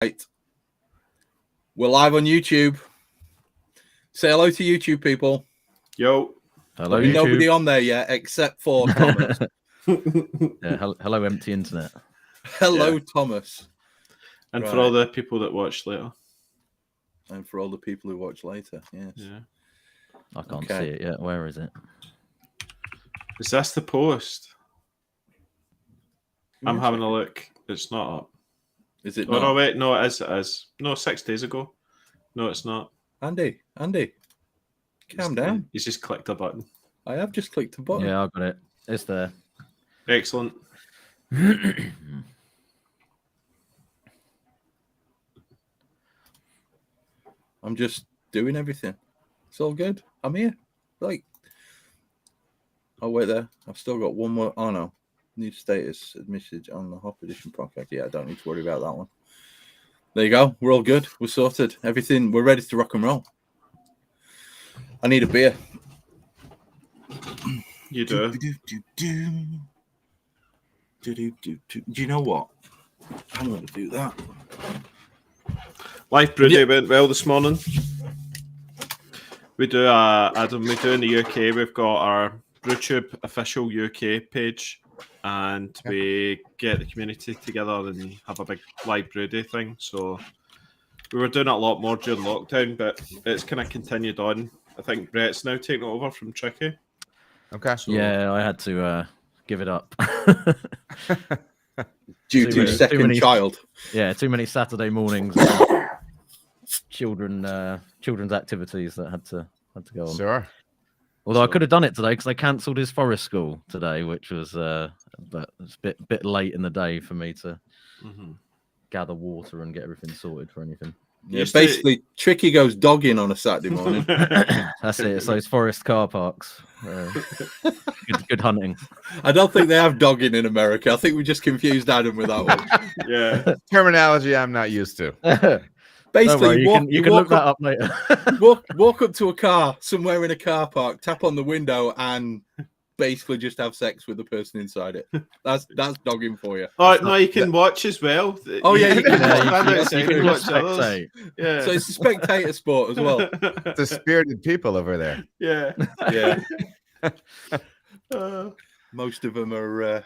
Right. We're live on YouTube. Say hello to YouTube people. Yo. Hello, YouTube. Nobody on there yet except for Thomas. Hello, empty internet. Hello, Thomas. And for all the people that watch later. And for all the people who watch later, yes. Yeah. I can't see it yet. Where is it? Is this the post? I'm having a look. It's not up. Is it not? not? No, wait. No, it is. It is. No, 6 days ago. No, it's not. Andy, calm down. He's just clicked a button. I have just clicked a button. Yeah, I got it. It's there. Excellent. I'm just doing everything. It's all good. I'm here. Oh, wait there. I've still got one more. Oh, no. New status message on the Hop Edition podcast. Yeah, I don't need to worry about that one. There you go. We're all good. We're sorted. Everything. We're ready to rock and roll. I need a beer. You do. Do you know what? I'm going to do that. Live brew day went well this morning. We do, Adam, we do in the UK, we've got our BrewTube official UK page, and we get the community together and have a big live brew day thing. So we were doing it a lot more during lockdown, but it's kind of continued on. I think Brett's now taking over from Tricky. Okay. So, yeah, I had to give it up. Due to second child. Yeah, too many Saturday mornings. Children's activities that had to go on. Sure. Although I could have done it today because they cancelled his forest school today, which was but it's a bit late in the day for me to gather water and get everything sorted for anything. Yeah, basically, Tricky goes dogging on a Saturday morning. That's it. It's those forest car parks. Good hunting. I don't think they have dogging in America. I think we just confused Adam with that one. Yeah. Terminology I'm not used to. Basically, you can look that up later. walk up to a car somewhere in a car park, tap on the window, and basically just have sex with the person inside it. That's dogging for you. Oh no, you can watch as well. Oh yeah, you can watch others. Yeah. So it's a spectator sport as well. The spirited people over there. Yeah. Most of them are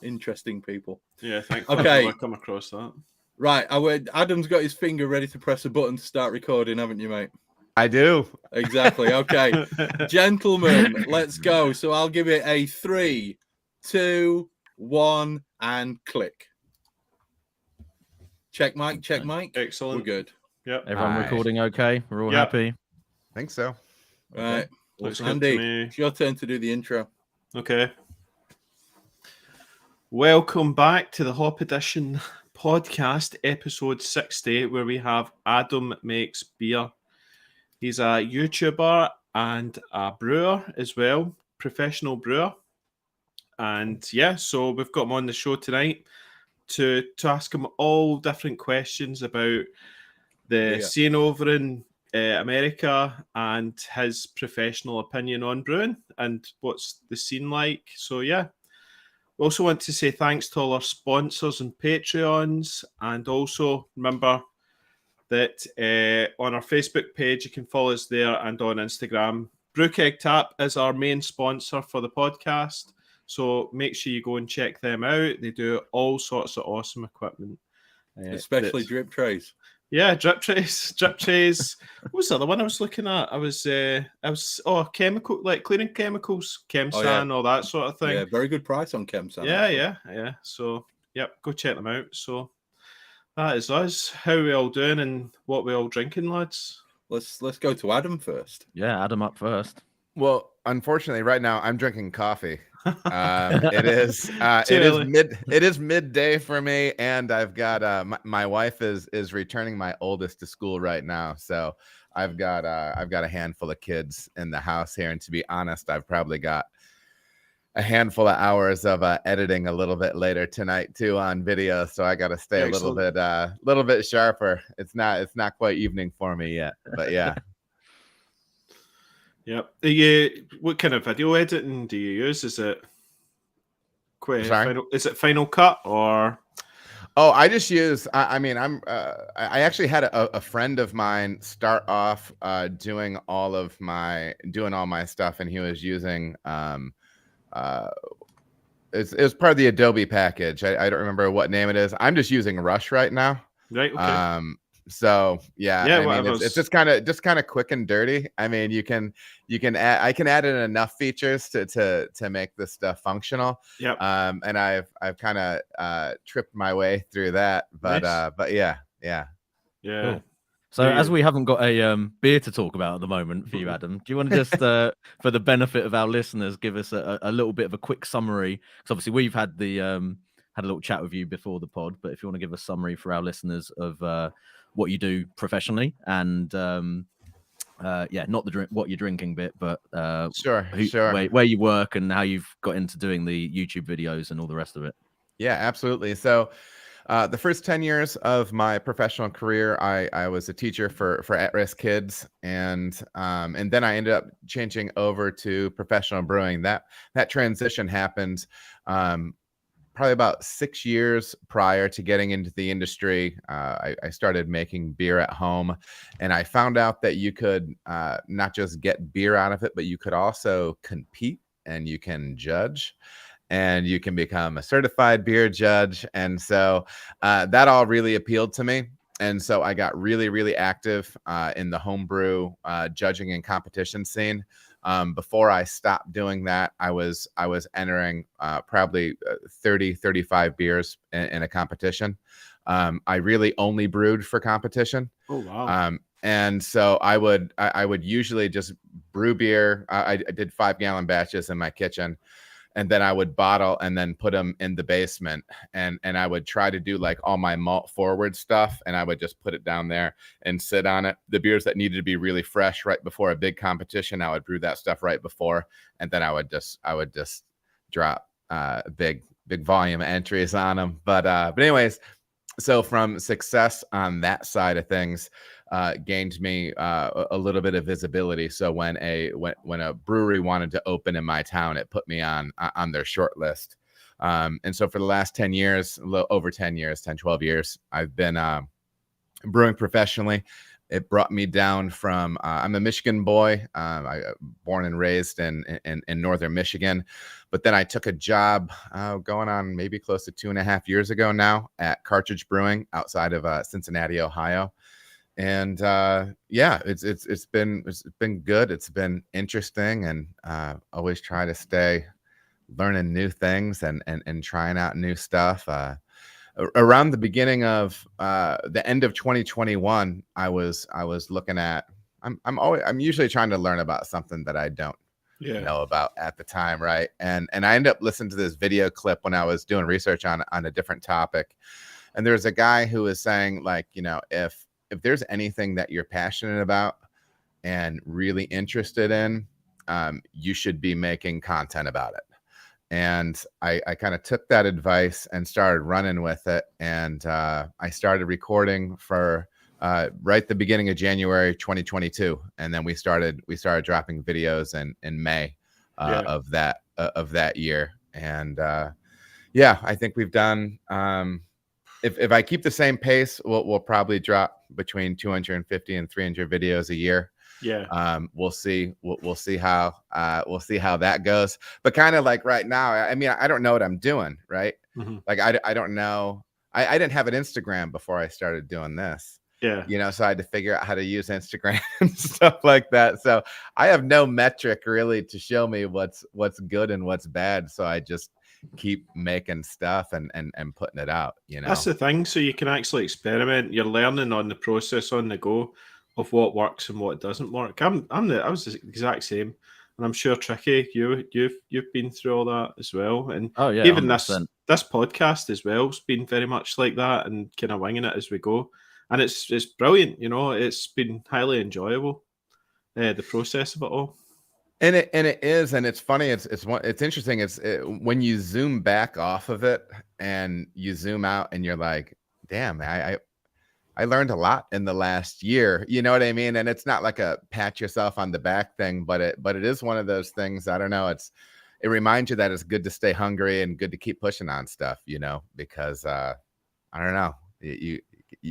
interesting people. Yeah, thankfully okay. I come across that. Right, Adam's got his finger ready to press a button to start recording, haven't you, mate? I do. Exactly. Okay. Gentlemen, let's go. So I'll give it a 3, 2, 1, and click. Check mic. Excellent. We're good. Yep. Everyone recording okay? We're all happy? Think so. Right. Looks Andy, good to me. it's your turn to do the intro. Okay. Welcome back to the Hop Edition podcast, episode 60, where we have Adam Makes Beer. He's a YouTuber and a brewer as well, professional brewer. And yeah, so we've got him on the show tonight to ask him all different questions about the scene over in America and his professional opinion on brewing and what's the scene like. So yeah. We also want to say thanks to all our sponsors and Patreons, and also remember that on our Facebook page you can follow us there and on Instagram. Brewkeg Tap is our main sponsor for the podcast, so make sure you go and check them out. They do all sorts of awesome equipment, especially drip trays. Yeah, drip trays. What was the other one I was looking at? I was chemical, like cleaning chemicals, Chemsan, all that sort of thing. Yeah, very good price on Chemsan. Yeah. So, yep, go check them out. So, that is us. How we all doing and what we all drinking, lads? Let's go to Adam first. Yeah, Adam up first. Well, unfortunately, right now I'm drinking coffee. It is midday for me, and I've got my wife is returning my oldest to school right now, so I've got a handful of kids in the house here, and to be honest, I've probably got a handful of hours of editing a little bit later tonight too on video, so I got to stay a little bit sharper. It's not quite evening for me yet, but yeah. Yep. What kind of video editing do you use? Is it Final Cut or? Oh, I just use. I mean, I actually had a friend of mine start off doing all my stuff, and he was using uh, it was part of the Adobe package. I don't remember what name it is. I'm just using Rush right now. Right. Okay. So yeah, Yeah, I mean, whatever's- it's just kind of quick and dirty. I mean, I can add in enough features to make this stuff functional. Yep. And I've kind of tripped my way through that, but Nice. but yeah. Yeah. Cool. So Yeah. as we haven't got a beer to talk about at the moment for you, Adam, do you want to just, for the benefit of our listeners, give us a little bit of a quick summary? Because obviously we've had the had a little chat with you before the pod, but if you want to give a summary for our listeners of what you do professionally and not the drink, what you're drinking bit, but Sure. where you work and how you've got into doing the YouTube videos and all the rest of it. Yeah, absolutely. So the first 10 years of my professional career, I was a teacher for at-risk kids, and then I ended up changing over to professional brewing. That transition happened probably about 6 years prior to getting into the industry. I started making beer at home, and I found out that you could not just get beer out of it, but you could also compete and you can judge. And you can become a certified beer judge. And so that all really appealed to me. And so I got really, really active in the homebrew judging and competition scene. Before I stopped doing that, I was entering probably 35 beers in a competition. I really only brewed for competition. Oh, wow. And so I would usually just brew beer. I did 5-gallon batches in my kitchen. And then I would bottle and then put them in the basement. And I would try to do like all my malt forward stuff. And I would just put it down there and sit on it. The beers that needed to be really fresh right before a big competition, I would brew that stuff right before. And then I would just drop big volume entries on them. But anyways, so from success on that side of things, gained me a little bit of visibility. So when a brewery wanted to open in my town, it put me on their short list. And so for the last 10 years, a little over 10 years, 10, 12 years, I've been brewing professionally. It brought me down from, I'm a Michigan boy, born and raised in northern Michigan. But then I took a job going on maybe close to 2.5 years ago now at Cartridge Brewing outside of Cincinnati, Ohio. And it's been good. It's been interesting, and always try to stay learning new things and trying out new stuff. Around the beginning of the end of 2021, I was looking at. I'm usually trying to learn about something that I don't know about at the time, right? And I ended up listening to this video clip when I was doing research on a different topic, and there's a guy who was saying, like, if there's anything that you're passionate about and really interested in, you should be making content about it. And I kind of took that advice and started running with it. And I started recording for right the beginning of January 2022. And then we started dropping videos in May of that year. And I think we've done, if I keep the same pace, we'll probably drop between 250 and 300 videos a year. Yeah. We'll see. We'll see how that goes. But kind of like right now, I mean, I don't know what I'm doing, right? Mm-hmm. Like I don't know. I didn't have an Instagram before I started doing this. Yeah. So I had to figure out how to use Instagram and stuff like that. So I have no metric really to show me what's good and what's bad. So I just keep making stuff and putting it out. That's the thing. So you can actually experiment. You're learning on the process on the go of what works and what doesn't work. I was the exact same, and I'm sure Tricky, you've been through all that as well. And even 100%. this podcast as well has been very much like that, and kind of winging it as we go. And it's brilliant. It's been highly enjoyable. The process of it all. And it is, and it's funny. It's interesting. When you zoom back off of it and you zoom out, and you're like, "Damn, I learned a lot in the last year." You know what I mean? And it's not like a pat yourself on the back thing, but it is one of those things. I don't know. It reminds you that it's good to stay hungry and good to keep pushing on stuff. Because I don't know. You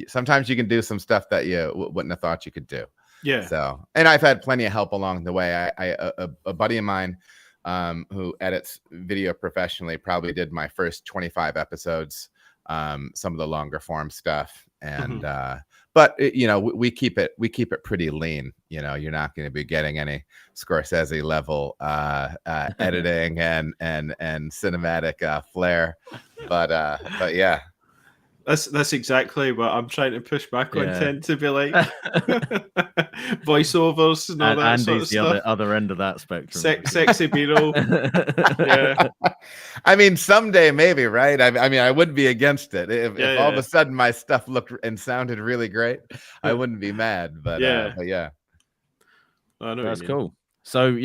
sometimes you can do some stuff that you wouldn't have thought you could do. Yeah. So, and I've had plenty of help along the way. A buddy of mine who edits video professionally probably did my first 25 episodes, some of the longer form stuff. And but we keep it pretty lean. You're not going to be getting any Scorsese level editing and cinematic flair. But yeah. That's exactly what I'm trying to push back on. Tend to be like voiceovers and all that Andy's sort of stuff. the other end of that spectrum. Sexy B-roll. Yeah. I mean, someday maybe, right? I mean, I wouldn't be against it if all of a sudden my stuff looked and sounded really great. I wouldn't be mad. But yeah. I know that's cool. So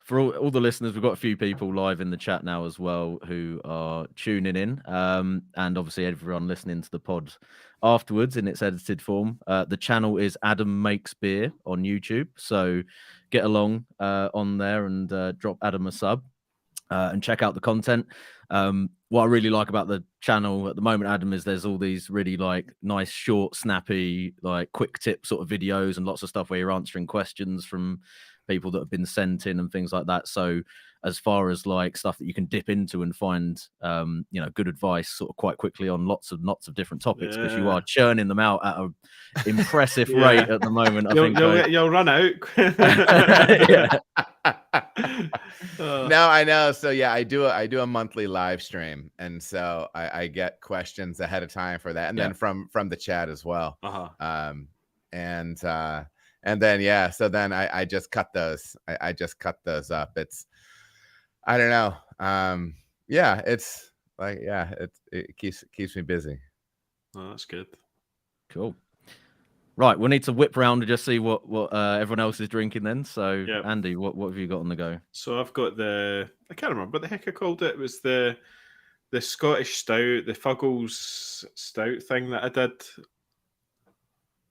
for all the listeners, we've got a few people live in the chat now as well who are tuning in. And obviously everyone listening to the pod afterwards in its edited form. The channel is Adam Makes Beer on YouTube. So get along on there and drop Adam a sub and check out the content. What I really like about the channel at the moment, Adam, is there's all these really like nice, short, snappy, like quick tip sort of videos and lots of stuff where you're answering questions from people that have been sent in and things like that. So as far as like stuff that you can dip into and find good advice sort of quite quickly on lots of different topics, because you are churning them out at an impressive rate at the moment. You'll run out. No, I know. So yeah, I do a monthly live stream, and so I get questions ahead of time for that, and then from the chat as well. And then so then I just cut those. I just cut those up. It's, I don't know. It's like it keeps me busy. Oh, that's good. Cool. Right, we'll need to whip round and just see what everyone else is drinking then. So Andy, what have you got on the go? So I've got I can't remember what the heck I called it. It was the Scottish stout, the Fuggles stout thing that I did.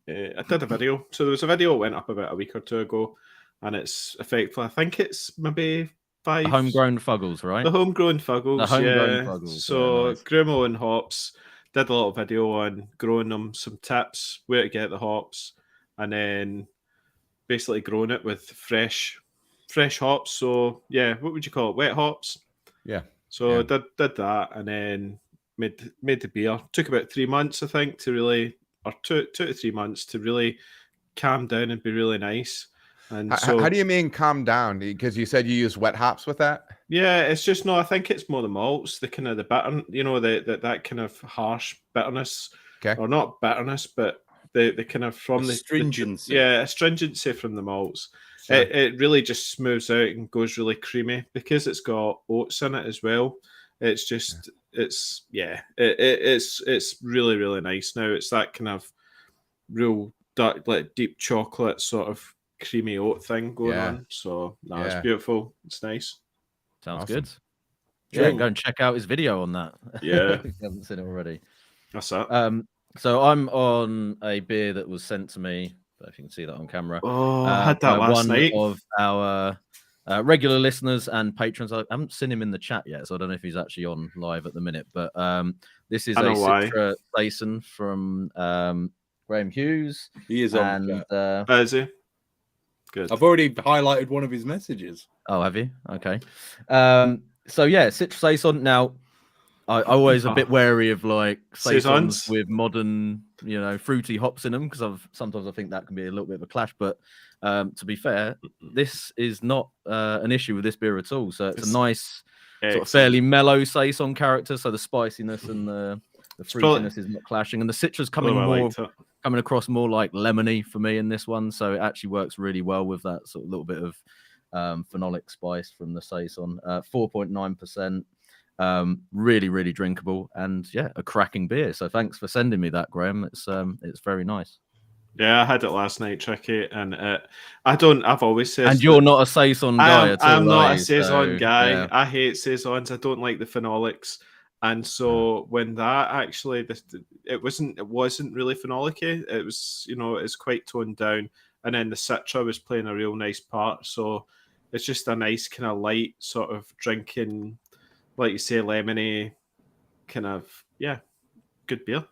I did a video. So there was a video that went up about a week or two ago, and it's effectively, I think it's maybe 5... The homegrown Fuggles, right? The homegrown Fuggles, the homegrown Fuggles. So nice. grew my own hops, did a little video on growing them, some tips, where to get the hops, and then basically growing it with fresh hops. So yeah, what would you call it? Wet hops? Yeah. So did that, and then made the beer. Took about 3 months, I think, to really... or 2 to 3 months to really calm down and be really nice. And so, how do you mean calm down? Because you said you use wet hops with that? Yeah, it's just I think it's more the malts, the kind of the bitter, that kind of harsh bitterness, or not bitterness, but the kind of from the stringency. Astringency from the malts. Sure. It really just smooths out and goes really creamy because it's got oats in it as well. It's just it's really, really nice. Now it's that kind of real dark, like deep chocolate sort of creamy oat thing going on. So it's beautiful. It's nice. Sounds good. Yeah, go and check out his video on that. Yeah. If you haven't seen it already. That's that. So I'm on a beer that was sent to me. If you can see that on camera. Oh, I had that last night. One of our regular listeners and patrons. I haven't seen him in the chat yet, so I don't know if he's actually on live at the minute. But this is a Citra Saison from Graham Hughes. He is on the chat. Is he? Good. I've already highlighted one of his messages. Oh, have you? Okay. So yeah, Citra Saison. Now, I always a bit wary of like saisons with modern, fruity hops in them, because sometimes I think that can be a little bit of a clash. But to be fair, this is not an issue with this beer at all. So it's a nice, sort of fairly mellow saison character. So the spiciness and the fruitiness is not clashing, and the citrus coming across more like lemony for me in this one. So it actually works really well with that sort of little bit of phenolic spice from the saison. 4.9%. Really, really drinkable, and a cracking beer. So thanks for sending me that, Graham. It's very nice. Yeah, I had it last night, Tricky, and I've always said. And you're not a saison guy at all. I'm not a saison guy. Yeah. I hate saisons. I don't like the phenolics, and so when that actually, it wasn't really phenolic-y. It was, it's quite toned down, and then the Citra was playing a real nice part. So it's just a nice kind of light sort of drinking. Like you say, lemony, kind of, Good beer.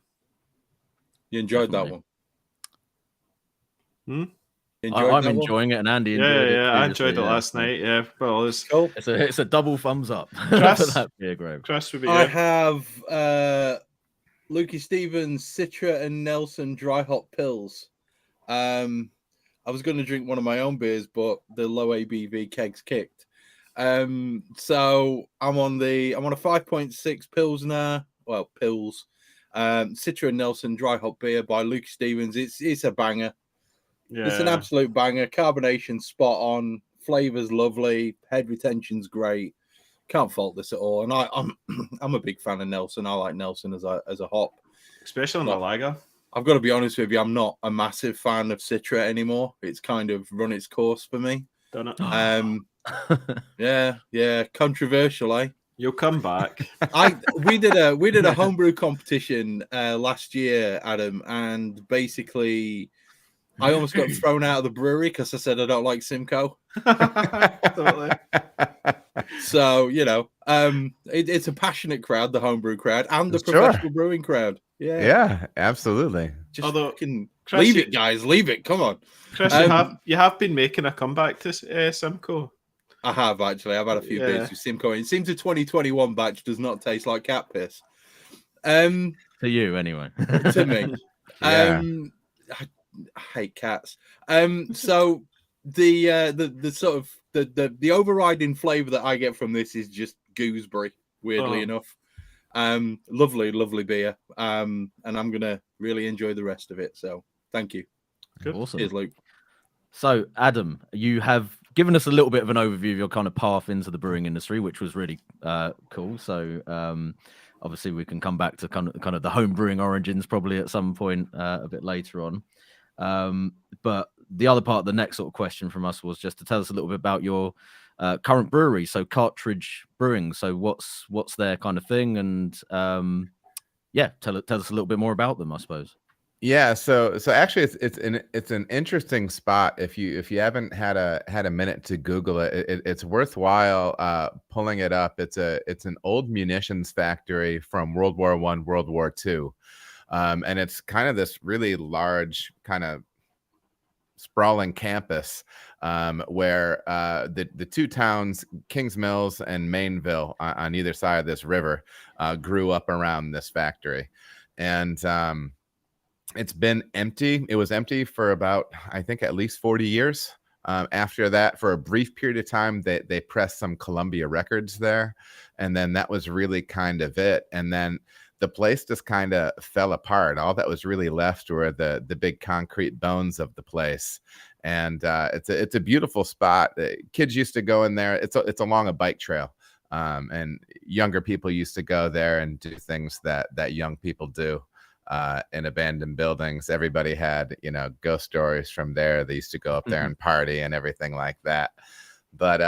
You enjoyed Definitely. that Hmm? one? You enjoyed I'm that one? enjoying it, and Andy Yeah, enjoyed it. yeah, I enjoyed previously, it last so night. Yeah, well, Cool. It's a double thumbs up for Chris? that beer, Grove. Chris would be I you. have Lukey Stevens Citra and Nelson dry hop pills. I was going to drink one of my own beers, but the low ABV kegs kicked. So I'm on a 5.6 Pilsner. Well, pills. Citra and Nelson dry hop beer by Lukey Stevens. It's a banger. Yeah. It's an absolute banger. Carbonation spot on. Flavors lovely. Head retention's great. Can't fault this at all. And I'm a big fan of Nelson. I like Nelson as a hop. Especially on the lager. I've got to be honest with you. I'm not a massive fan of Citra anymore. It's kind of run its course for me. Done it. Yeah. Controversial, eh? You'll come back. We did a homebrew competition last year, Adam, and basically I almost got thrown out of the brewery because I said I don't like Simcoe. Totally. So it's a passionate crowd, the homebrew crowd, and the Sure. professional brewing crowd. Yeah, absolutely. Just Although, fucking Chris, leave it, guys. Leave it. Come on. Chris, you have been making a comeback to Simcoe. I have actually. I've had a few beers with Simcoe. It seems the 2021 batch does not taste like cat piss. To you, anyway. To me. Yeah. I hate cats. So the sort of the overriding flavor that I get from this is just gooseberry. Weirdly enough, lovely beer. And I'm gonna really enjoy the rest of it. So thank you. Good. Awesome. Cheers, Luke. So, Adam, you have given us a little bit of an overview of your kind of path into the brewing industry, which was really cool. So, obviously, we can come back to kind of the home brewing origins probably at some point a bit later on. But the other part, the next sort of question from us was just to tell us a little bit about your current brewery, so Cartridge Brewing. So, what's their kind of thing, and tell us a little bit more about them, I suppose. Yeah, so actually it's an interesting spot. If you haven't had a minute to Google it, it's worthwhile pulling it up. It's an old munitions factory from World War I, World War II, and it's kind of this really large kind of sprawling campus where the two towns, Kings Mills and Mainville, on either side of this river, grew up around this factory, and it's been empty. It was empty for about, I think, at least 40 years. After that, for a brief period of time, they pressed some Columbia records there. And then that was really kind of it. And then the place just kind of fell apart. All that was really left were the big concrete bones of the place. And it's a beautiful spot. Kids used to go in there. It's along a bike trail. And younger people used to go there and do things that young people do. In abandoned buildings. Everybody had, ghost stories from there. They used to go up there and party and everything like that. But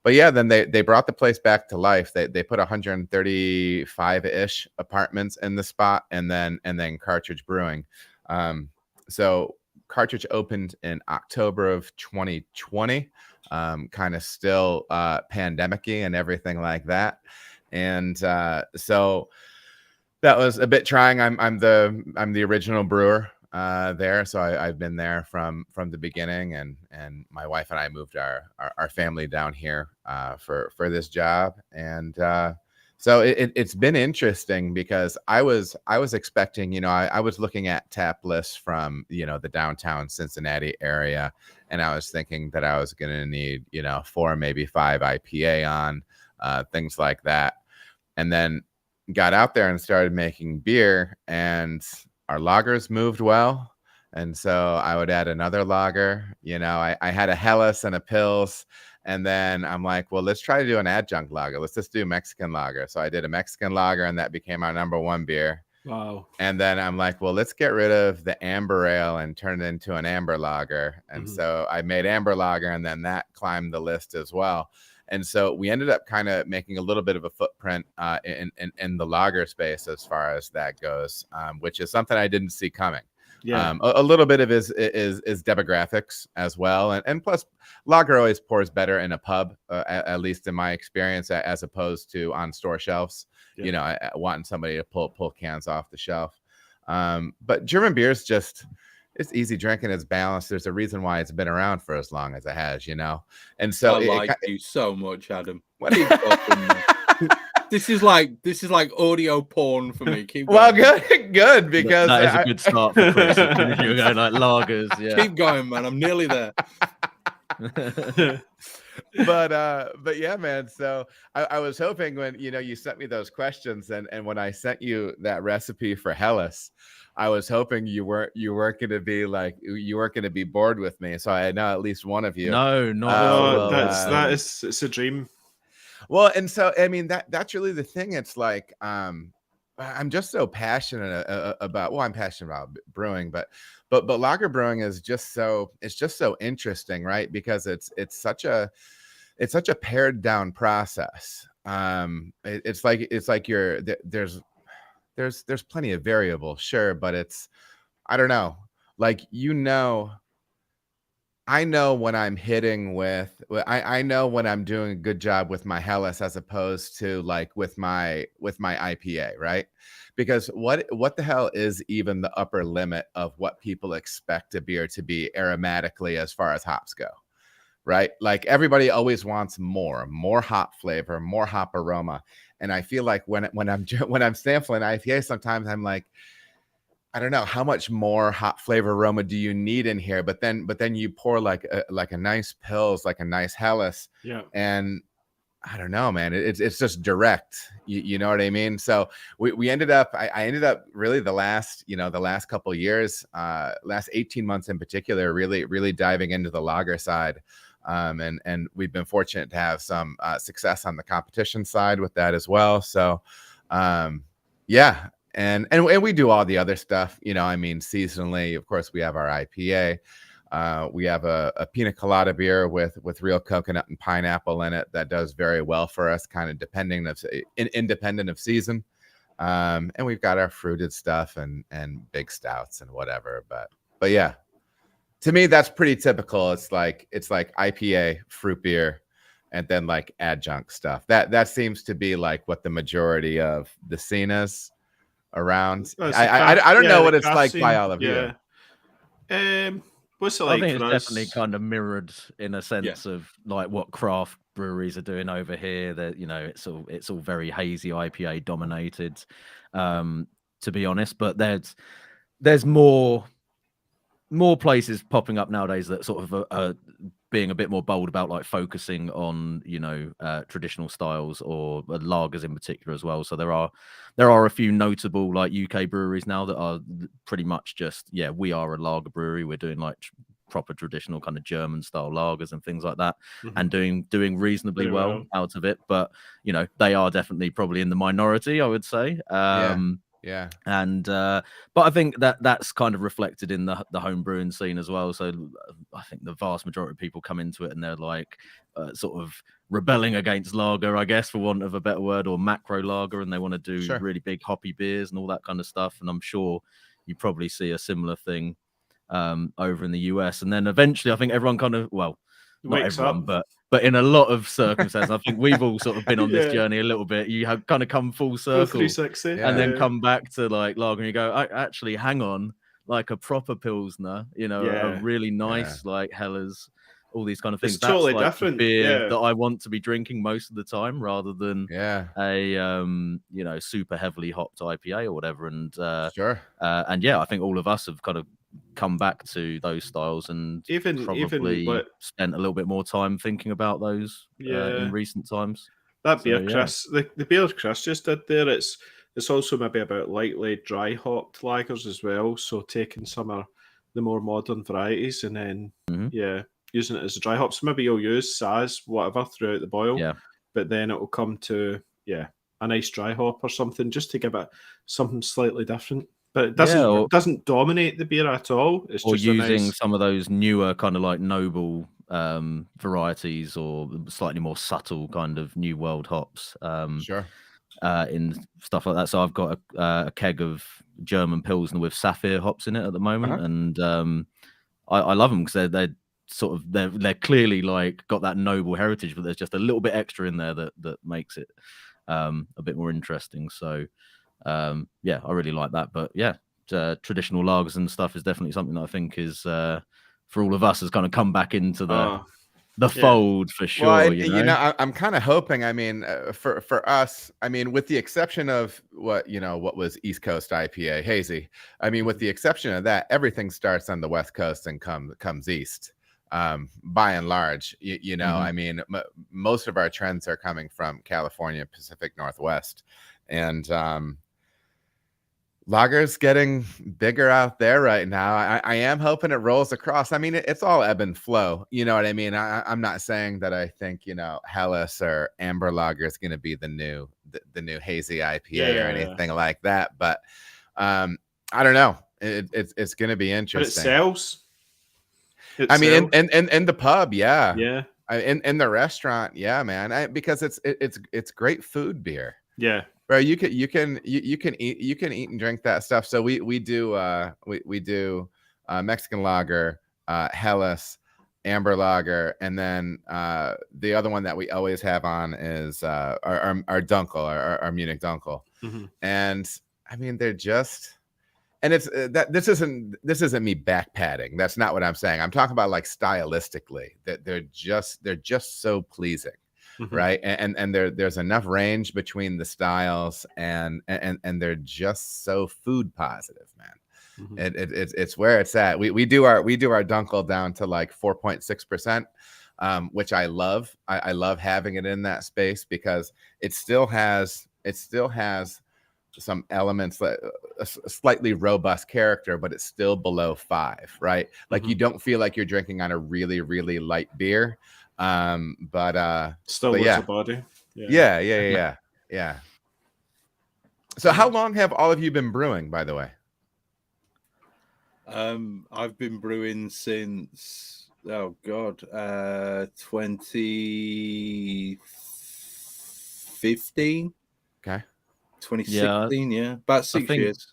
yeah, then they brought the place back to life. They put 135-ish apartments in the spot, and then Cartridge Brewing. So Cartridge opened in October of 2020, kind of still pandemic-y and everything like that. And so that was a bit trying. I'm the original brewer there, so I've been there from the beginning, and my wife and I moved our family down here for this job, and so it's been interesting because I was expecting, I was looking at tap lists from the downtown Cincinnati area, and I was thinking that I was going to need 4, maybe 5 IPA on things like that, and then got out there and started making beer, and our lagers moved well. And so I would add another lager. I had a Helles and a Pils, and then I'm like, well, let's try to do an adjunct lager. Let's just do Mexican lager. So I did a Mexican lager, and that became our #1 beer. Wow. And then I'm like, well, let's get rid of the amber ale and turn it into an amber lager. And so I made amber lager, and then that climbed the list as well. And so we ended up kind of making a little bit of a footprint in the lager space as far as that goes, which is something I didn't see coming. Yeah. A little bit of is demographics as well, and plus lager always pours better in a pub, at least in my experience, as opposed to on store shelves. Yeah. You know, I wanting somebody to pull cans off the shelf. But German beer's just, it's easy drinking, it's balanced. There's a reason why it's been around for as long as it has, you know. And so I like you so much, Adam. Keep talking, man. This is like audio porn for me. Keep well, going. good, because that is a good start for Chris. You're going like lagers, yeah. Keep going, man. I'm nearly there. But yeah, man. So I was hoping when you sent me those questions and when I sent you that recipe for Helles, I was hoping you weren't going to be like, you weren't going to be bored with me. So I know at least one of you. No, not it's a dream. Well, and so I mean that's really the thing. It's like I'm just so passionate about. Well, I'm passionate about brewing, but lager brewing is just so interesting, right? Because it's such a pared down process. It's like there's plenty of variables, sure, but it's, I don't know, like, I know when I'm hitting with, I know when I'm doing a good job with my Helles as opposed to like with my IPA, right? Because what the hell is even the upper limit of what people expect a beer to be aromatically as far as hops go, right? Like everybody always wants more hop flavor, more hop aroma, and I feel like when I'm sampling IPA, sometimes I'm like, I don't know how much more hop flavor aroma do you need in here, but then you pour like a nice Pils, like a nice Helles, yeah, and I don't know, man, it's just direct, you know what I mean? So we ended up, I ended up really the last couple of years, last 18 months in particular, really diving into the lager side, and we've been fortunate to have some success on the competition side with that as well. So yeah. And we do all the other stuff, I mean, seasonally, of course, we have our IPA. We have a pina colada beer with real coconut and pineapple in it that does very well for us, kind of independent of season. And we've got our fruited stuff and big stouts and whatever. But yeah, to me, that's pretty typical. It's like IPA, fruit beer, and then like adjunct stuff. That seems to be like what the majority of the scene is around. I don't know what it's like scene, by all of you. What's it like? I think for it's us? definitely kind of mirrored in a sense of like what craft breweries are doing over here. That it's all very hazy IPA dominated, to be honest. But there's more places popping up nowadays that sort of are being a bit more bold about like focusing on traditional styles or lagers in particular as well. So there are a few notable like UK breweries now that are pretty much just we are a lager brewery. We're doing like proper traditional kind of German style lagers and things like that, and doing reasonably well out of it. But they are definitely probably in the minority, I would say. Yeah. And but I think that's kind of reflected in the home brewing scene as well. So I think the vast majority of people come into it and they're like sort of rebelling against lager, I guess, for want of a better word, or macro lager, and they want to do really big hoppy beers and all that kind of stuff. And I'm sure you probably see a similar thing over in the US. And then eventually I think everyone kind of, well, not everyone, but in a lot of circumstances, I think we've all sort of been on this journey a little bit. You have kind of come full circle, 360, and then come back to like lager, and you go, actually, hang on, like a proper Pilsner, a really nice like Helles, all these kind of things. It's totally like different beer that I want to be drinking most of the time, rather than a super heavily hopped IPA or whatever. And and I think all of us have kind of come back to those styles and probably spent a little bit more time thinking about those in recent times. That beer, Chris, the beer Chris just did there, it's also maybe about lightly dry hopped lagers as well. So taking some of the more modern varieties and then using it as a dry hop. So maybe you'll use Saz, whatever, throughout the boil. But then it will come to a nice dry hop or something, just to give it something slightly different. But it doesn't dominate the beer at all. It's or just using some of those newer kind of like noble varieties or slightly more subtle kind of new world hops. in stuff like that. So I've got a keg of German Pilsner with Sapphire hops in it at the moment, and I love them because they're sort of they're clearly like got that noble heritage, but there's just a little bit extra in there that makes it a bit more interesting. So yeah, I really like that. But yeah, traditional lagers and stuff is definitely something that I think is for all of us has kind of come back into the fold for sure. Well, you know? I'm kind of hoping. I mean, for us, I mean, with the exception of what was East Coast IPA hazy. I mean, with the exception of that, everything starts on the West Coast and comes east. By and large, I mean, most of our trends are coming from California, Pacific Northwest, and lager's getting bigger out there right now. I am hoping it rolls across. I mean, it's all ebb and flow. You know what I mean? I'm not saying that I think, Helles or Amber Lager is going to be the new hazy IPA or anything like that. But I don't know. It's going to be interesting. But it sells. I mean, in the pub, yeah. In the restaurant, yeah, man. Because it's great food beer. Yeah. Bro, you can eat and drink that stuff. So we do Mexican lager, Helles, Amber Lager, and then the other one that we always have on is our Dunkel, our Munich Dunkel. Mm-hmm. And I mean, they're just, and it's that this isn't me back padding. That's not what I'm saying. I'm talking about like stylistically that they're just so pleasing. Mm-hmm. Right. And there's enough range between the styles and they're just so food positive, man. Mm-hmm. It's where it's at. We do our Dunkel down to like 4.6%, which I love. I love having it in that space because it still has some elements that a slightly robust character, but it's still below 5, right? Like you don't feel like you're drinking on a really, really light beer. But still but looks a body. Yeah. So how long have all of you been brewing, by the way? I've been brewing since 2015. Okay. 2016, yeah. About 6 years.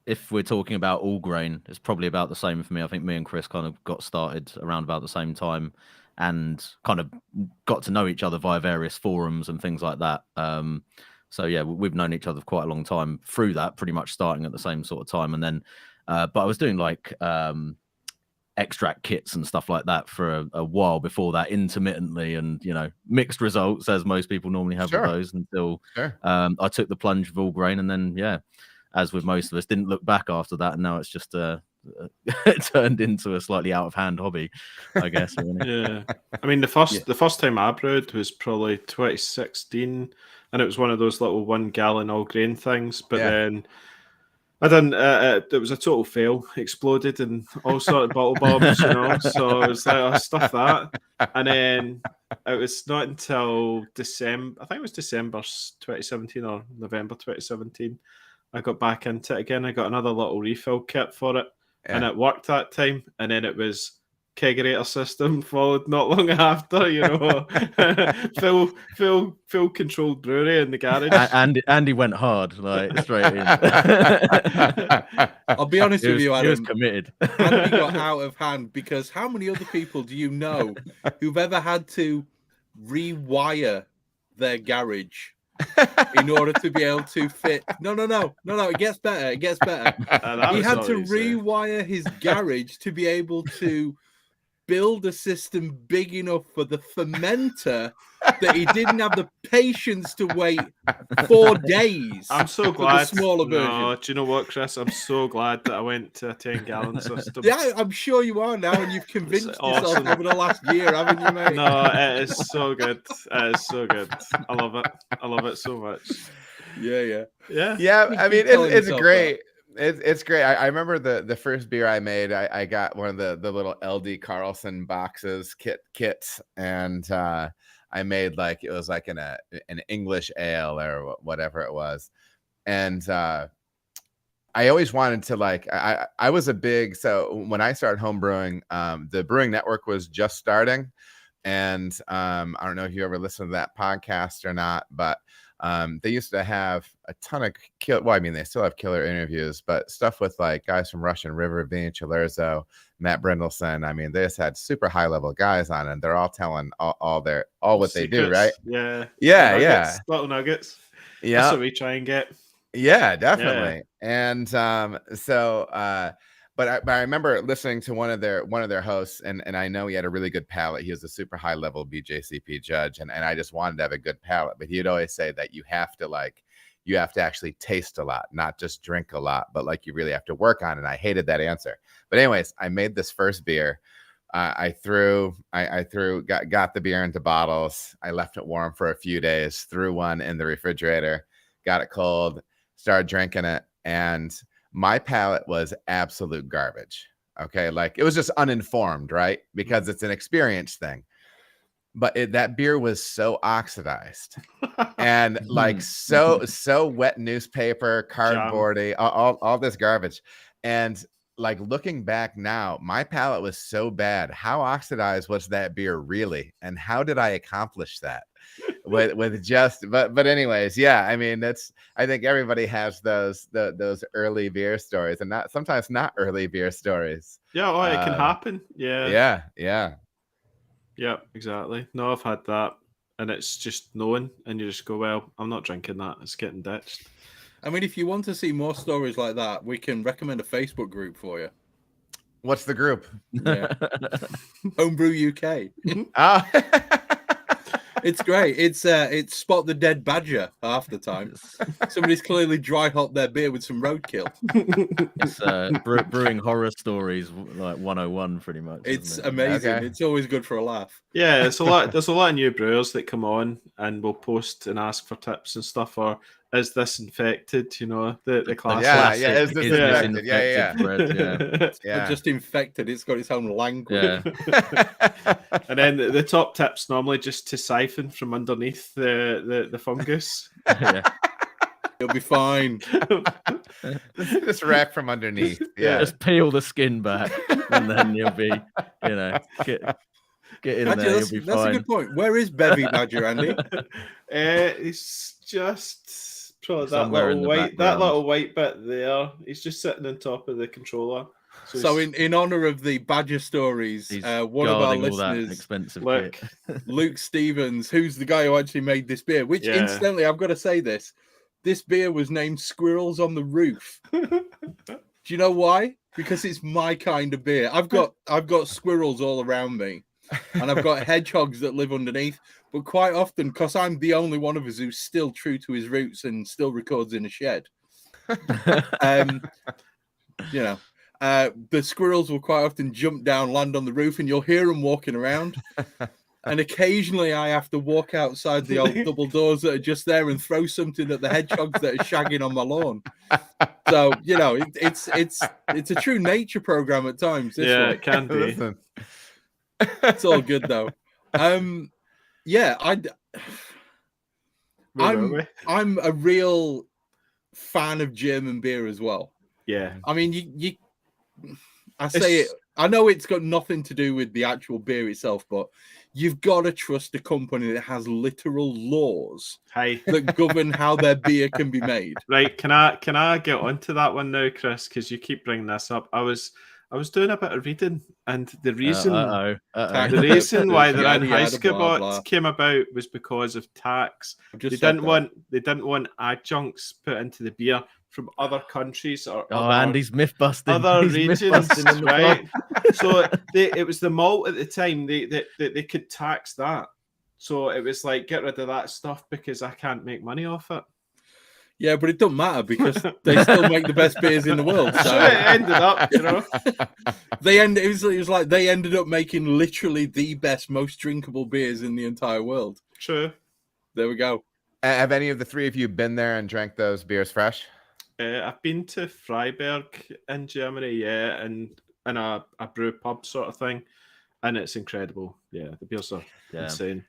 If we're talking about all grain, it's probably about the same for me. I think me and Chris kind of got started around about the same time and kind of got to know each other via various forums and things like that. So yeah, we've known each other for quite a long time through that, pretty much starting at the same sort of time. And then, but I was doing like extract kits and stuff like that for a while before that, intermittently, and mixed results as most people normally have with those until I took the plunge of all grain, and then as with most of us, didn't look back after that, and now it's just it turned into a slightly out of hand hobby, I guess. Really. Yeah, I mean the first time I brewed was probably 2016, and it was one of those little 1 gallon all grain things. But then I didn't. It was a total fail. Exploded and all sort of bottle bombs, So it was like stuff that, and then it was not until December. I think it was December 2017 or November 2017. I got back into it again. I got another little refill kit for it, and it worked that time. And then it was kegerator system followed not long after. Full controlled brewery in the garage. Andy went hard, like straight in. I'll be honest with you, Adam. He was committed. Andy got out of hand because how many other people do you know who've ever had to rewire their garage in order to be able to fit? No. It gets better. He had to rewire his garage to be able to build a system big enough for the fermenter that he didn't have the patience to wait 4 days. I'm so glad. The smaller version. No, do you know what, Chris? I'm so glad that I went to a 10-gallon system. Yeah, I'm sure you are now, and you've convinced yourself over the last year, haven't you, mate? No, it is so good. It is so good. I love it. I love it so much. Yeah. I mean, it's great. It's great. I remember the first beer I made. I got one of the little LD Carlson boxes kits, and I made it was like an English ale or whatever it was, and I always wanted to I was a big, so when I started home brewing, the Brewing Network was just starting, and I don't know if you ever listened to that podcast or not, but They used to have a ton of they still have killer interviews, but stuff with like guys from Russian River, Vinny Chilerzo, Matt Brendelson. I mean, they just had super high level guys on, and they're all telling all what they do, right? Yeah, yeah, little nuggets. Yeah, that's what we try and get. Yeah, definitely. Yeah. And but I remember listening to one of their hosts, and I know he had a really good palate. He was a super high level BJCP judge, and I just wanted to have a good palate. But he'd always say that you have to actually taste a lot, not just drink a lot, but like you really have to work on it. And I hated that answer. But anyways, I made this first beer. I got the beer into bottles. I left it warm for a few days, threw one in the refrigerator, got it cold, started drinking it, and my palate was absolute garbage. Okay. Like it was just uninformed, right? Because it's an experience thing. But that beer was so oxidized and like so wet newspaper, cardboardy, all this garbage. And like looking back now, my palate was so bad. How oxidized was that beer really? And how did I accomplish that? with just but anyways, yeah, I mean, I think everybody has those early beer stories, and sometimes not early beer stories. Yeah, it can happen. Yeah, exactly. No, I've had that, and it's just knowing, and you just go, well, I'm not drinking that, it's getting ditched. I mean, if you want to see more stories like that, we can recommend a Facebook group for you. What's the group? Yeah. Homebrew UK. Oh. It's great. It's spot the dead badger half the time. Somebody's clearly dry hopped their beer with some roadkill. It's brewing horror stories like 101 pretty much. It's amazing. Okay. It's always good for a laugh. Yeah, there's a lot of new brewers that come on and will post and ask for tips and stuff, or is this infected? You know, the classic. Yeah, is this infected? Yeah. It's not just infected, it's got its own language. Yeah. And then the top tip's normally just to siphon from underneath the fungus. Yeah. You'll be fine. Just rack from underneath. Yeah. Just peel the skin back, and then you'll be, get in there. You'll be fine. That's a good point. Where is Bevy Badger, Andy? It's just probably that little white bit there. He's just sitting on top of the controller. So in honor of the Badger stories, one of our listeners, expensive Luke Stevens, who's the guy who actually made this beer, which incidentally, I've got to say this beer was named Squirrels on the Roof. Do you know why? Because it's my kind of beer. I've got squirrels all around me, and I've got hedgehogs that live underneath. But quite often, because I'm the only one of us who's still true to his roots and still records in a shed, the squirrels will quite often jump down, land on the roof, and you'll hear them walking around. And occasionally I have to walk outside the old double doors that are just there and throw something at the hedgehogs that are shagging on my lawn. So, it's a true nature program at times. It can be. It's all good though. I'm a real fan of German beer as well. Yeah. I mean, I know it's got nothing to do with the actual beer itself, but you've got to trust a company that has literal laws that govern how their beer can be made. Right. Can I get onto that one now, Chris? Because you keep bringing this up. I was doing a bit of reading, and the reason the reason why the Anheuser came about was because of tax. They didn't want adjuncts put into the beer from other countries or Andy's myth busting. Other regions, right? So it was the malt at the time. They could tax that, so it was like, get rid of that stuff because I can't make money off it. Yeah, but it doesn't matter because they still make the best beers in the world. So it ended up, it was like they ended up making literally the best, most drinkable beers in the entire world. True. There we go. Have any of the three of you been there and drank those beers fresh? I've been to Freiberg in Germany, and in a brew pub sort of thing, and it's incredible. Yeah, the beers are insane.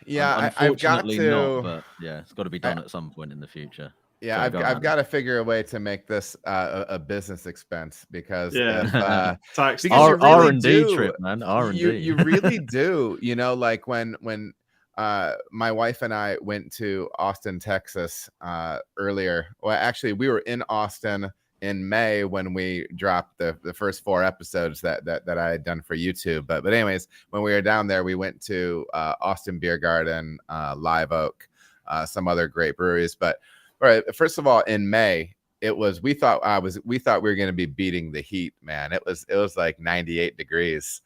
Yeah, unfortunately not, but it's got to be done at some point in the future. Yeah, I've got to figure a way to make this a business expense because R&D trip, man. R&D. You really do. Like when my wife and I went to Austin, Texas earlier. Well, actually, we were in Austin in May when we dropped the first 4 episodes that I had done for YouTube. But anyways, when we were down there, we went to Austin Beer Garden, Live Oak, some other great breweries. But all right, first of all, in May, we thought we were going to be beating the heat, man. It was like 98 degrees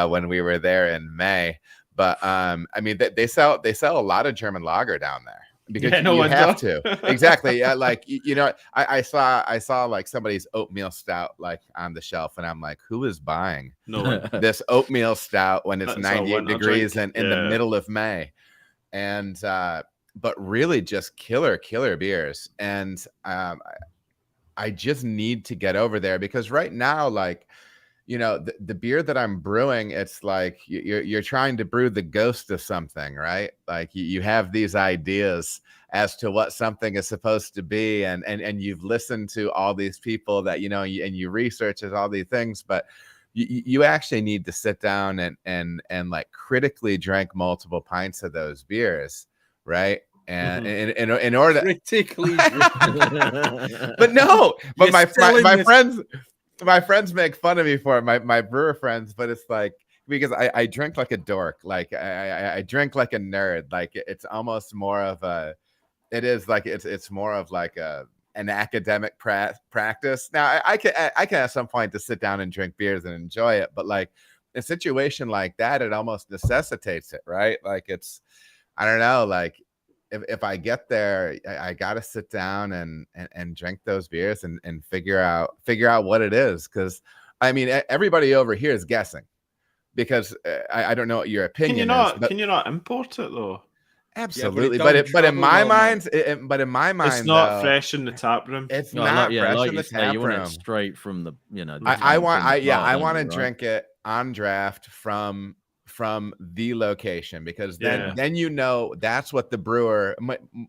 when we were there in May. But I mean, they sell a lot of German lager down there because you have to. Exactly. Like, you know, I saw like somebody's oatmeal stout like on the shelf, and I'm like, who is buying this oatmeal stout when it's 98 degrees in the middle of May? And but really just killer beers. And I just need to get over there because right now, like, you know, the beer that I'm brewing, it's like you're trying to brew the ghost of something, right? Like you have these ideas as to what something is supposed to be, and you've listened to all these people that, you know, and you research all these things, but you actually need to sit down and like critically drink multiple pints of those beers, right? And in order to critically but no, but my friends make fun of me for it, my brewer friends, but it's like, because I drink like a dork, like I drink like a nerd, like it's almost more of it's more of like an academic practice. Now I can at some point to sit down and drink beers and enjoy it, but like a situation like that, it almost necessitates it, right? Like it's, I don't know, like if I get there, I got to sit down and drink those beers and figure out what it is. Because I mean, everybody over here is guessing, because I don't know what your opinion is. Can you not import it though? Absolutely, but in my mind, it's not fresh in the tap room. It's not fresh in the tap room. You want it straight from the, you know. I want to drink it on draft from the location, because then you know that's what the brewer,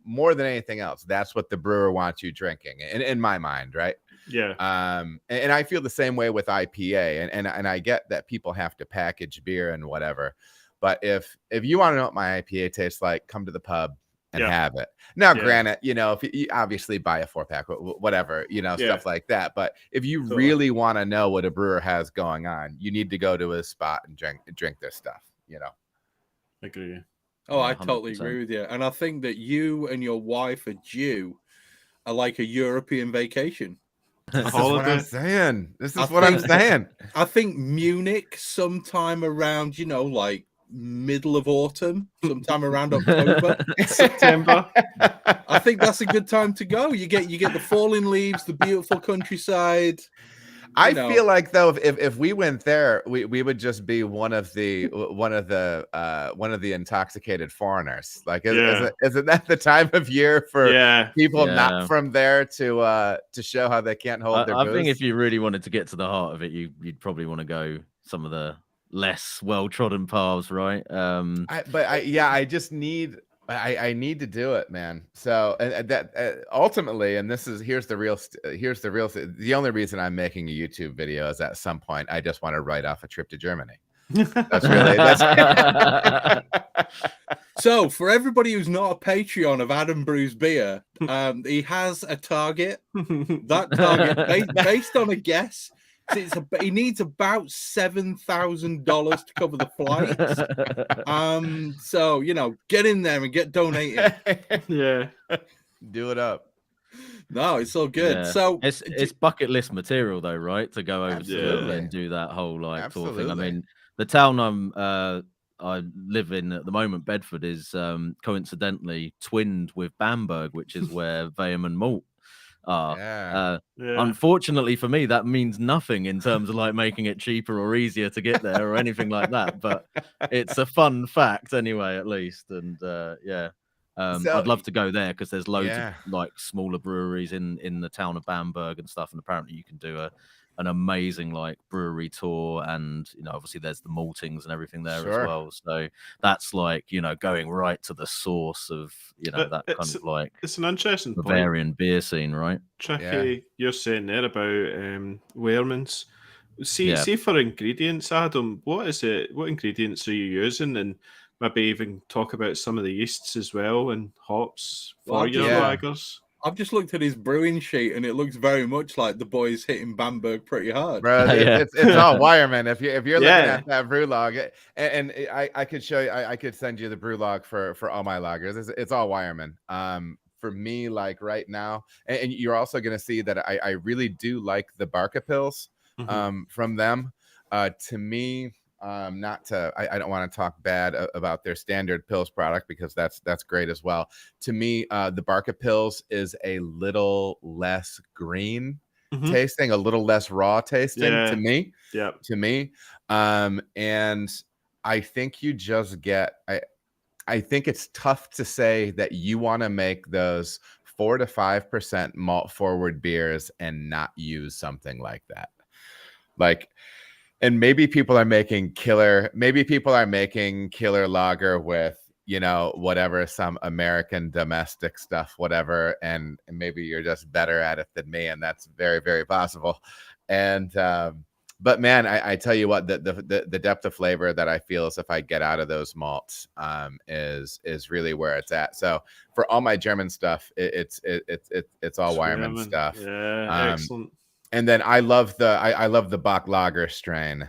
more than anything else, that's what the brewer wants you drinking, in my mind, right? And I feel the same way with IPA, and I get that people have to package beer and whatever, but if you want to know what my IPA tastes like, come to the pub and have it. Now, granted, you know, if you obviously buy a 4-pack, whatever, you know, stuff like that. But if you really want to know what a brewer has going on, you need to go to a spot and drink their stuff, you know. I agree. Oh, I totally agree with you. And I think that you and your wife are like a European vacation. This is what I'm saying. I think Munich sometime around, you know, like middle of autumn, sometime around October, September. I think that's a good time to go. You get the falling leaves, the beautiful countryside. I feel like though, if we went there, we would just be one of the intoxicated foreigners. Like, isn't that the time of year for people not from there to show how they can't hold their booze? I think if you really wanted to get to the heart of it, you'd probably want to go some of the less well-trodden paths, right? I just need, I need to do it, man. So that ultimately, and here's the only reason I'm making a YouTube video is at some point I just want to write off a trip to Germany. So for everybody who's not a Patreon of Adam Brews Beer, he has a target. That target based on a guess. He needs about $7,000 to cover the flights. So, you know, get in there and get donating. Do it up. No, it's all good. Yeah. So it's bucket list material though, right? To go over to Italy and do that whole like tour thing. I mean, the town I live in at the moment, Bedford, is coincidentally twinned with Bamberg, which is where Vehemen Malt are. Unfortunately for me, that means nothing in terms of like making it cheaper or easier to get there or anything like that. But it's a fun fact anyway, at least. And I'd love to go there because there's loads of like smaller breweries in the town of Bamberg and stuff. And apparently you can do an amazing like brewery tour, and you know obviously there's the maltings and everything there as well, so that's like, you know, going right to the source of, you know, that kind of like it's an interesting Bavarian beer scene, right? Tricky. You're saying there about Wehrmann's. See for ingredients, Adam, what ingredients are you using, and maybe even talk about some of the yeasts as well and hops Well, for I've your just- lagers. I've just looked at his brewing sheet, and it looks very much like the boys hitting Bamberg pretty hard. Bro, Yeah. it's all Wireman. If you're looking Yeah. at that brew log, and I could show you, I could send you the brew log for all my lagers. It's all Wireman. For me, like right now, and you're also gonna see that I really do like the Barca pills from them. To me, I don't want to talk bad about their standard pills product, because that's great as well. To me, the Barca pills is a little less green tasting, a little less raw tasting to me. Yeah. To me. And I think you just get, I think it's tough to say that you want to make those 4 to 5% malt forward beers and not use something like that. Like, and maybe people are making killer lager with, you know, whatever, some American domestic stuff, whatever, and maybe you're just better at it than me, and that's very, very possible. And but man, I tell you what, the depth of flavor that I feel is if I get out of those malts is really where it's at. So for all my German stuff, it's all Wireman stuff. Yeah, excellent. And then I love the Bach Lager strain.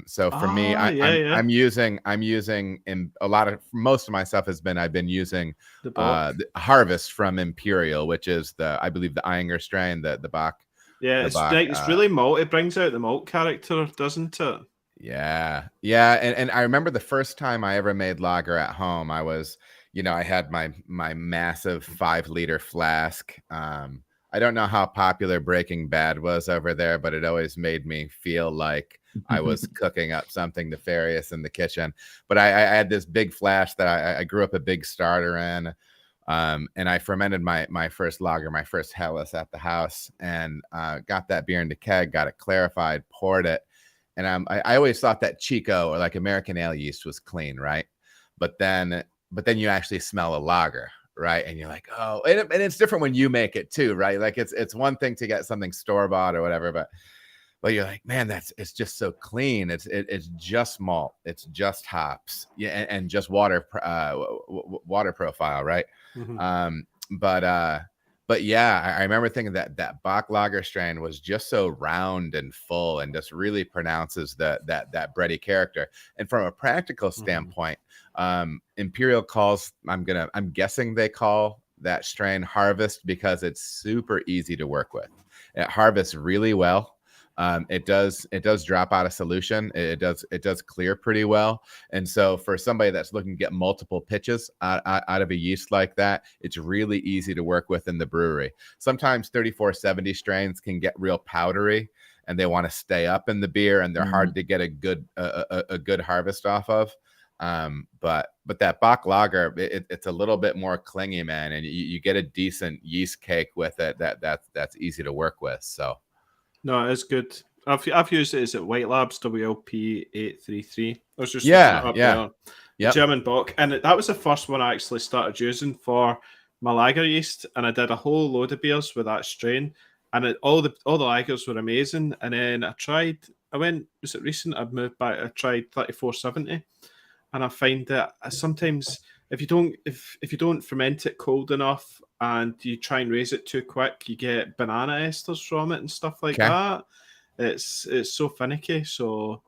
So for me, I'm using in a lot of, most of my stuff I've been using the Harvest from Imperial, which is I believe the Eyinger strain, the Bach. Yeah, it's really malt. It brings out the malt character, doesn't it? Yeah. And I remember the first time I ever made lager at home, I was, you know, I had my massive 5-liter flask. I don't know how popular Breaking Bad was over there, but it always made me feel like I was cooking up something nefarious in the kitchen. But I had this big flask that I grew up a big starter in. And I fermented my first lager, my first Helles at the house, and got that beer into keg, got it clarified, poured it. And I always thought that Chico or like American ale yeast was clean, right? But then you actually smell a lager, right? And you're like, oh, and it's different when you make it too, right? Like it's one thing to get something store-bought or whatever, but you're like, man, it's just so clean. It's just malt, it's just hops, yeah, and just water profile, right? But yeah, I remember thinking that Bach Lager strain was just so round and full, and just really pronounces that bready character. And from a practical standpoint, Imperial calls, I'm guessing they call that strain Harvest because it's super easy to work with. It harvests really well. It does drop out of solution. It does clear pretty well. And so for somebody that's looking to get multiple pitches out of a yeast like that, it's really easy to work with in the brewery. Sometimes 3470 strains can get real powdery, and they want to stay up in the beer, and they're hard to get a good harvest off of. But that Bach Lager, it's a little bit more clingy, man, and you get a decent yeast cake with it that's easy to work with. So. No, it's good. I've used it. Is it White Labs WLP 833? I was just German Bock, and that was the first one I actually started using for my lager yeast, and I did a whole load of beers with that strain, and all the lagers were amazing. And then was it recent? I moved back. I tried 3470, and I find that sometimes if you don't ferment it cold enough and you try and raise it too quick, you get banana esters from it and stuff like that. It's so finicky. So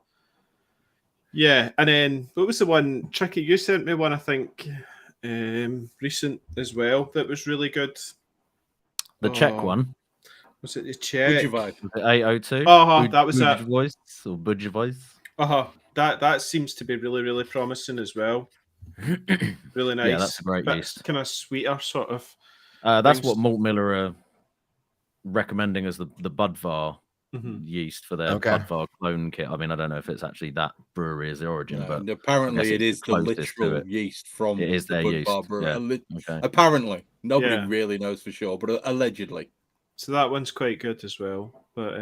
yeah. And then what was the one, Tricky? You sent me one, I think, recent as well, that was really good. The Czech one. Was it the Czech? Was it 802? That was that. Voice or Budge Voice. That seems to be really, really promising as well. Really nice. Yeah, that's a great yeast. Kind of sweeter sort of. That's what Malt Miller are recommending as the Budvar yeast for their Budvar clone kit. I mean, I don't know if it's actually that brewery as the origin, but apparently it is the literal yeast from it is their yeast. Apparently, nobody really knows for sure, but allegedly. So that one's quite good as well. But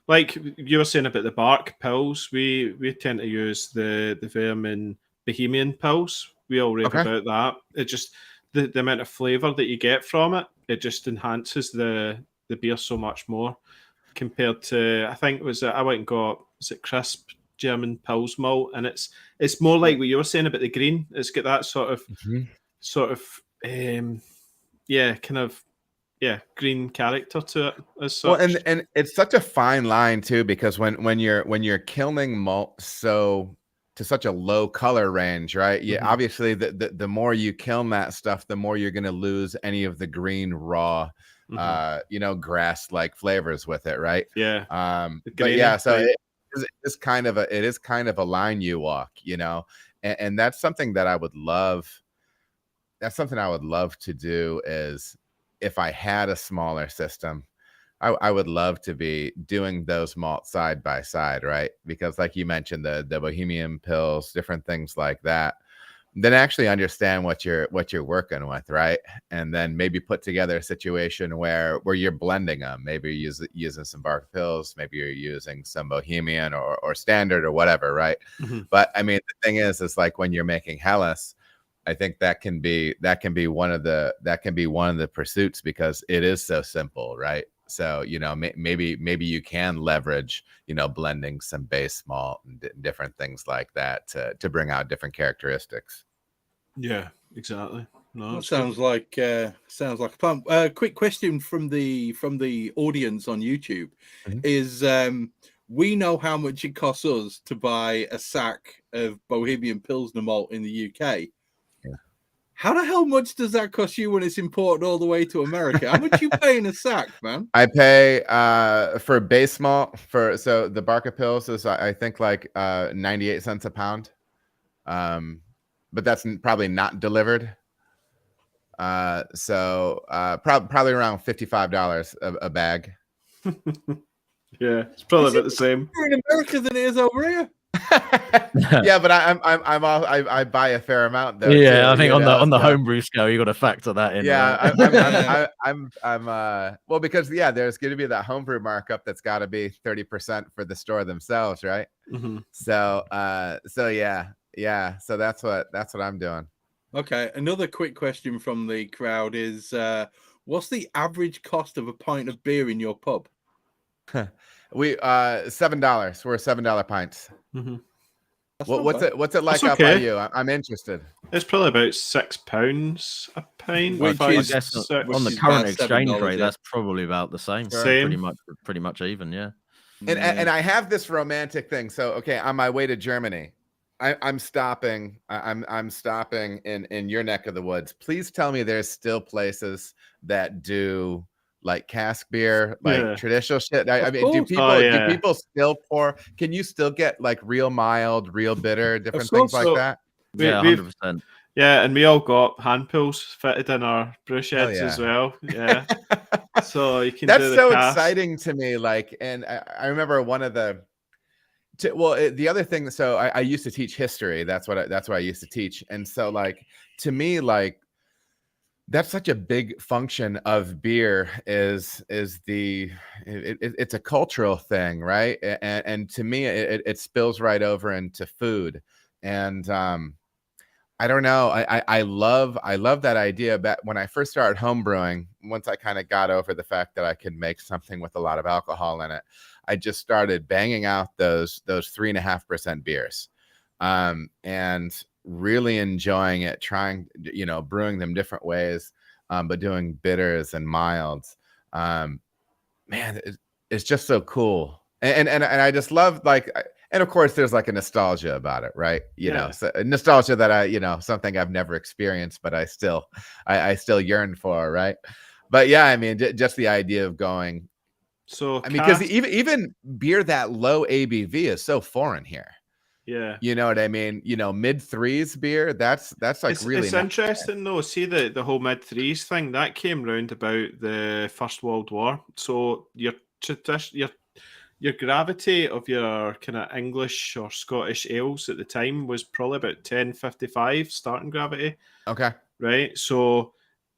like you were saying about the bark pills, we tend to use the Vermin Bohemian pills. We all read about that. It just the amount of flavour that you get from it, it just enhances the beer so much more compared to, I think I went and got, is it Crisp German Pils malt, and it's more like what you were saying about the green. It's got that sort of green character to it as such. Well, and it's such a fine line too, because when you're kilning malt to such a low color range, right? Yeah, obviously the more you kiln that stuff, the more you're going to lose any of the green raw, grass like flavors with it, right? Yeah. But yeah, so it is kind of a line you walk, and that's something that I would love. That's something I would love to do, is if I had a smaller system, I would love to be doing those malts side by side, right? Because like you mentioned, the Bohemian Pils, different things like that, then actually understand what you're working with, right? And then maybe put together a situation where you're blending them. Maybe you're using some Barker Pils, maybe you're using some Bohemian or standard or whatever, right? But I mean, the thing is like when you're making Helles, I think that can be one of the pursuits, because it is so simple, right? So, maybe you can leverage, blending some base malt and different things like that to bring out different characteristics. Yeah, exactly. No, that sounds like a plan. Quick question from the audience on YouTube is, we know how much it costs us to buy a sack of Bohemian Pilsner malt in the UK. How the hell much does that cost you when it's imported all the way to America? How much you pay in a sack, man? I pay for base malt so the Barker Pils is I think like 98 cents a pound, but that's probably not delivered. So probably around $55 a bag. Yeah, it's probably about the same in America than it is over here. Yeah, but I buy a fair amount though. Yeah, too, I think on the homebrew scale, you got to factor that in. Yeah, right? I'm well, because there's going to be that homebrew markup that's got to be 30% for the store themselves, right? So yeah, so that's what I'm doing. Okay, another quick question from the crowd is, what's the average cost of a pint of beer in your pub? We $7. We're $7 pints. What's it like That's out by you? I'm interested. It's probably about £6 a pint. Which I guess on the current exchange rate, that's probably about the same. Pretty much even, yeah. And I have this romantic thing. So okay, on my way to Germany, I'm stopping. I'm stopping in your neck of the woods. Please tell me there's still places that do like cask beer, like traditional shit. I mean, do people still pour? Can you still get like real mild, real bitter, different things like that? Yeah, 100%. Yeah, and we all got hand pools fitted in our brew sheds as well. Yeah. So you can. That's so exciting to me. Like, and I remember one of the. The other thing. So I used to teach history. That's what I used to teach. And so, like, to me, like, that's such a big function of beer is it's a cultural thing, right? And to me, it spills right over into food. And I don't know. I love that idea. But when I first started home brewing, once I kind of got over the fact that I could make something with a lot of alcohol in it, I just started banging out those 3.5% beers, and really enjoying it, trying, brewing them different ways, but doing bitters and milds. Man, it's just so cool. And I just love, like, and of course there's like a nostalgia about it, right? You know, so nostalgia that something I've never experienced, but I still yearn for, right? But yeah, I mean, just the idea of going. So I mean, because even beer that low ABV is so foreign here. Yeah, you know what I mean. Mid-3s beer. That's like really. It's interesting though. See the whole mid-3s thing that came round about the First World War. So your gravity of your kind of English or Scottish ales at the time was probably about 1055 starting gravity. Okay. Right. So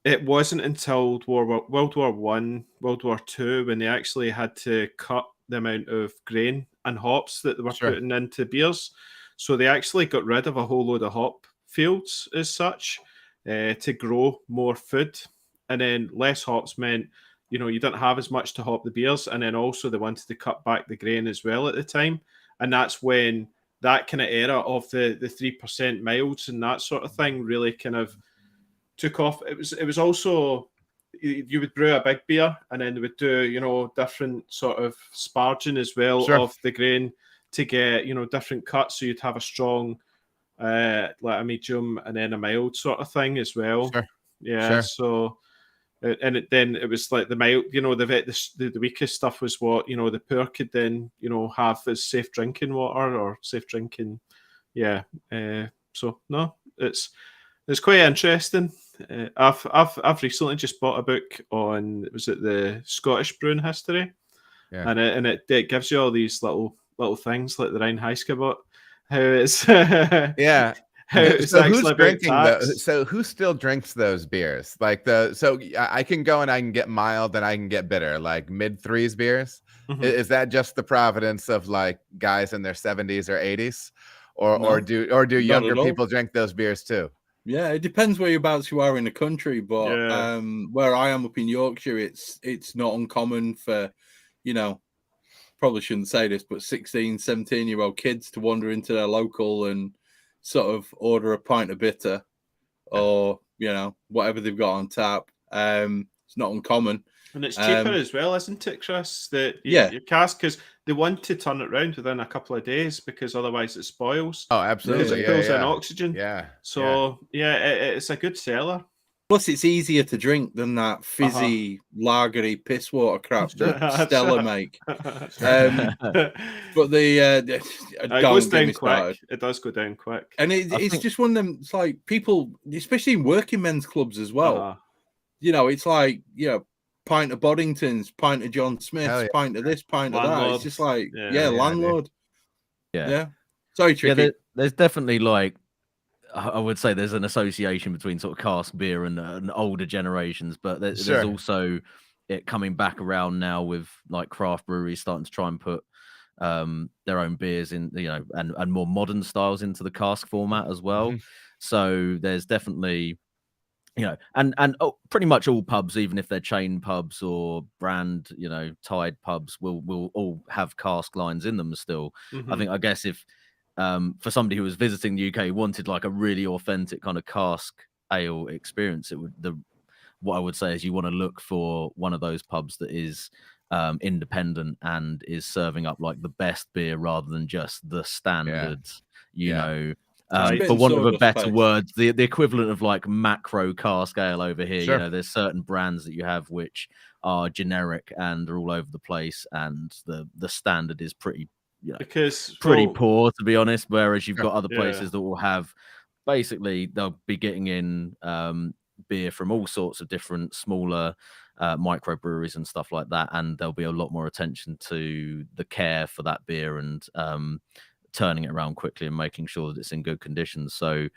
it wasn't until World War One, World War Two, when they actually had to cut the amount of grain and hops that they were putting into beers. So they actually got rid of a whole load of hop fields as such, to grow more food. And then less hops meant, you didn't have as much to hop the beers. And then also they wanted to cut back the grain as well at the time. and that's when that kind of era of the 3% milds and that sort of thing really kind of took off. It was also, you would brew a big beer and then they would do, you know, different sort of sparging as well of the grain to get, you know, different cuts. So you'd have a strong, like a medium and then a mild sort of thing as well. So then it was like the mild, you know, the weakest stuff was what, you know, the poor could then, you know, have as safe drinking water or safe drinking. So no, it's quite interesting. I've recently just bought a book on, was it the Scottish brewing history? And it gives you all these little things like the Rheinheitsgebot, how it's So who's drinking those? So who still drinks those beers? Like I can go and I can get mild and I can get bitter, like mid-3s beers. Is that just the providence of like guys in their 70s or 80s, or do younger people drink those beers too? Yeah, it depends whereabouts you are in the country, but where I am up in Yorkshire, it's not uncommon for, you know, probably shouldn't say this, but 16, 17-year-old kids to wander into their local and sort of order a pint of bitter or, you know, whatever they've got on tap. It's not uncommon. And it's cheaper as well, isn't it, Chris? Your cask, because they want to turn it around within a couple of days because otherwise it spoils. Oh, absolutely. Because it pulls in oxygen. So, it's a good seller. Plus, it's easier to drink than that fizzy, lagery piss water crap that Stella make. But it goes down quick. It does go down quick. And it's just one of them, it's like people, especially in working men's clubs as well. You know, it's like, you know, pint of Boddington's, pint of John Smith's, pint of this, pint of that. It's just like, landlord. Yeah. Sorry, Tricky. Yeah, there's definitely like, I would say there's an association between sort of cask beer and older generations, but there's also it coming back around now with like craft breweries starting to try and put their own beers in, you know, and more modern styles into the cask format as well. So there's definitely, you know, and pretty much all pubs, even if they're chain pubs or brand, you know, tied pubs, will all have cask lines in them still. I guess if for somebody who was visiting the UK wanted like a really authentic kind of cask ale experience, what I would say is you want to look for one of those pubs that is independent and is serving up like the best beer rather than just the standard, you know. For want of a better word, the equivalent of like macro cask ale over here. You know, there's certain brands that you have which are generic and are all over the place, and the standard is pretty, you know, pretty poor, to be honest. Whereas you've got other places that will have, basically, they'll be getting in beer from all sorts of different smaller microbreweries and stuff like that, and there'll be a lot more attention to the care for that beer and turning it around quickly and making sure that it's in good condition. So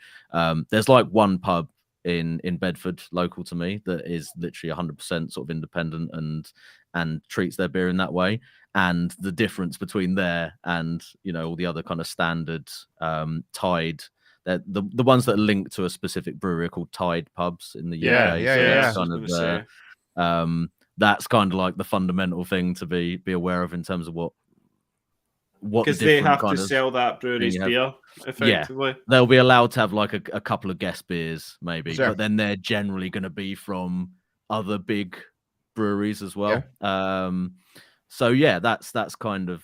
there's like one pub in Bedford, local to me, that is literally 100% sort of independent and treats their beer in that way. And the difference between there and, you know, all the other kind of standard tied, the ones that are linked to a specific brewery are called tied pubs in the UK. That's kind of like the fundamental thing to be aware of in terms of what because they have to sell that brewery's beer effectively. Yeah, they'll be allowed to have like a couple of guest beers maybe, but then they're generally going to be from other big breweries as well. So yeah, that's kind of,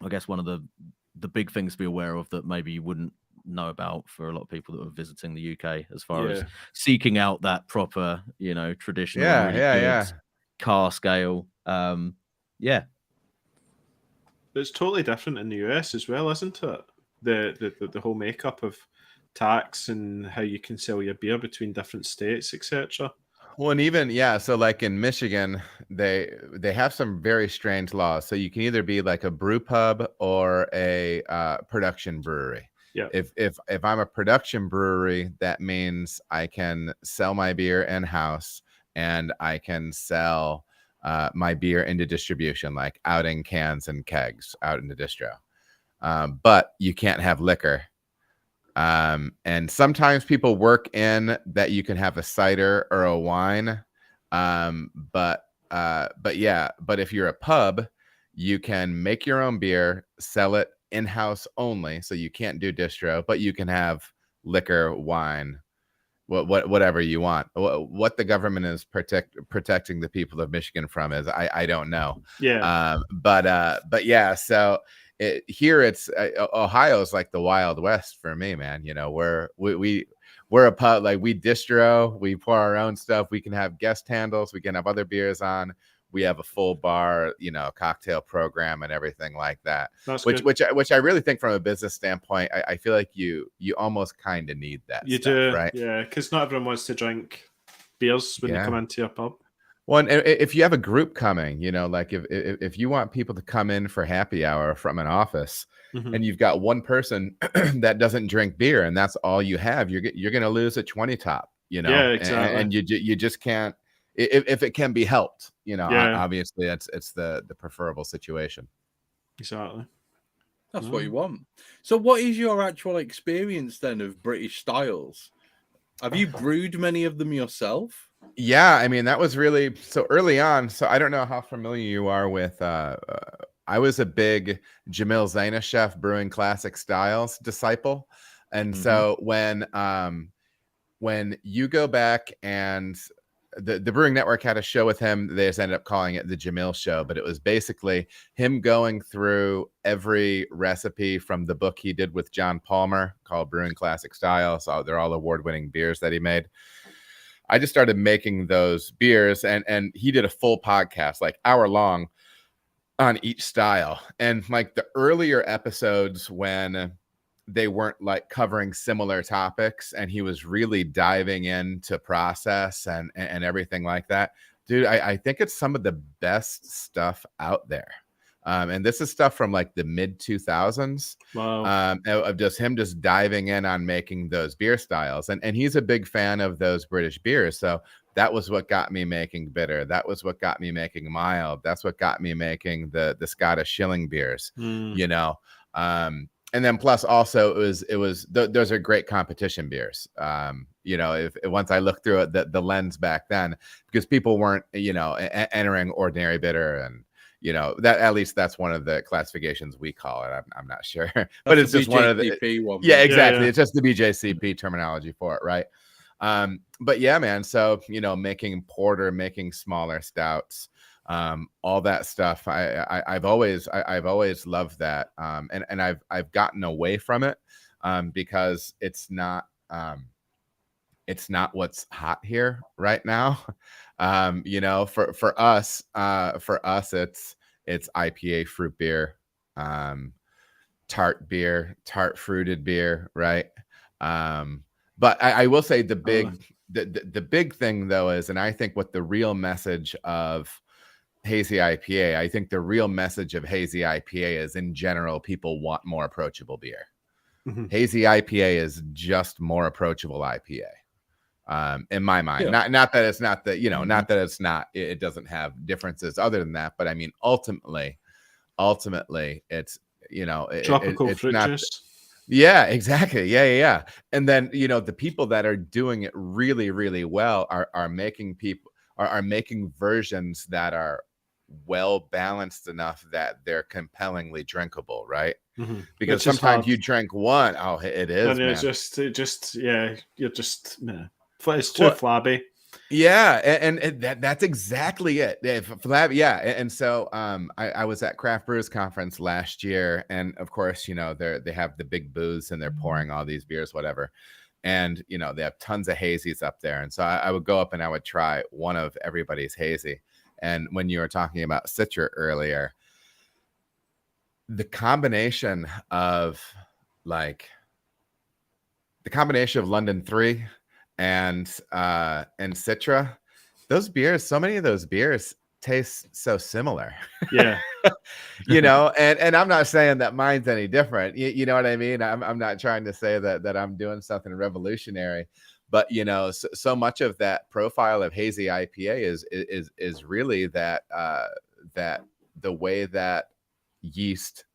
I guess, one of the big things to be aware of that maybe you wouldn't know about for a lot of people that are visiting the UK, as far as seeking out that proper, you know, traditional cask ale. It's totally different in the US as well, isn't it? The whole makeup of tax and how you can sell your beer between different states, etc. Well, and even so like in Michigan, they have some very strange laws. So you can either be like a brew pub or a production brewery. Yeah. If I'm a production brewery, that means I can sell my beer in house and I can sell my beer into distribution, like out in cans and kegs out in the distro. But you can't have liquor. And sometimes people work in that you can have a cider or a wine. But if you're a pub, you can make your own beer, sell it in-house only, so you can't do distro, but you can have liquor, wine, whatever you want. What the government is protecting the people of Michigan from is I don't know. Yeah. But yeah, so here it's Ohio's like the Wild West for me, man. You know, we're a pub, like we distro, we pour our own stuff, we can have guest handles, we can have other beers on. We have a full bar, you know, cocktail program and everything like that. That's which good. I really think from a business standpoint, I feel like you almost kind of need that. You stuff, do, right? yeah, because not everyone wants to drink beers when they come into your pub. Well, and if you have a group coming, you know, like if you want people to come in for happy hour from an office, and you've got one person that doesn't drink beer, and that's all you have, you're going to lose a 20 top, you know. Yeah, exactly. And you just can't, if it can be helped, you know. Yeah. Obviously it's the preferable situation. Exactly. That's what you want. So what is your actual experience then of British styles? Have you brewed many of them yourself? Yeah, I mean, that was really so early on. So I don't know how familiar you are with I was a big Jamil Zainasheff Brewing Classic Styles disciple. And so when you go back, and the Brewing Network had a show with him, they just ended up calling it the Jamil Show, but it was basically him going through every recipe from the book he did with John Palmer called Brewing Classic Styles. So they're all award-winning beers that he made. I just started making those beers, and he did a full podcast, like hour long, on each style. And like the earlier episodes when they weren't like covering similar topics and he was really diving into process and everything like that, dude, I think it's some of the best stuff out there. And this is stuff from like the mid 2000s. Wow. Of just him just diving in on making those beer styles. And he's a big fan of those British beers. So that was what got me making bitter. That was what got me making mild. That's what got me making the Scottish Shilling beers, you know. And then plus also those are great competition beers. You know, if once I looked through it, the lens back then, because people weren't, you know, entering ordinary bitter, and you know, that at least that's one of the classifications we call it. I'm not sure, but it's just one of the one. Yeah, exactly. Yeah. It's just the BJCP terminology for it, right? But yeah, man. So you know, making porter, making smaller stouts, all that stuff. I've always loved that, and I've gotten away from it because it's not what's hot here right now. You know, for us, it's IPA fruit beer, tart beer, tart fruited beer, right? But I will say the big thing though is, and I think what the real message of hazy IPA, I think the real message of hazy IPA is, in general, people want more approachable beer. Hazy IPA is just more approachable IPA. In my mind, not that it's not that, you know, not that it's not, it doesn't have differences other than that, but I mean, ultimately it's, you know, Tropical it's fruit not, juice. yeah, exactly. Yeah. And then, you know, the people that are doing it really, really well are making versions that are well balanced enough that they're compellingly drinkable, right? Because sometimes you drink one, it is, and man. It's too flabby. Yeah, and that's exactly it. Yeah, and so I was at Craft Brewers Conference last year, and of course, you know, they have the big booths and they're pouring all these beers, whatever, and you know, they have tons of hazies up there, and so I would go up and I would try one of everybody's hazy. And when you were talking about Citra earlier, the combination of London 3 and Citra, those beers, so many of those beers taste so similar. Yeah. You know, and I'm not saying that mine's any different. You know what I mean? I'm not trying to say that I'm doing something revolutionary, but you know, so much of that profile of hazy IPA is really that the way that yeast,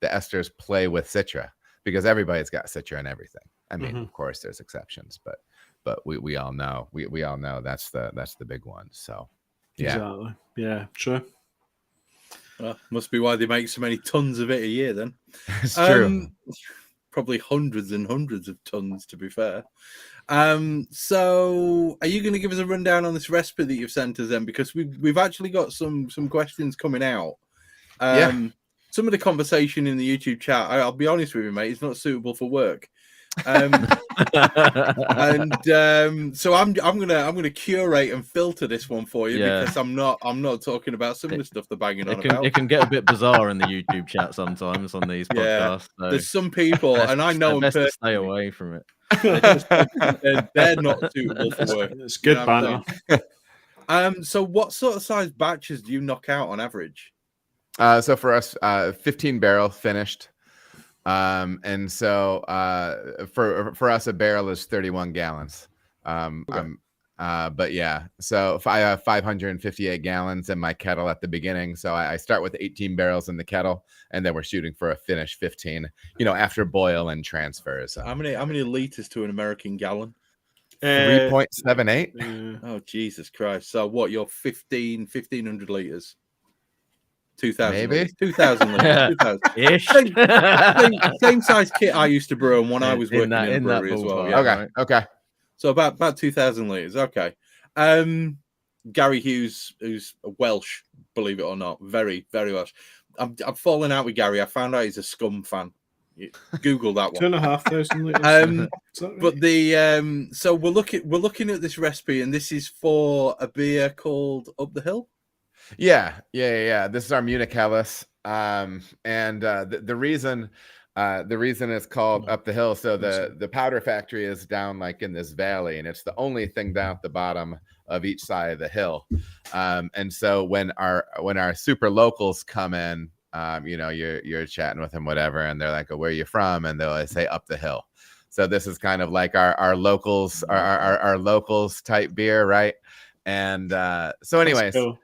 the esters, play with Citra, because everybody's got Citra and everything. I mean, of course there's exceptions, but we all know we all know that's the big one. So yeah. Exactly. Yeah, true. Must be why they make so many tons of it a year then. It's true. Probably hundreds and hundreds of tons, to be fair. So are you going to give us a rundown on this recipe that you've sent us then? Because we've actually got some questions coming out. Some of the conversation in the YouTube chat, I'll be honest with you, mate, it's not suitable for work. So I'm gonna curate and filter this one for you because I'm not talking about some of the stuff they're banging on about. It can get a bit bizarre in the YouTube chat sometimes on these podcasts. So there's some people, and I know them best to stay away from it. They're not suitable for work. It's good banter. So what sort of size batches do you knock out on average? So for us, 15 barrel finished. And so for us, a barrel is 31 gallons. But yeah, so I have 558 gallons in my kettle at the beginning. So I start with 18 barrels in the kettle, and then we're shooting for a finish 15, after boil and transfers. How many liters to an American gallon? 3.78. Oh, Jesus Christ. So what, you're 1,500 liters? 2,000 maybe 2,000 liters. 2,000. Same size kit I used to brew and when I was working in a brewery as well. Yeah, okay. So about 2,000 liters. Okay. Gary Hughes, who's Welsh, believe it or not, very, very Welsh. I've fallen out with Gary. I found out he's a Scum fan. Google that one. 2,500 liters. But so we're looking at this recipe, and this is for a beer called Up the Hill. Yeah. This is our Munich Helles, and the reason it's called Up the Hill. So the powder factory is down like in this valley, and it's the only thing down at the bottom of each side of the hill. And so when our super locals come in, you're chatting with them, whatever, and they're like, "Oh, where are you from?" And they'll say Up the Hill. So this is kind of like our locals, our locals type beer, right? And so anyways. Cool.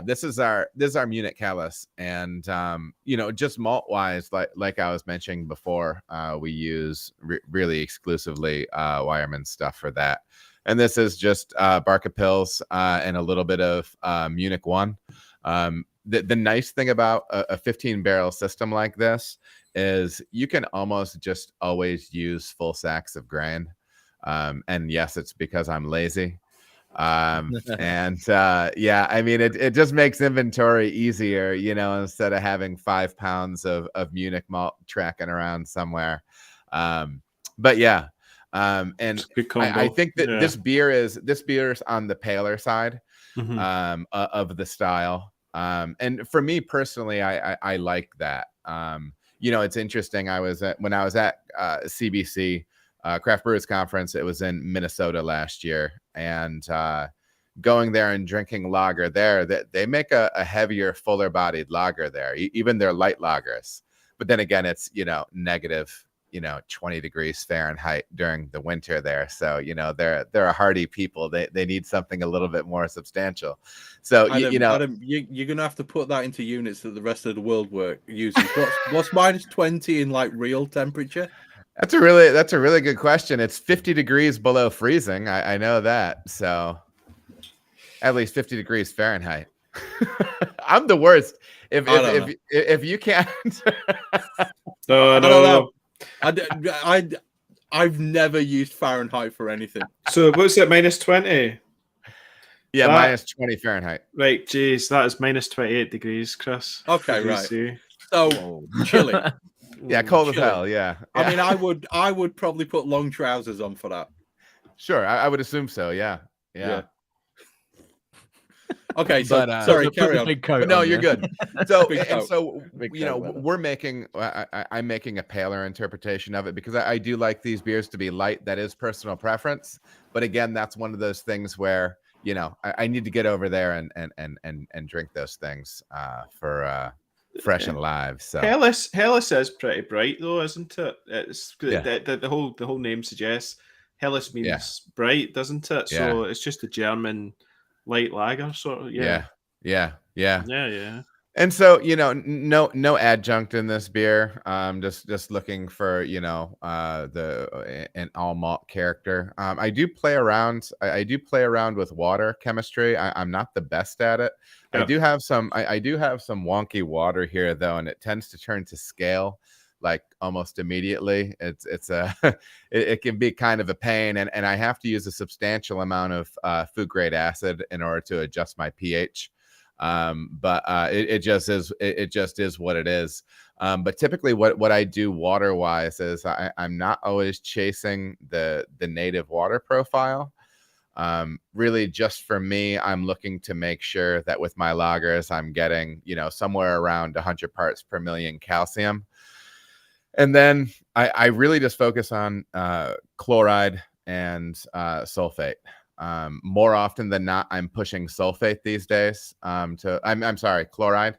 This is our Munich Helles, and just malt wise, like I was mentioning before, we use really exclusively Weyermann stuff for that, and this is just Barca Pils and a little bit of Munich 1. The nice thing about a 15 barrel system like this is you can almost just always use full sacks of grain, and yes, it's because I'm lazy. I mean, it just makes inventory easier, instead of having 5 pounds of Munich malt tracking around somewhere. But yeah, and I think that this beer is on the paler side of the style. And for me personally, I like that. It's interesting. When I was at CBC, Craft Brewers Conference, it was in Minnesota last year, and going there and drinking lager there, they make a heavier, fuller bodied lager there, even their light lagers. But then again, it's negative 20 degrees Fahrenheit during the winter there, so they're a hardy people. They need something a little bit more substantial. So Adam, you're gonna have to put that into units that the rest of the world uses. What's minus 20 in like real temperature? That's a really good question. It's 50 degrees below freezing. I know that. So at least 50 degrees Fahrenheit. I'm the worst. If you can't. No. I've never used Fahrenheit for anything. So what's it, minus 20? Yeah, minus 20 Fahrenheit. Right, geez, that is minus 28 degrees, Chris. Okay, right. So chilly. Yeah, cold as hell. Yeah. I mean, I would probably put long trousers on for that. Sure, I would assume so. Yeah. Okay, so sorry, carry on. Big coat no, you're good. So coat, we're making. I'm making a paler interpretation of it because I do like these beers to be light. That is personal preference, but again, that's one of those things where I need to get over there and drink those things for. Fresh and live. So Helles is pretty bright though, isn't it? It's the whole name suggests Helles means bright, doesn't it? So it's just a German light lager sort of. Yeah. And so, no adjunct in this beer. Just looking for, an all malt character. I do play around. I do play around with water chemistry. I'm not the best at it. Yeah. I do have some wonky water here though, and it tends to turn to scale like almost immediately. It can be kind of a pain, and I have to use a substantial amount of food grade acid in order to adjust my pH. But it just is what it is. But typically what I do water wise is I'm not always chasing the native water profile. Really just for me, I'm looking to make sure that with my lagers, I'm getting, somewhere around 100 parts per million calcium. And then I really just focus on chloride and sulfate. More often than not, I'm pushing sulfate these days. I'm sorry, chloride.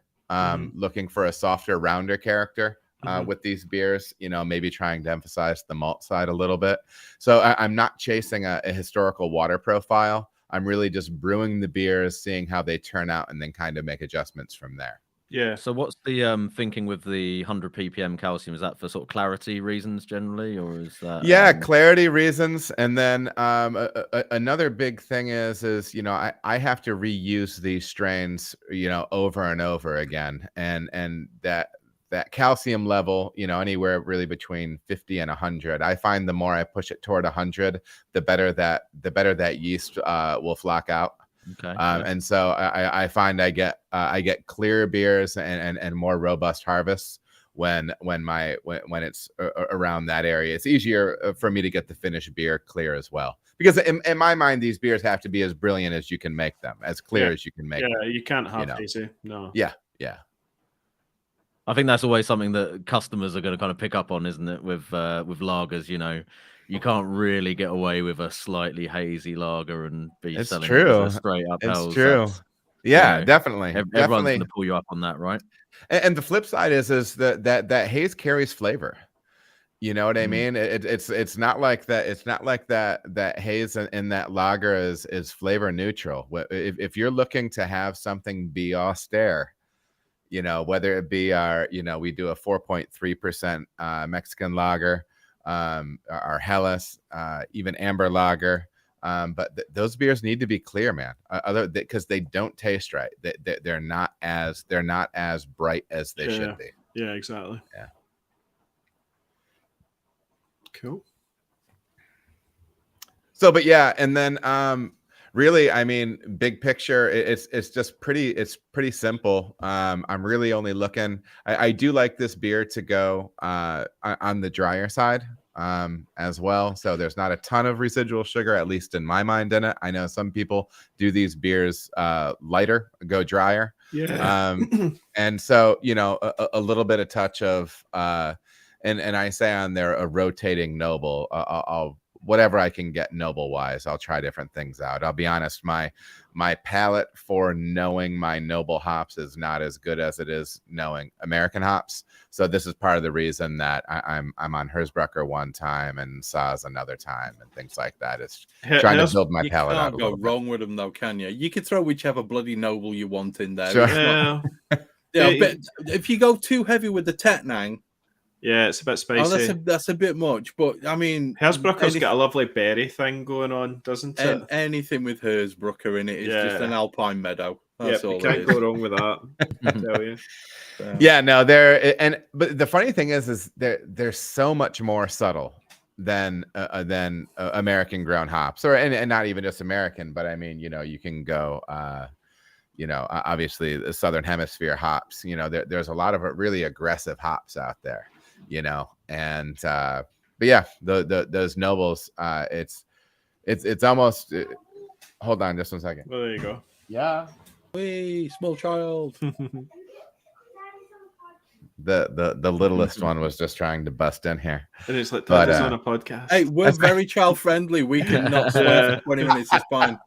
Looking for a softer, rounder character with these beers. Maybe trying to emphasize the malt side a little bit. So I'm not chasing a historical water profile. I'm really just brewing the beers, seeing how they turn out, and then kind of make adjustments from there. Yeah. So what's the thinking with the 100 ppm calcium? Is that for sort of clarity reasons generally, or is that? Clarity reasons. And then another big thing is I have to reuse these strains over and over again, and that calcium level, anywhere really between 50 and 100. I find the more I push it toward 100, the better that yeast will flock out. Okay. And so I find I get clearer beers and more robust harvests when it's around that area. It's easier for me to get the finished beer clear as well, because in my mind these beers have to be as brilliant as you can make them, as clear as you can make them. Yeah, you can't have easy. No. Yeah. I think that's always something that customers are going to kind of pick up on, isn't it? With lagers, you can't really get away with a slightly hazy lager and be selling it as a straight up. It's true. Yeah, definitely. Everyone's going to pull you up on that, right? And the flip side is that haze carries flavor. You know what I mean? It's not like that. It's not like that haze in that lager is flavor neutral. If you're looking to have something be austere, whether it be our, we do a 4.3% Mexican lager, our Helles, even amber lager. But those beers need to be clear, man. Because they don't taste right. They're not as bright as they should be. Yeah, exactly. Yeah. Cool. So, but yeah, and then really, I mean, big picture, it's just pretty simple. I'm really only looking. I do like this beer to go on the drier side as well. So there's not a ton of residual sugar, at least in my mind, in it. I know some people do these beers lighter, go drier. Yeah. And so, a little bit of touch of and I say on there a rotating noble. I'll whatever I can get noble wise, I'll try different things out. I'll be honest, my palate for knowing my noble hops is not as good as it is knowing American hops. So this is part of the reason that I'm on Herzbrucker one time and Saaz another time and things like that. It's trying to build my palate out. You can't go wrong with them though, can you? You could throw whichever bloody noble you want in there. Sure. But if you go too heavy with the Tetnang, yeah, it's a bit spicy. That's a bit much, but I mean, Herzbrucker's got a lovely berry thing going on, doesn't it? Anything with Herzbrucker in it is just an alpine meadow. That's all. You can't go wrong with that. I tell you. Yeah, no, but the funny thing is they're so much more subtle than American grown hops, and not even just American, but I mean, you can go. Obviously the Southern Hemisphere hops. There's a lot of really aggressive hops out there. And but yeah, those nobles, it's almost. Hold on, just 1 second. Well, there you go. Yeah, wee, small child. The littlest one was just trying to bust in here. And it's like, that is on a podcast. Hey, we're very child friendly. We can not swear for 20 minutes. It's fine.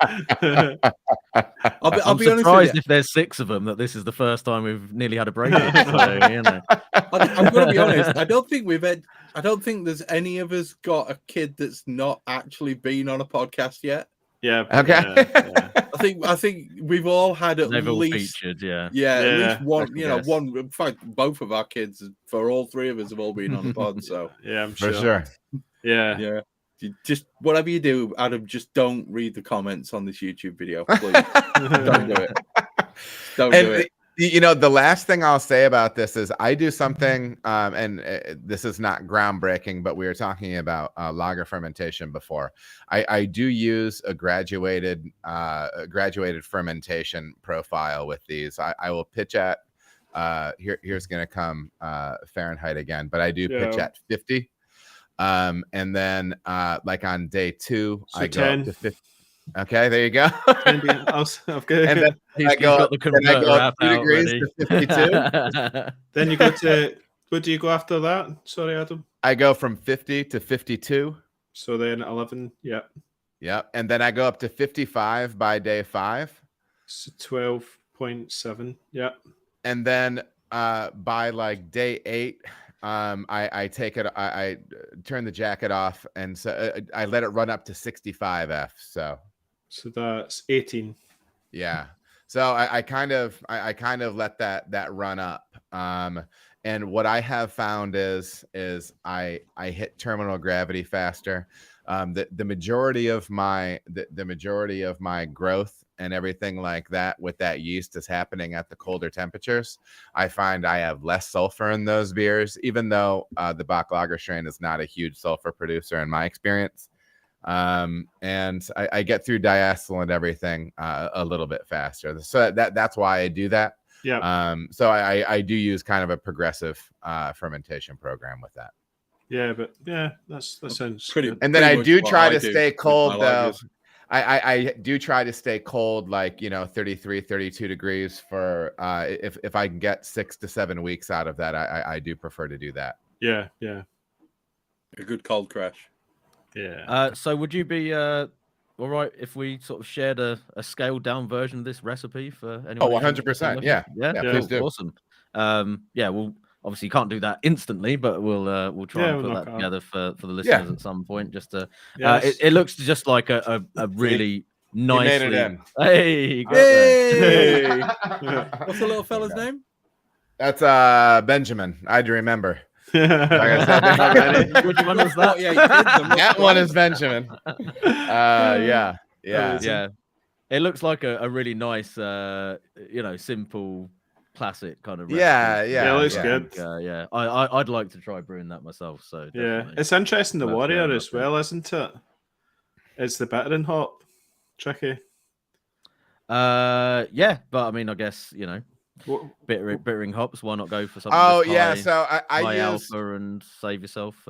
I'll be surprised if there's 6 of them that this is the first time we've nearly had a break. So, I'm going to be honest. I don't think there's any of us got a kid that's not actually been on a podcast yet. Yeah. Okay. I think we've all had at They've all least featured, yeah. at least one. Special You know, guest. one. In fact, both of our kids, for all three of us, have all been on the pod. So Yeah, I'm For sure. sure. Yeah. yeah, just whatever you do, Adam, just don't read the comments on this YouTube video, please. Don't do it. Don't do it. You know, the last thing I'll say about this is I do something, and this is not groundbreaking, but we were talking about lager fermentation before. I do use a graduated fermentation profile with these. I will pitch at here's going to come Fahrenheit again, but I do pitch at 50, and then like on day 2, So I go 10. up to 50. Okay, there you go. Okay. And then He's got the converter app 2 out degrees ready. to 52. Then you go to, what do you go after that? Sorry, Adam. I go from 50 to 52. So then 11, yeah. Yep. And then I go up to 55 by day 5. So 12.7, yeah. And then by like day 8, I take it, I turn the jacket off, and so I let it run up to 65 F. So that's 18. Yeah. So I kind of let that run up. And what I have found is I hit terminal gravity faster. The majority of my growth and everything like that with that yeast is happening at the colder temperatures. I find I have less sulfur in those beers, even though the Bach Lager strain is not a huge sulfur producer in my experience. And I get through diacetyl and everything a little bit faster. So that's why I do that. Yeah. So I do use kind of a progressive fermentation program with that. Yeah, but yeah, that sounds Pretty- good. And then I much do what try I to do stay with cold my though. lagers. I do try to stay cold, like, 33, 32 degrees for if I can get 6 to 7 weeks out of that, I do prefer to do that. Yeah. A good cold crash. Yeah. So would you be all right if we sort of shared a scaled down version of this recipe for anyone? Oh, 100%. Yeah. Yeah, Please do. Awesome. Yeah, well, obviously you can't do that instantly, but we'll try and we'll put knock that it out. together for the listeners at some point. Just to, Yes. it looks just like a really You made nicely. it in. Hey, you got there. Hey! What's the little fella's name? That's Benjamin. I'd remember. Like I said, Which one was that? Yeah, that one is Benjamin. Yeah. Yeah. It looks like a really nice, simple, classic kind of recipe. Yeah, it looks good. Yeah, I'd like to try brewing that myself. So Yeah, definitely. it's interesting. The That's Warrior fair as enough, well, isn't it? It's the bittering hop. Tricky. Yeah, but I mean, I guess What, bittering hops. Why not go for something? Oh that's yeah. high, So I high use alpha and save yourself.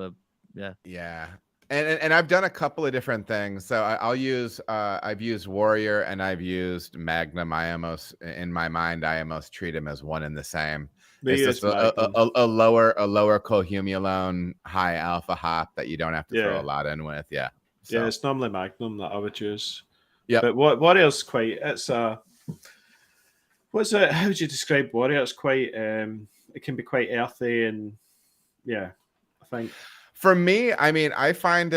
Yeah. And I've done a couple of different things. So I'll use I've used Warrior and I've used Magnum. I almost, in my mind, I almost treat them as one and the same. It's just a lower cohumulone, high alpha hop that you don't have to throw a lot in with. Yeah. So. Yeah, it's normally Magnum that I would use. Yeah. But Warrior's quite. It's what's it? How would you describe Warrior? It's quite. It can be quite earthy and yeah, I think. For me, I mean, I find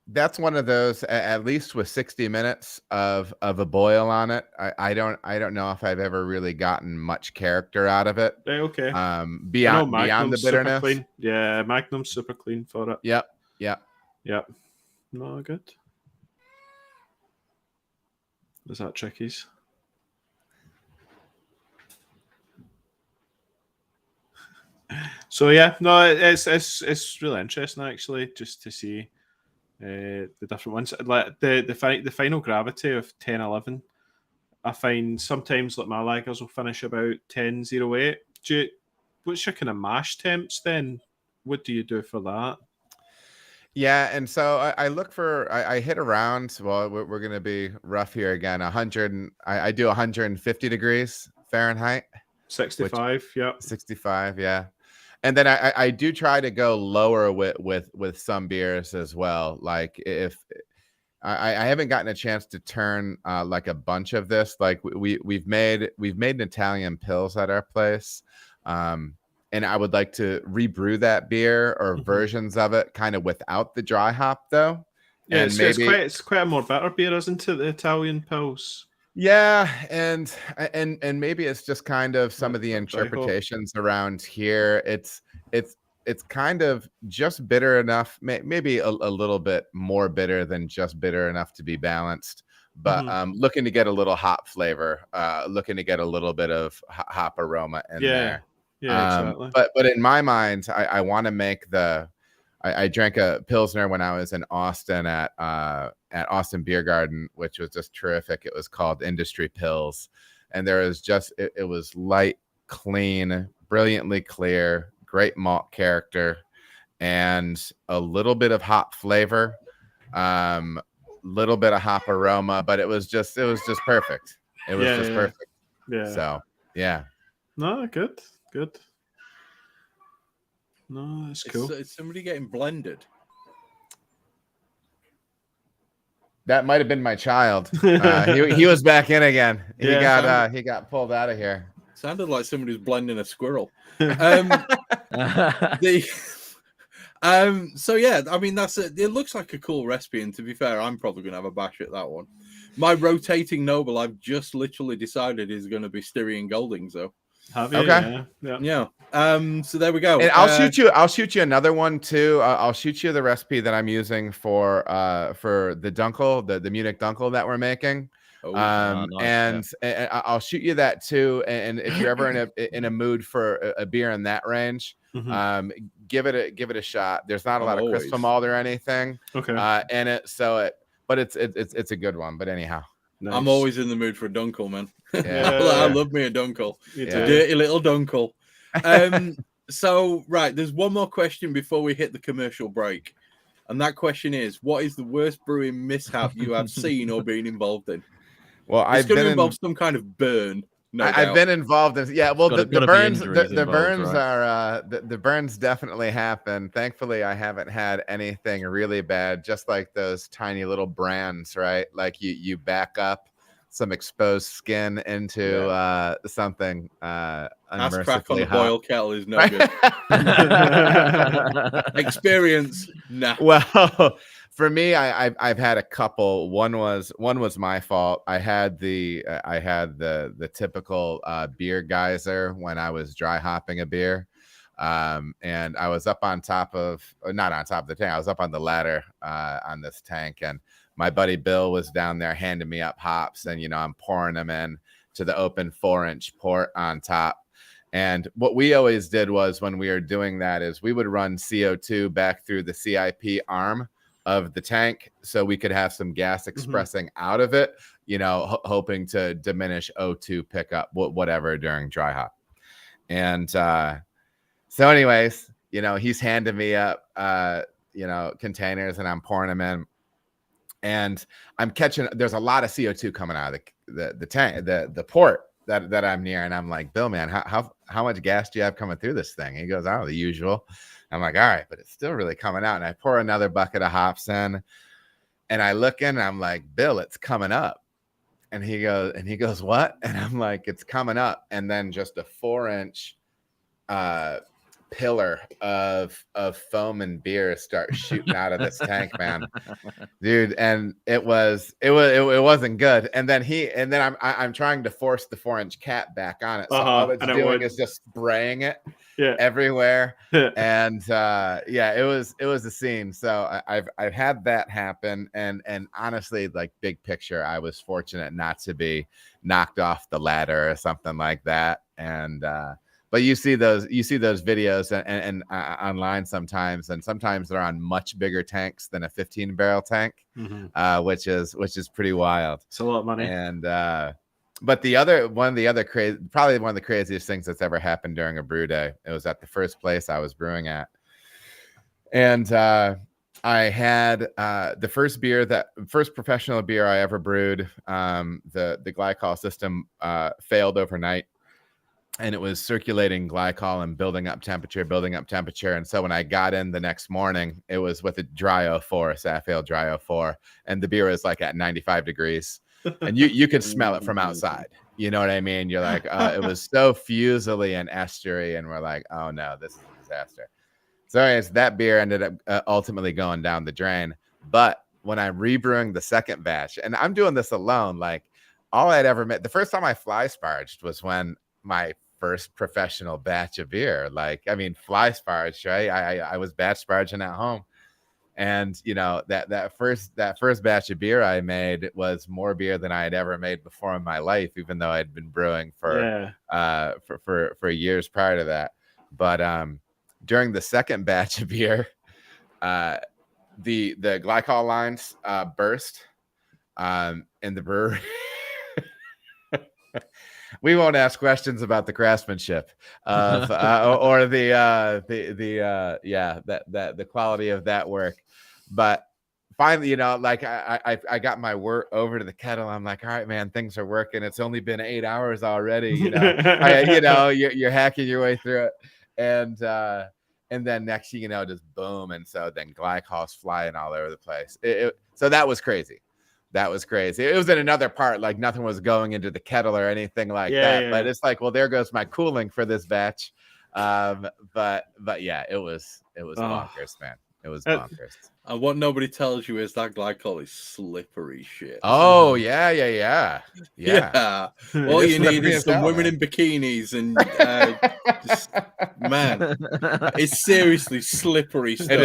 that's one of those, at least with 60 minutes of a boil on it. I don't know if I've ever really gotten much character out of it. Right, okay. Beyond the bitterness. Clean. Yeah, Magnum's super clean for it. Yep. No, good. Is that Tricky's? So yeah, no, it's really interesting actually, just to see the different ones. Like the final gravity of 10-11. I find sometimes like my lagers will finish about 10-08. What's your kind of mash temps then? What do you do for that? Yeah, and so I look for I hit around. Well, we're gonna be rough here again. 100. I do 150 degrees Fahrenheit. 65. Yeah. 65. Yeah. And then I do try to go lower with some beers as well. Like if I haven't gotten a chance to turn like a bunch of this. Like we've made an Italian Pils at our place, and I would like to rebrew that beer or versions of it, kind of without the dry hop though. Yeah, and it's quite a more bitter beer, isn't it? The Italian Pils. Yeah, and maybe it's just kind of some of the Dry hop. interpretations around here. It's kind of just bitter enough, maybe a little bit more bitter than just bitter enough to be balanced, but looking to get a little hop flavor, looking to get a little bit of hop aroma in there. Yeah, exactly. But in my mind, I want to make I drank a Pilsner when I was in Austin at Austin Beer Garden, which was just terrific. It was called Industry Pils. And there was just, it was light, clean, brilliantly clear, great malt character, and a little bit of hop flavor, little bit of hop aroma, but it was just perfect. It was just perfect. Yeah. So, yeah. No, good. No, that's cool. Is somebody getting blended? That might have been my child. He was back in again. He got pulled out of here. Sounded like somebody was blending a squirrel. So yeah, I mean it looks like a cool recipe, and to be fair, I'm probably gonna have a bash at that one. My rotating noble, I've just literally decided is gonna be Styrian Goldings though. Have you? Okay. Yeah. So there we go. And I'll shoot you another one too. I'll shoot you the recipe that I'm using for the Dunkel, the Munich Dunkel that we're making. Nice, and I'll shoot you that too. And if you're ever in a mood for a beer in that range, give it a shot. There's not a lot of crisp malt or anything in it, but it's a good one. But anyhow. Nice. I'm always in the mood for a Dunkel, man. Yeah. I love me a Dunkel. Dirty little Dunkel. So, right, there's one more question before we hit the commercial break. And that question is, what is the worst brewing mishap you have seen or been involved in? Well, it's going to involve some kind of burn. I've been involved in the burns definitely happen. Thankfully, I haven't had anything really bad, just like those tiny little brands, right? Like you back up some exposed skin into something Ass crack on unmercifully the hot. boil kettle is no good. Experience, nah. Well, for me, I've had a couple. One was my fault. I had the typical beer geyser when I was dry hopping a beer, and I was up on top of, not on top of the tank. I was up on the ladder on this tank, and my buddy Bill was down there handing me up hops, and I'm pouring them in to the open 4-inch port on top. And what we always did was, when we were doing that, is we would run CO2 back through the CIP arm of the tank so we could have some gas expressing out of it, hoping to diminish O2 pickup, whatever, during dry hop. And so anyways, he's handing me up, containers, and I'm pouring them in. And I'm catching, there's a lot of CO2 coming out of the tank, the port that I'm near. And I'm like, Bill, man, how much gas do you have coming through this thing? And he goes, oh, the usual. I'm like, all right, but it's still really coming out. And I pour another bucket of hops in, and I look in, and I'm like, Bill, it's coming up. And he goes, what? And I'm like, it's coming up. And then just a 4-inch pillar of foam and beer start shooting out of this tank, man, dude. And it wasn't good. And then I'm trying to force the 4-inch cap back on it. So all it's doing is just spraying it everywhere. And it was a scene. So I've had that happen. And honestly, like, big picture, I was fortunate not to be knocked off the ladder or something like that. And but you see those videos and online sometimes, and sometimes they're on much bigger tanks than a 15-barrel tank, which is pretty wild. It's a lot of money. And but one of the craziest things that's ever happened during a brew day. It was at the first place I was brewing at, and I had the first professional beer I ever brewed. The glycol system failed overnight. And it was circulating glycol and building up temperature. And so when I got in the next morning, it was with a dry 04, Safale dry 04. And the beer was like at 95 degrees. And you could smell it from outside. You know what I mean? You're like, it was so fusily and estery. And we're like, oh no, this is a disaster. So anyways, that beer ended up ultimately going down the drain. But when I'm rebrewing the second batch, and I'm doing this alone, like all I'd ever met, the first time I fly sparged was when my first professional batch of beer. Like, I mean, fly sparged, right? I was batch sparging at home. And you know, that first batch of beer I made was more beer than I had ever made before in my life, even though I'd been brewing for years prior to that. But during the second batch of beer, the glycol lines burst in the brewery. We won't ask questions about the craftsmanship of or the quality of that work. But finally, you know, like I got my work over to the kettle. I'm like, all right, man, things are working. It's only been 8 hours already. You know, you're hacking your way through it, and then next thing you know, just boom, and so then glycol's flying all over the place. So that was crazy. That was crazy. It was in another part, like nothing was going into the kettle or anything like that. Yeah. But it's like, well, there goes my cooling for this batch. But yeah, it was bonkers, man. It was bonkers. And what nobody tells you is that glycol is slippery shit. Oh yeah. All you need is some women in bikinis and man, it's seriously slippery stuff. It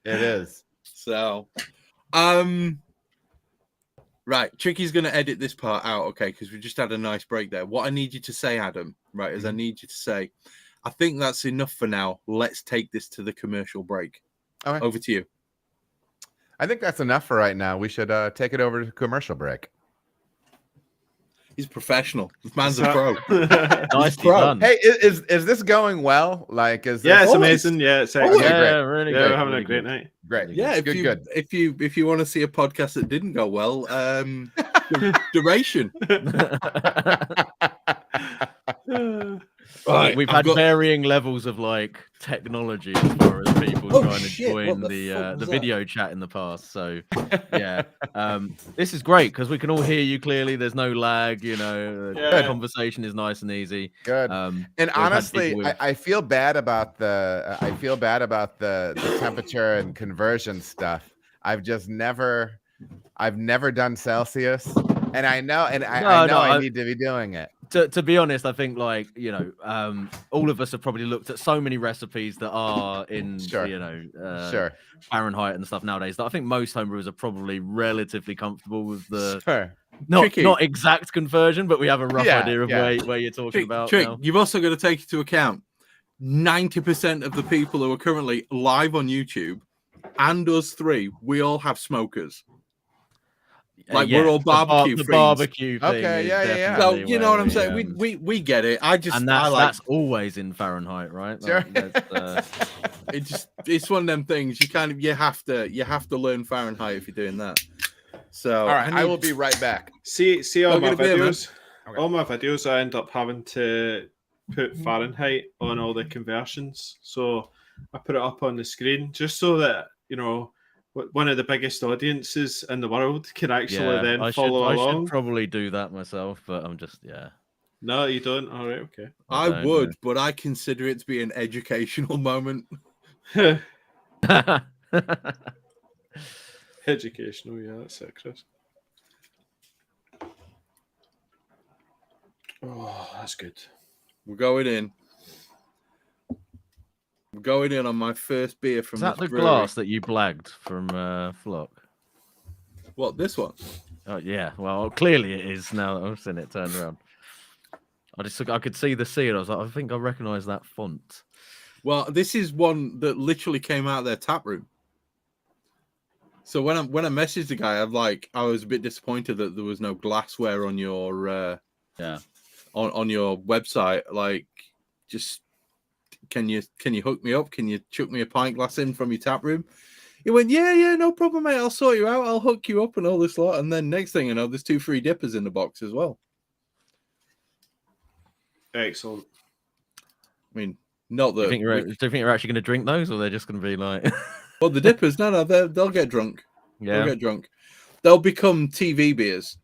is. So, right, Tricky's going to edit this part out, okay, because we just had a nice break there. What I need you to say, Adam, right, is I need you to say, I think that's enough for now. Let's take this to the commercial break. Okay. Over to you. I think that's enough for right now. We should take it over to commercial break. He's professional. This man's a pro. Nice pro. Hey, is this going well? Like, is this... Yeah, it's amazing. Yeah, it's great. Really great. We're having a great night. Great. Yeah, good. If you want to see a podcast that didn't go well, duration. Right, we've had varying levels of like technology as far as people trying to join the video chat in the past. So yeah, this is great because we can all hear you clearly. There's no lag. You know, the conversation is nice and easy. Good. And honestly, I feel bad about the temperature and conversion stuff. I've never done Celsius, and I know I need to be doing it. To be honest, I think like, you know, all of us have probably looked at so many recipes that are in Fahrenheit and stuff nowadays that I think most homebrewers are probably relatively comfortable with the not exact conversion, but we have a rough idea of where you're talking about. Now. You've also got to take into account 90% of the people who are currently live on YouTube and us three, we all have smokers. Like we're all barbecue the barbecue thing. Okay, yeah. So you know what I'm saying? We get it. That's always in Fahrenheit, right? Sure. It's one of them things. You have to learn Fahrenheit if you're doing that. So all right, I will be right back. See all my videos. Okay. All my videos, I end up having to put Fahrenheit on all the conversions. So I put it up on the screen just so that, you know, one of the biggest audiences in the world can actually follow along. I should probably do that myself, but I'm just No, you don't. All right, okay. I would, but I consider it to be an educational moment. Educational, yeah, that's it, Chris. Oh, that's good. We're going in. I'm going in on my first beer from. Is that the brewery. glass that you blagged from Flock? What, this one? Oh yeah. Well, clearly it is now that I've seen it turned around. I could see the seal. I was like, I think I recognise that font. Well, this is one that literally came out of their tap room. So when I messaged the guy, I was a bit disappointed that there was no glassware on your on your website. Like, just. Can you hook me up? Can you chuck me a pint glass in from your tap room? He went, yeah, no problem, mate. I'll sort you out. I'll hook you up and all this lot. And then next thing you know, there's 2 free dippers in the box as well. Excellent. I mean, not that. Do you think you're actually going to drink those, or they're just going to be like? Well, the dippers, no, they'll get drunk. Yeah, they'll get drunk. They'll become TV beers.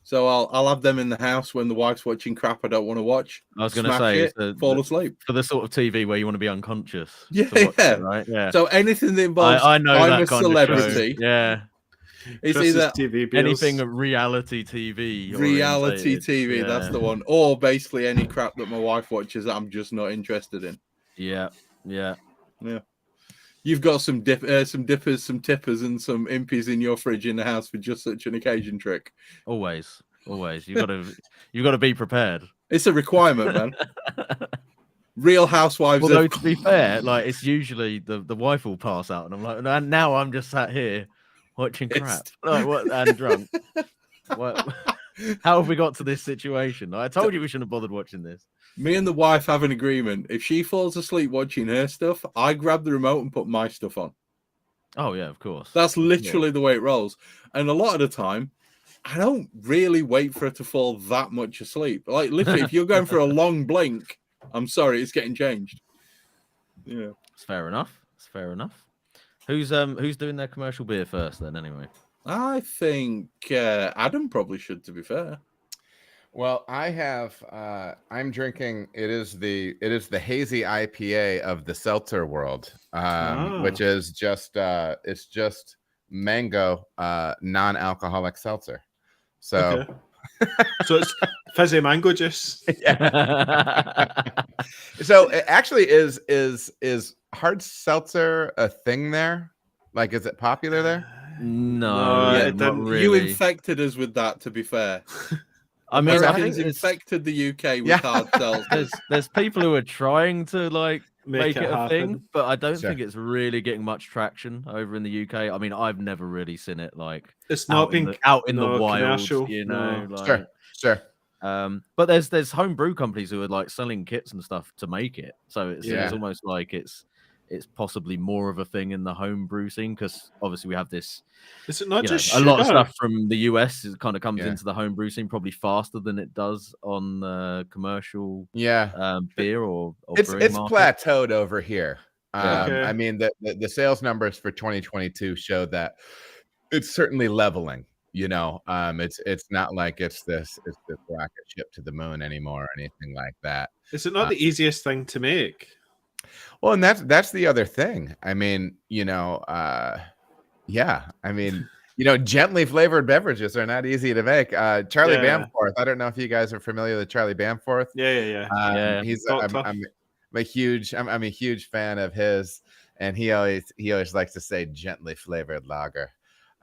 So I'll have them in the house when the wife's watching crap I don't want to watch. I was going to say, fall asleep. For the sort of TV where you want to be unconscious. Yeah. It, right? Yeah. So anything that involves I know I'm that a kind celebrity. Of show. Yeah. It's Chris's either TV beers. Anything reality TV. reality orientated. TV, Yeah. that's the one, or basically any crap that my wife watches that I'm just not interested in. Yeah. You've got some dippers, some tippers, and some impies in your fridge in the house for just such an occasion, Trick. Always. You've got to be prepared. It's a requirement, man. Real Housewives. Although to be fair, like it's usually the wife will pass out, and I'm like, and now I'm just sat here watching crap, like what, and drunk. What? How have we got to this situation? I told you we shouldn't have bothered watching this. Me and the wife have an agreement. If she falls asleep watching her stuff, I grab the remote and put my stuff on. Oh yeah, of course. That's literally the way it rolls. And a lot of the time, I don't really wait for her to fall that much asleep. Like literally, if you're going for a long blink, I'm sorry, it's getting changed. Yeah, it's fair enough. Who's doing their commercial beer first then? Anyway, I think Adam probably should. To be fair. Well, I have. I'm drinking. It is the hazy IPA of the seltzer world, which is just it's just mango non-alcoholic seltzer. So, so it's fizzy mango juice. So it actually is hard seltzer a thing there? Like, is it popular there? No, not really. You infected us with that. To be fair. I mean, Americans infected the UK with hard seltzer. There's people who are trying to like make it a happen. thing, but I don't think it's really getting much traction over in the UK. I mean, I've never really seen it like it's not being out in the wild, commercial, you know. No. Like, Sure. But there's home brew companies who are like selling kits and stuff to make it, so it's almost like it's possibly more of a thing in the home brew scene because obviously we have this. Is it not just a lot of stuff from the US? It kind of comes into the home brew scene probably faster than it does on the commercial beer or it's market. Plateaued over here. I mean the sales numbers for 2022 show that it's certainly leveling. You know, it's not like it's this rocket ship to the moon anymore or anything like that. Is it not the easiest thing to make? Well, and that's the other thing. I mean, I mean, gently flavored beverages are not easy to make. Charlie Bamforth. I don't know if you guys are familiar with Charlie Bamforth. Yeah. I'm a huge fan of his, and he always likes to say gently flavored lager.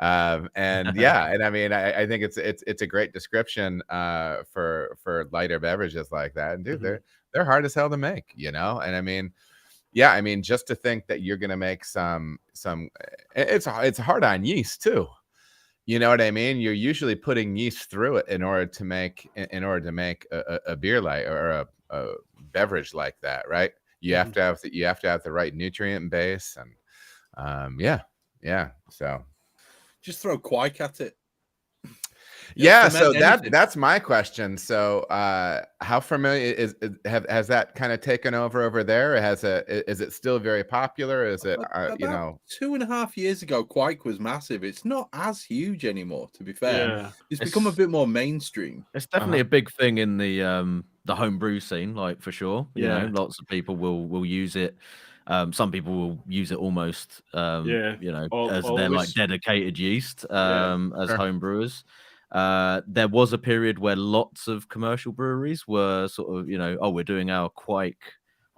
And I mean, I think it's a great description for lighter beverages like that. And dude, they're hard as hell to make, and I mean. Yeah, I mean, just to think that you're gonna make some. It's hard on yeast too. You know what I mean? You're usually putting yeast through it in order to make a beer like or a beverage like that, right? You have to have the right nutrient base, and So just throw quike at it. Yeah, so that's my question. So, how familiar has that kind of taken over there? Is it still very popular? Is it 2.5 years ago, quike was massive. It's not as huge anymore, to be fair. It's become a bit more mainstream. It's definitely a big thing in the home brew scene, like for sure. You know, lots of people will use it. Some people will use it almost as their like dedicated yeast as home brewers. There was a period where lots of commercial breweries were sort of, we're doing our quike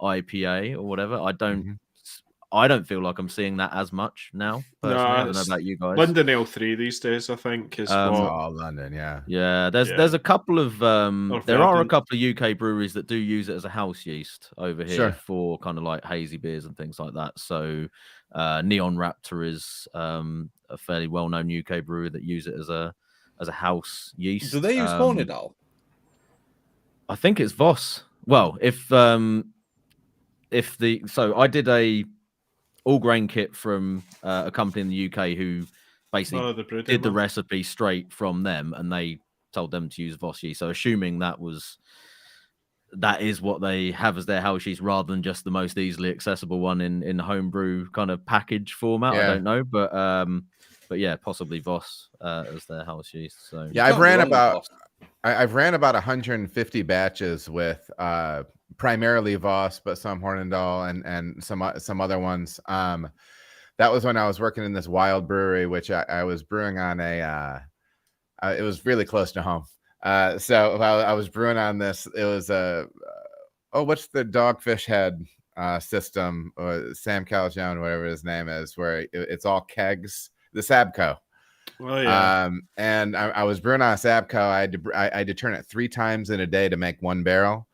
IPA or whatever. I don't feel like I'm seeing that as much now. Personally. I don't know about you guys. London L3 these days, I think, is London, yeah. There's a couple of there are a couple of UK breweries that do use it as a house yeast over here for kind of like hazy beers and things like that. So Neon Raptor is a fairly well-known UK brewery that use it as a house yeast. Do they use Hornidal? I think it's Voss. Well, I did a all grain kit from a company in the UK who basically did the recipe straight from them, and they told them to use Voss yeast. So assuming that is what they have as their house yeast rather than just the most easily accessible one in homebrew kind of package format. I don't know, but yeah, possibly Voss as their house yeast. So yeah, I've ran about 150 batches with primarily Voss, but some Hornindal and some other ones. that was when I was working in this wild brewery, which I was brewing on it was really close to home. So I was brewing on this. It was what's the Dogfish Head system, or Sam Calagione, whatever his name is, where it's all kegs, the Sabco. Oh yeah. And I was brewing on a Sabco. I had to turn it 3 times in a day to make 1 barrel.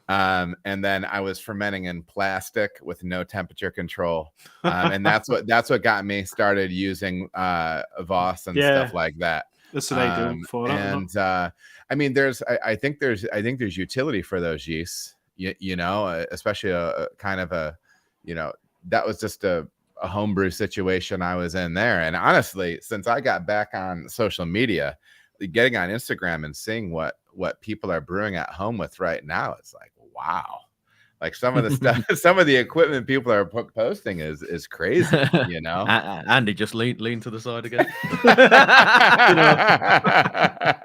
And then I was fermenting in plastic with no temperature control. And that's what got me started using Voss and stuff like that. That's an ideal for it. And I mean, I think there's utility for those yeasts, you know, especially a kind of a, you know, that was just a homebrew situation I was in there. And honestly, since I got back on social media, getting on Instagram and seeing what people are brewing at home with right now, it's like, wow. Like some of the stuff, some of the equipment people are posting is crazy, you know. Andy, just lean to the side again.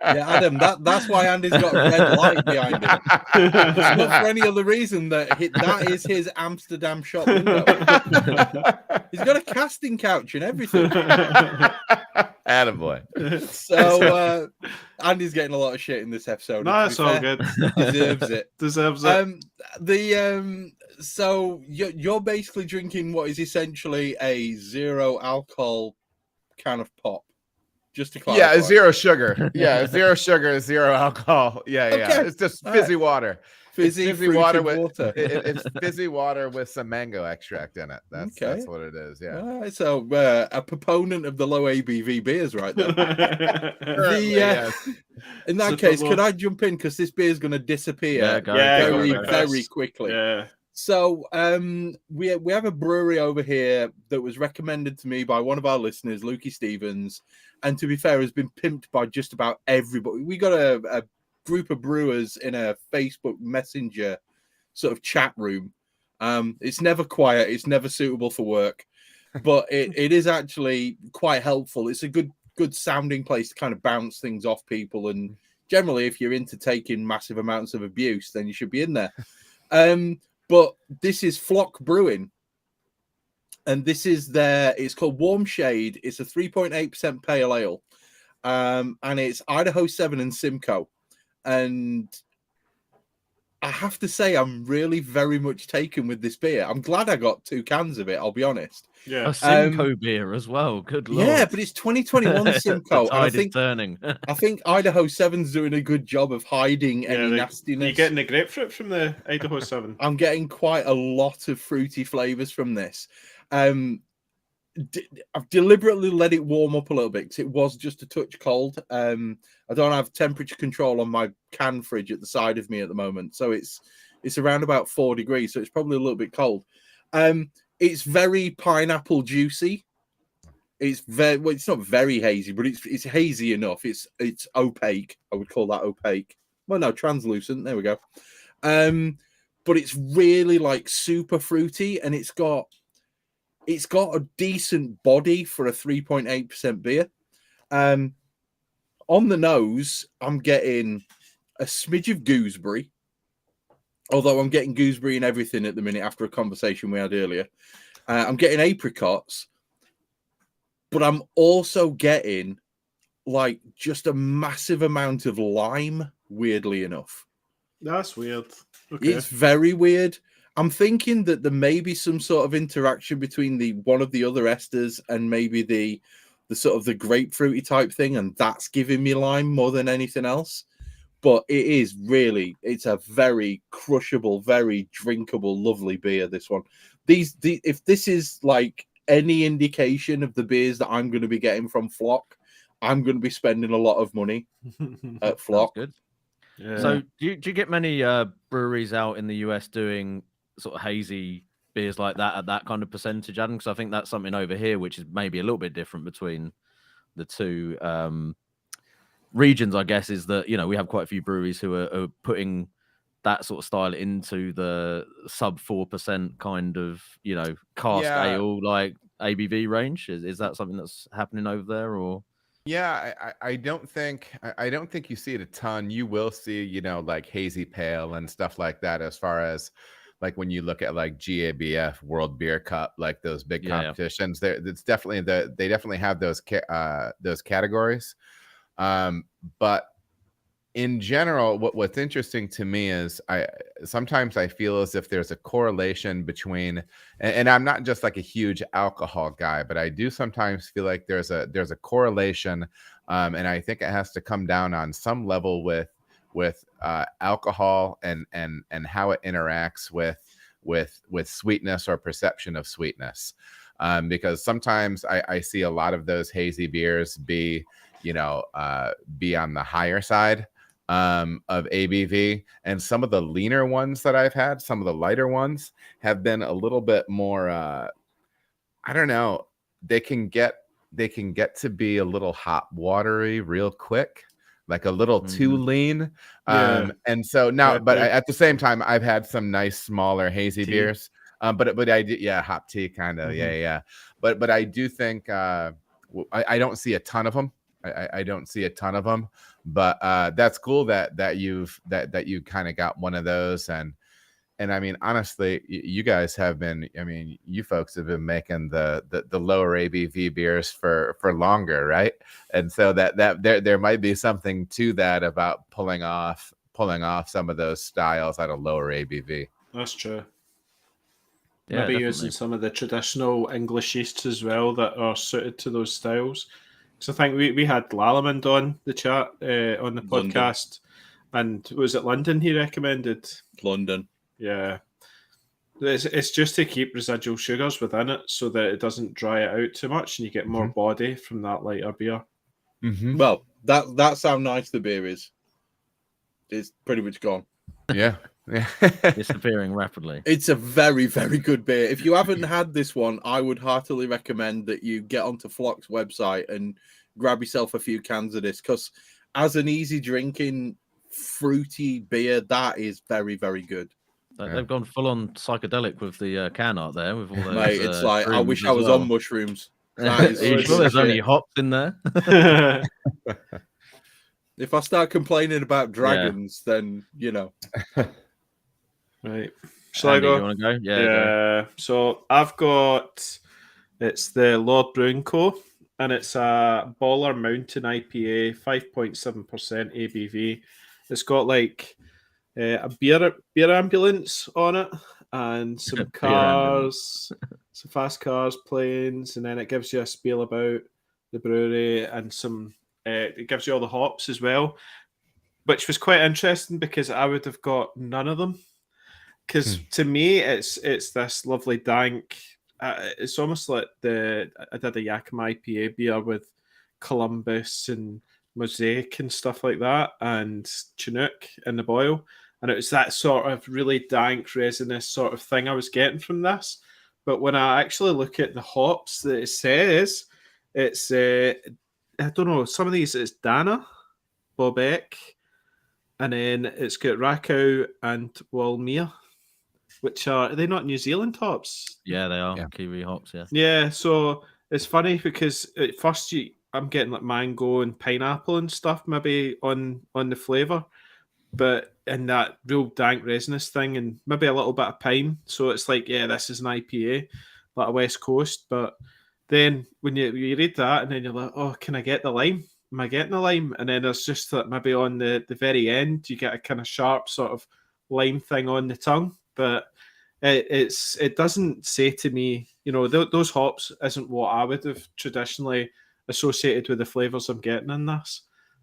Yeah, Adam, that's why Andy's got a red light behind him. It's not for any other reason that is his Amsterdam shop window. He's got a casting couch and everything. Attaboy. So Andy's getting a lot of shit in this episode. No, it's all good. Deserves it. Deserves it. So you're basically drinking what is essentially a 0 alcohol can of pop. Just to clarify. Yeah, 0 sugar. Yeah, 0 sugar, 0 alcohol. Yeah, okay. Yeah. It's just fizzy water. Fizzy water with water. It's fizzy water with some mango extract in it. That's what it is. Yeah. All right, so a proponent of the low ABV beers, right there. In that case, could I jump in because this beer is going to disappear very quickly. Yeah. So we have a brewery over here that was recommended to me by one of our listeners, Lukey Stevens, and to be fair, has been pimped by just about everybody. We got a group of brewers in a Facebook Messenger sort of chat room. It's never quiet, it's never suitable for work, but it is actually quite helpful. It's a good sounding place to kind of bounce things off people, and generally if you're into taking massive amounts of abuse, then you should be in there. But this is Flock Brewing, and this is it's called Warm Shade. It's a 3.8% pale ale, and it's Idaho 7 and Simcoe. And I have to say, I'm really very much taken with this beer. I'm glad I got 2 cans of it, I'll be honest. Yeah, a Simcoe beer as well. Good lord. Yeah, but it's 2021 Simcoe. The tide is turning. I think Idaho 7's doing a good job of hiding any nastiness. Are you getting the grapefruit from the Idaho 7? I'm getting quite a lot of fruity flavors from this. I've deliberately let it warm up a little bit because it was just a touch cold. I don't have temperature control on my can fridge at the side of me at the moment, so it's around about 4 degrees, so it's probably a little bit cold. It's very pineapple juicy. It's it's not very hazy, but it's hazy enough. It's opaque. I would call that opaque. Well, no, translucent. There we go. But it's really like super fruity, and it's got a decent body for a 3.8% beer. On the nose, I'm getting a smidge of gooseberry, although I'm getting gooseberry in everything at the minute after a conversation we had earlier. I'm getting apricots, but I'm also getting like just a massive amount of lime, weirdly enough. That's weird. Okay. It's very weird. I'm thinking that there may be some sort of interaction between one of the other esters and maybe the sort of the grapefruity type thing, and that's giving me lime more than anything else. But it's a very crushable, very drinkable, lovely beer, this one. If this is like any indication of the beers that I'm going to be getting from Flock, I'm going to be spending a lot of money at Flock. Good. Yeah. So do you get many breweries out in the US doing sort of hazy beers like that at that kind of percentage, Adam? Because I think that's something over here which is maybe a little bit different between the two regions, I guess, is that, you know, we have quite a few breweries who are putting that sort of style into the sub 4% kind of, you know, cask ale like ABV range. Is that something that's happening over there, or? Yeah, I don't think you see it a ton. You will see, you know, like hazy pale and stuff like that as far as like when you look at like GABF, World Beer Cup, like those big Yeah. competitions, it's definitely they definitely have those categories. But in general, what's interesting to me is sometimes I feel as if there's a correlation between, and I'm not just like a huge alcohol guy, but I do sometimes feel like there's a correlation, and I think it has to come down on some level with alcohol and how it interacts with sweetness or perception of sweetness, because sometimes I see a lot of those hazy beers be on the higher side of ABV, and some of the leaner ones that I've had, some of the lighter ones have been a little bit more I don't know, they can get to be a little hot watery real quick, like a little too lean. And so now, but at the same time, I've had some nice smaller hazy beers, but I did, hop tea kind of, but I do think I don't see a ton of them. I don't see a ton of them, but that's cool that you kind of got one of those. And I mean, honestly, you guys have been, I mean, you folks have been making the lower ABV beers for longer, right? And so that there might be something to that about pulling off some of those styles at a lower ABV. That's true. Yeah, Maybe definitely. using some of the traditional English yeasts as well that are suited to those styles. Because I think we had Lalamond on the chat on the London. podcast, and was it London he recommended? London. Yeah. It's just to keep residual sugars within it so that it doesn't dry it out too much and you get more body from that lighter beer. Well, that's how nice the beer is. It's pretty much gone. Yeah. Disappearing rapidly. It's a very, very good beer. If you haven't had this one, I would heartily recommend that you get onto Flock's website and grab yourself a few cans of this, because as an easy drinking, fruity beer, that is very, very good. They've gone full on psychedelic with the can art there. With all those, Mate, it's like, I wish I was on mushrooms. Are you sure there's only hops in there? If I start complaining about dragons, then, you know. Right. Shall I go? You want to go? Yeah. Go. So I've got, it's the Lord Brewing Co. And it's a Baller Mountain IPA, 5.7% ABV. It's got like a beer ambulance on it and some cars, some fast cars, planes, and then it gives you a spiel about the brewery and some. It gives you all the hops as well, which was quite interesting because I would have got none of them. Because to me, it's this lovely dank. It's almost like I did a Yakima IPA beer with Columbus and Mosaic and stuff like that, and Chinook in the boil, and it was that sort of really dank, resinous sort of thing I was getting from this. But when I actually look at the hops that it says, it's I don't know, some of these it's Dana, Bobek, and then it's got Rakow and Walmere, which are they not New Zealand hops? Yeah, they are. Yeah. Kiwi hops, yeah. Yeah, so it's funny because at first I'm getting like mango and pineapple and stuff maybe on the flavour, but in that real dank resinous thing and maybe a little bit of pine. So it's like, yeah, this is an IPA, like a West Coast, but then when you read that and then you're like, oh, can I get the lime? Am I getting the lime? And then there's just that maybe on the very end, you get a kind of sharp sort of lime thing on the tongue. But it doesn't say to me, you know, those hops isn't what I would have traditionally associated with the flavours I'm getting in this.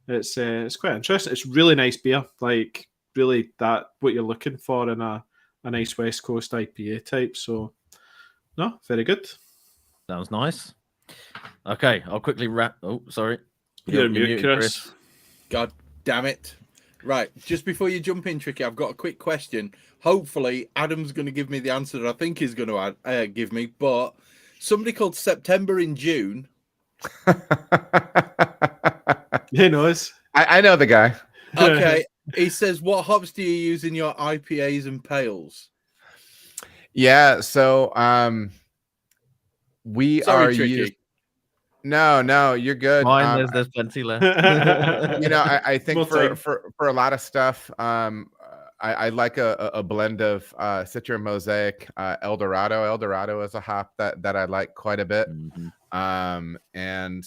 It's quite interesting. It's really nice beer, like really that what you're looking for in a nice West Coast IPA type. So, no, very good. Sounds nice. Okay, I'll quickly wrap. Oh, sorry. You're mute, Chris. God damn it. Right, just before you jump in, Tricky, I've got a quick question. Hopefully, Adam's going to give me the answer that I think he's going to give me, but somebody called September in June. He knows. I know the guy. Okay, he says, what hops do you use in your IPAs and pales? Yeah, so we Sorry, are Tricky. No, you're good. There's plenty left. You know, I think for a lot of stuff, I like a blend of Citra Mosaic, Eldorado. Eldorado is a hop that I like quite a bit. Mhm. And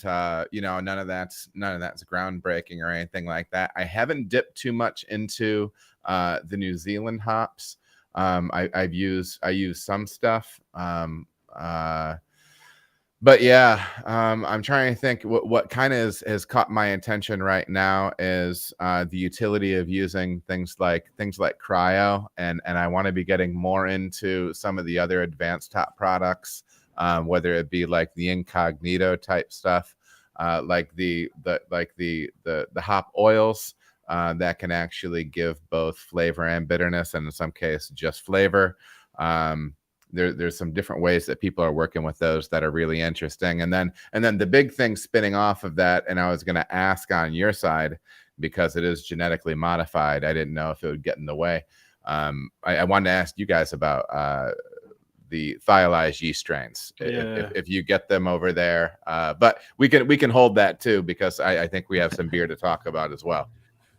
you know, none of that's groundbreaking or anything like that. I haven't dipped too much into the New Zealand hops. I use some stuff. But yeah, I'm trying to think what kind of has caught my attention right now is the utility of using things like cryo, and I want to be getting more into some of the other advanced hop products, whether it be like the incognito type stuff, like the hop oils that can actually give both flavor and bitterness, and in some case just flavor. There's some different ways that people are working with those that are really interesting. And then the big thing spinning off of that, and I was going to ask on your side, because it is genetically modified, I didn't know if it would get in the way. I wanted to ask you guys about the thiolized yeast strains, if you get them over there. But we can hold that too, because I think we have some beer to talk about as well.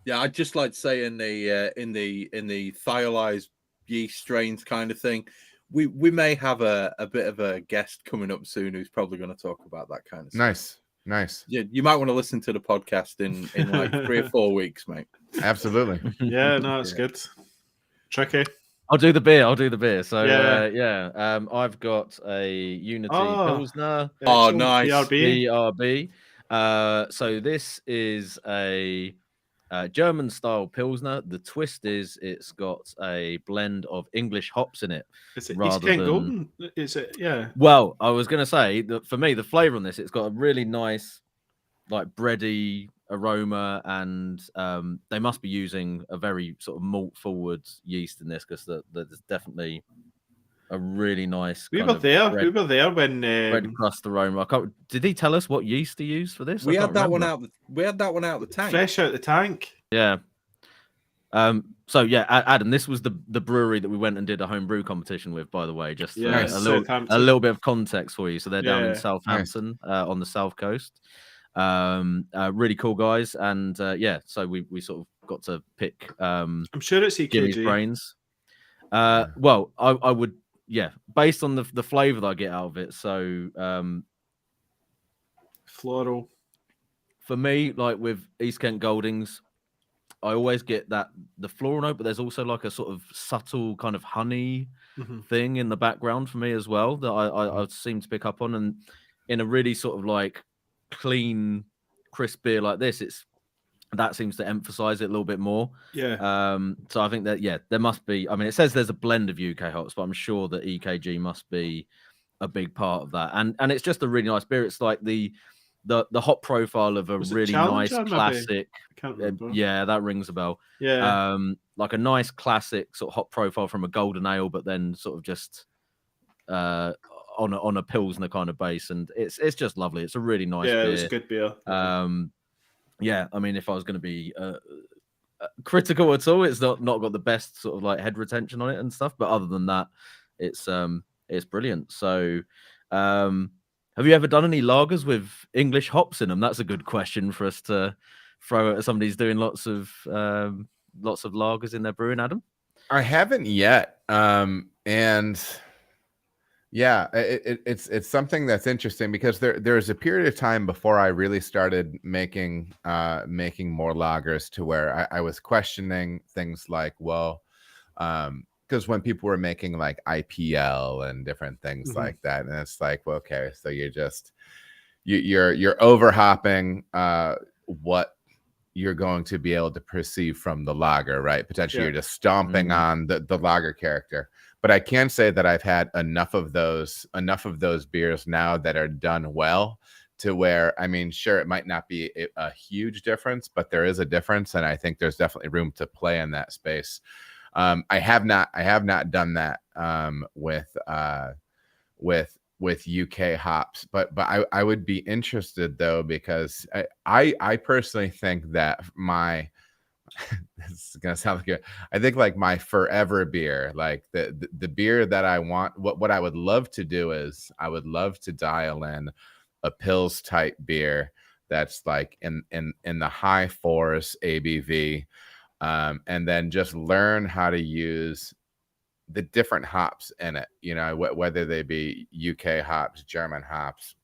Yeah, I'd just like to say in the thiolized yeast strains kind of thing, we may have a bit of a guest coming up soon who's probably going to talk about that kind of stuff. Nice. Yeah, you might want to listen to the podcast in like 3 or 4 weeks, mate. Absolutely. Yeah, no, it's good. Tricky. I'll do the beer. So I've got a Unity Pilsner. Oh, nice. BRB. So this is a German style Pilsner. The twist is it's got a blend of English hops in it. Is it East Kent Golden? Is it? Yeah. Well, I was going to say that for me, the flavor on this, it's got a really nice, like bready aroma, and they must be using a very sort of malt forward yeast in this, because there's definitely a really nice. We were there when bread crust aroma. Did he tell us what yeast he used for this? We had that one out. We had that one out of the tank. Fresh out the tank. Yeah. So yeah, Adam, this was the brewery that we went and did a home brew competition with, by the way. Just a little bit of context for you. So they're down in Southampton, on the south coast. Really cool guys, and so we sort of got to pick. I'm sure it's EKG brains. Well, I would, based on the flavor that I get out of it. So floral for me, like with East Kent Goldings, I always get the floral note, but there's also like a sort of subtle kind of honey thing in the background for me as well that I seem to pick up on, and in a really sort of like clean, crisp beer like this, that seems to emphasize it a little bit more. So I think that there must be, I mean, it says there's a blend of UK hops, but I'm sure that EKG must be a big part of that, and it's just a really nice beer. It's like the hop profile of a really nice classic. That rings a bell. Like a nice classic sort of hop profile from a golden ale, but then sort of just on a pilsner kind of base, and it's just lovely. It's a really nice beer. It's a good beer. I mean, if I was going to be critical at all, it's not got the best sort of like head retention on it and stuff, but other than that, it's brilliant. So have you ever done any lagers with English hops in them? That's a good question for us to throw at somebody who's doing lots of lagers in their brewing, Adam. I haven't yet, and it's something that's interesting, because there's a period of time before I really started making more lagers, to where I was questioning things like, because when people were making like IPL and different things like that, and it's like, well, okay, so you're overhopping what you're going to be able to perceive from the lager, right? Potentially you're just stomping on the lager character. But I can say that I've had enough of those beers now that are done well, to where, I mean, sure, it might not be a huge difference, but there is a difference, and I think there's definitely room to play in that space. I have not done that with UK hops, but I would be interested though, because I personally think that this is gonna sound like I think like my forever beer, like the beer that I want, what I would love to do is I would love to dial in a Pils type beer that's like in the high 4s ABV, and then just learn how to use the different hops in it, you know, whether they be UK hops, German hops,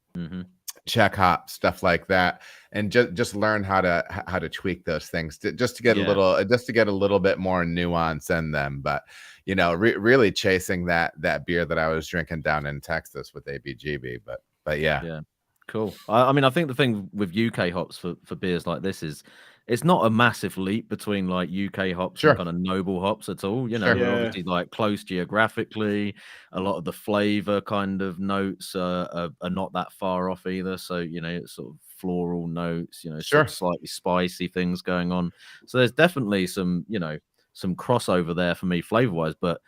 Czech hops, stuff like that, and just learn how to tweak those things just to get a little bit more nuance in them. But you know, really chasing that beer that I was drinking down in Texas with ABGB. But yeah. Cool. I mean, I think the thing with UK hops for beers like this is it's not a massive leap between like UK hops and kind of noble hops at all. You know, we're obviously like close geographically. A lot of the flavor kind of notes are not that far off either. So, you know, it's sort of floral notes, you know, sort of slightly spicy things going on. So there's definitely some, you know, some crossover there for me flavor wise. But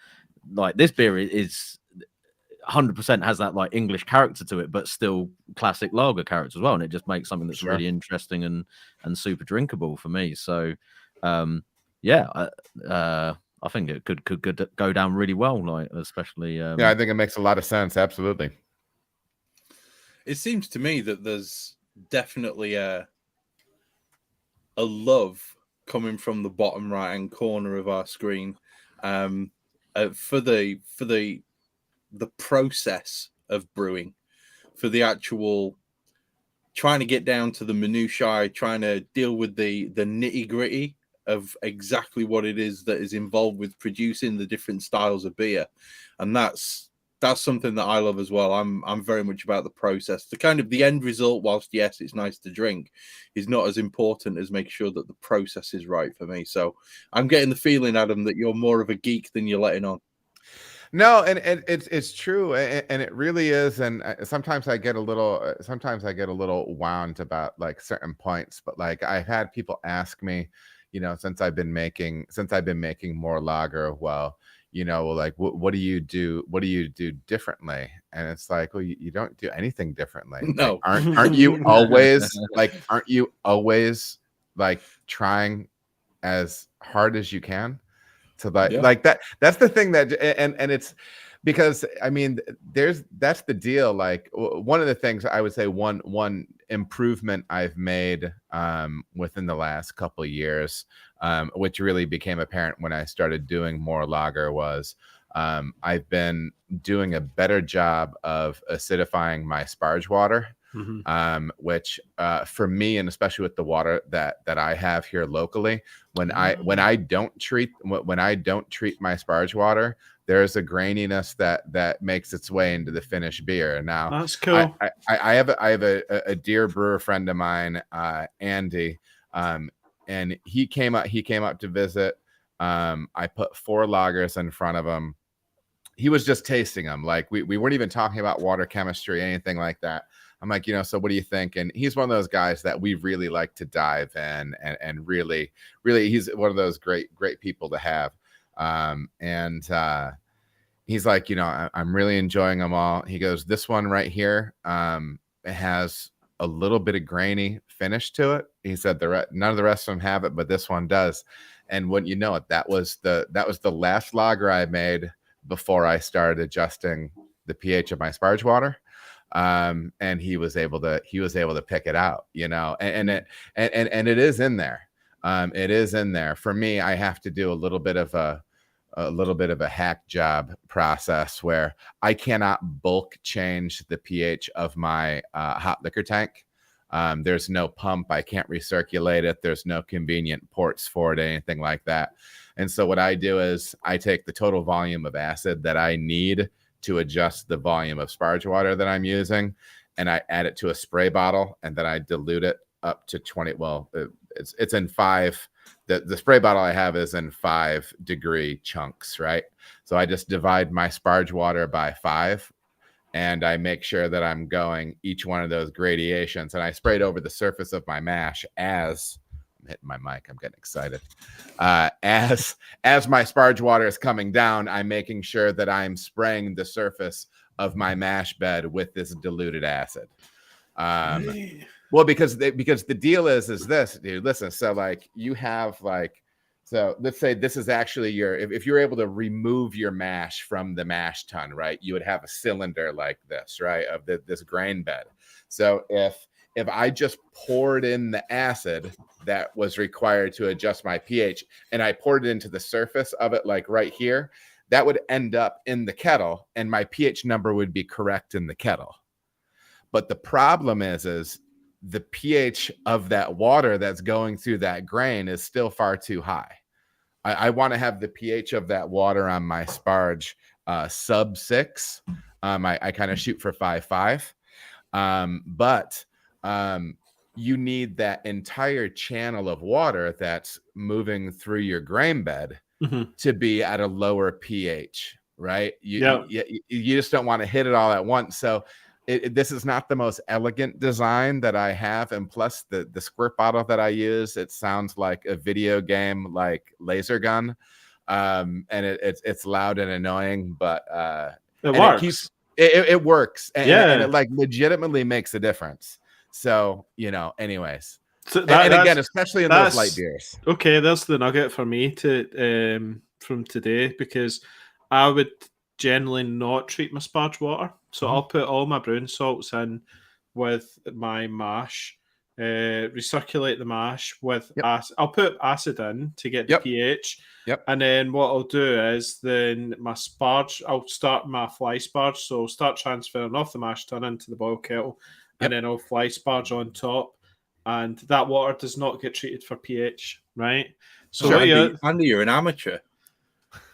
like this beer is 100% has that like English character to it, but still classic lager character as well, and it just makes something that's really interesting and super drinkable for me. So, I think it could go down really well, like especially. I think it makes a lot of sense. Absolutely. It seems to me that there's definitely a love coming from the bottom right hand corner of our screen for the process of brewing, for the actual trying to get down to the minutiae, trying to deal with the nitty gritty of exactly what it is that is involved with producing the different styles of beer. And that's something that I love as well. I'm very much about the process. The kind of the end result, whilst yes, it's nice to drink, is not as important as making sure that the process is right for me. So I'm getting the feeling, Adam, that you're more of a geek than you're letting on. No, and it's true, and it really is. And sometimes I get a little wound about like certain points. But like I've had people ask me, you know, since I've been making more lager, well, you know, like what do you do? What do you do differently? And it's like, well, you don't do anything differently. No, like, aren't you always like trying as hard as you can? To like that. That's the thing that, and it's because I mean, that's the deal. Like one of the things I would say, one improvement I've made within the last couple of years, which really became apparent when I started doing more lager, was I've been doing a better job of acidifying my Sparge water. Which for me, and especially with the water that I have here locally, when I don't treat my Sparge water, there's a graininess that makes its way into the finished beer. Now that's cool. I have a dear brewer friend of mine, Andy, and he came up to visit. I put 4 lagers in front of him. He was just tasting them. Like we weren't even talking about water chemistry, anything like that. I'm like, you know, so what do you think? And he's one of those guys that we really like to dive in, and really, he's one of those great people to have. He's like, you know, I'm really enjoying them all. He goes, this one right here, it has a little bit of grainy finish to it. He said none of the rest of them have it, but this one does. And wouldn't you know it, that was the last lager I made before I started adjusting the pH of my Sparge water. And he was able to pick it out, you know, and it is in there. It is in there. For me, I have to do a little bit of a hack job process where I cannot bulk change the pH of my hot liquor tank. There's no pump. I can't recirculate it. There's no convenient ports for it, anything like that. And so what I do is I take the total volume of acid that I need to adjust the volume of Sparge water that I'm using, and I add it to a spray bottle, and then I dilute it up to 20. Well, it's in 5. The spray bottle I have is in 5-degree chunks, right? So I just divide my Sparge water by 5, and I make sure that I'm going each one of those gradations, and I spray it over the surface of my mash as I'm hitting my mic. I'm getting excited. As my Sparge water is coming down, I'm making sure that I'm spraying the surface of my mash bed with this diluted acid. Well, because the deal is this, dude. Listen, so like you have like, so let's say this is actually if you're able to remove your mash from the mash tun, right? You would have a cylinder like this, right, of this grain bed. So if I just poured in the acid that was required to adjust my pH, and I poured it into the surface of it, like right here, that would end up in the kettle, and my pH number would be correct in the kettle. But the problem is the pH of that water that's going through that grain is still far too high. I want to have the pH of that water on my Sparge sub 6. I kind of shoot for 5.5. But you need that entire channel of water that's moving through your grain bed to be at a lower pH, right? You just don't want to hit it all at once. So this is not the most elegant design that I have. And plus the squirt bottle that I use, it sounds like a video game, like laser gun. And it's loud and annoying, but it works. And it like legitimately makes a difference. So, anyways. So and again, especially in those light beers. Okay, that's the nugget for me from today, because I would generally not treat my Sparge water. So I'll put all my brewing salts in with my mash, recirculate the mash with acid. I'll put acid in to get the pH. And then what I'll do is then my Sparge, I'll start my fly Sparge. So I'll start transferring off the mash tun into the boil kettle, and then I'll fly Sparge on top. And that water does not get treated for pH, right? So Andy, you're an amateur.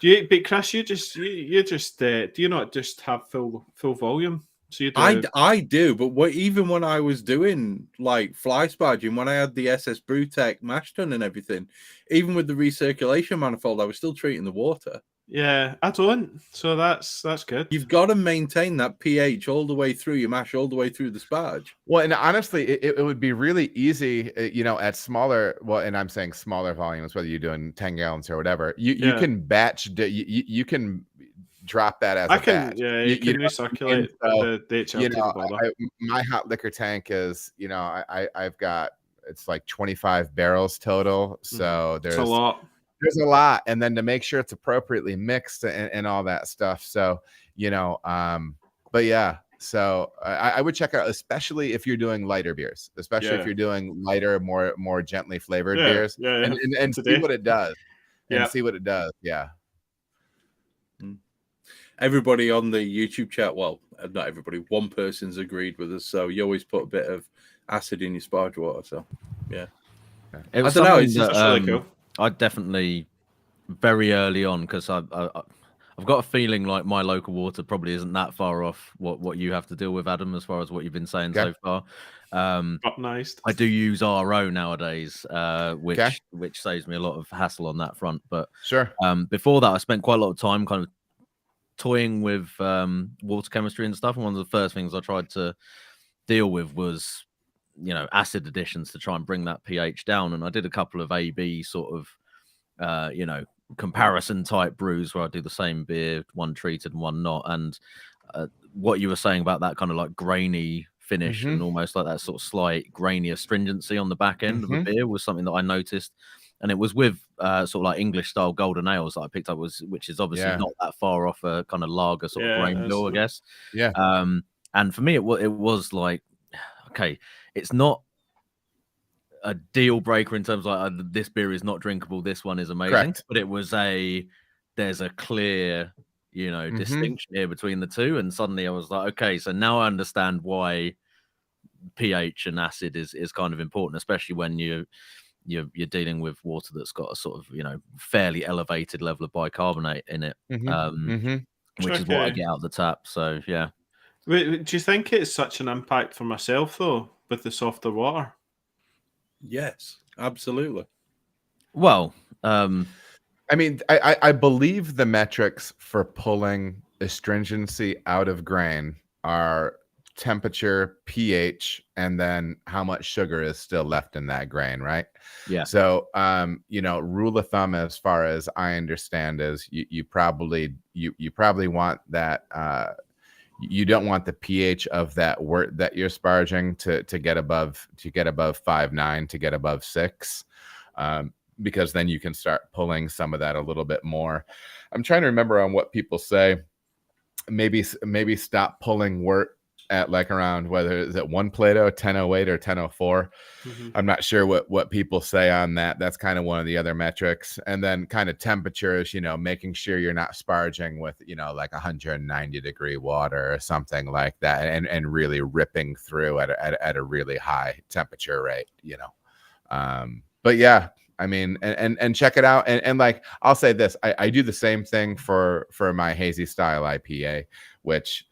But Chris, you just do you not just have full volume? So you do. I do, but even when I was doing like fly sparging, when I had the SS Brewtech mash tun and everything, even with the recirculation manifold, I was still treating the water. Yeah, I don't. So that's good. You've got to maintain that pH all the way through your mash, all the way through the Sparge. Well, and honestly, it would be really easy, at smaller, and I'm saying smaller volumes, whether you're doing 10 gallons or whatever, you can batch, you can drop that as a batch. Yeah, you can recirculate the HLT. My hot liquor tank is, I've got, it's like 25 barrels total. So there's a lot. There's a lot, and then to make sure it's appropriately mixed and all that stuff. So, but yeah, so I would check out, especially if you're doing lighter beers, especially if you're doing lighter, more gently flavored beers, and see what it does. And see what it does. Yeah. Everybody on the YouTube chat, well, not everybody, one person's agreed with us. So you always put a bit of acid in your Sparge water. So, yeah. I don't know. It's just really cool. I definitely very early on, because I've got a feeling like my local water probably isn't that far off what you have to deal with, Adam, as far as what you've been saying so far. Nice. I do use RO nowadays, which saves me a lot of hassle on that front. But before that, I spent quite a lot of time kind of toying with water chemistry and stuff. And one of the first things I tried to deal with was acid additions to try and bring that pH down. And I did a couple of AB sort of comparison type brews where I do the same beer, one treated and one not. And what you were saying about that kind of like grainy finish and almost like that sort of slight grainy astringency on the back end of the beer was something that I noticed. And it was with sort of like English style golden ales that I picked up, which is obviously not that far off a kind of lager sort of grain bill, I guess. Yeah. And for me, it was like, okay, it's not a deal breaker in terms of like, this beer is not drinkable, this one is amazing. Correct. But it was there's a clear, distinction here between the two. And suddenly I was like, okay, so now I understand why pH and acid is kind of important, especially when you're dealing with water that's got a sort of, fairly elevated level of bicarbonate in it, which is what I get out of the tap. So, yeah. Do you think it's such an impact for myself, though, with the softer water? Yes, absolutely. Well, I mean, I believe the metrics for pulling astringency out of grain are temperature, pH, and then how much sugar is still left in that grain, right? Yeah. So, rule of thumb, as far as I understand, is you probably want that. You don't want the pH of that wort that you're sparging to get above 5.9, to get above 6, because then you can start pulling some of that a little bit more. I'm trying to remember on what people say. Maybe stop pulling wort at like around whether is it 1 Plato, 1008 or 1004. I'm not sure what people say on that. That's kind of one of the other metrics. And then kind of temperatures, making sure you're not sparging with, like 190 degree water or something like that, and really ripping through at a really high temperature rate, But yeah, I mean, and check it out. And like, I'll say this, I do the same thing for my hazy style IPA, which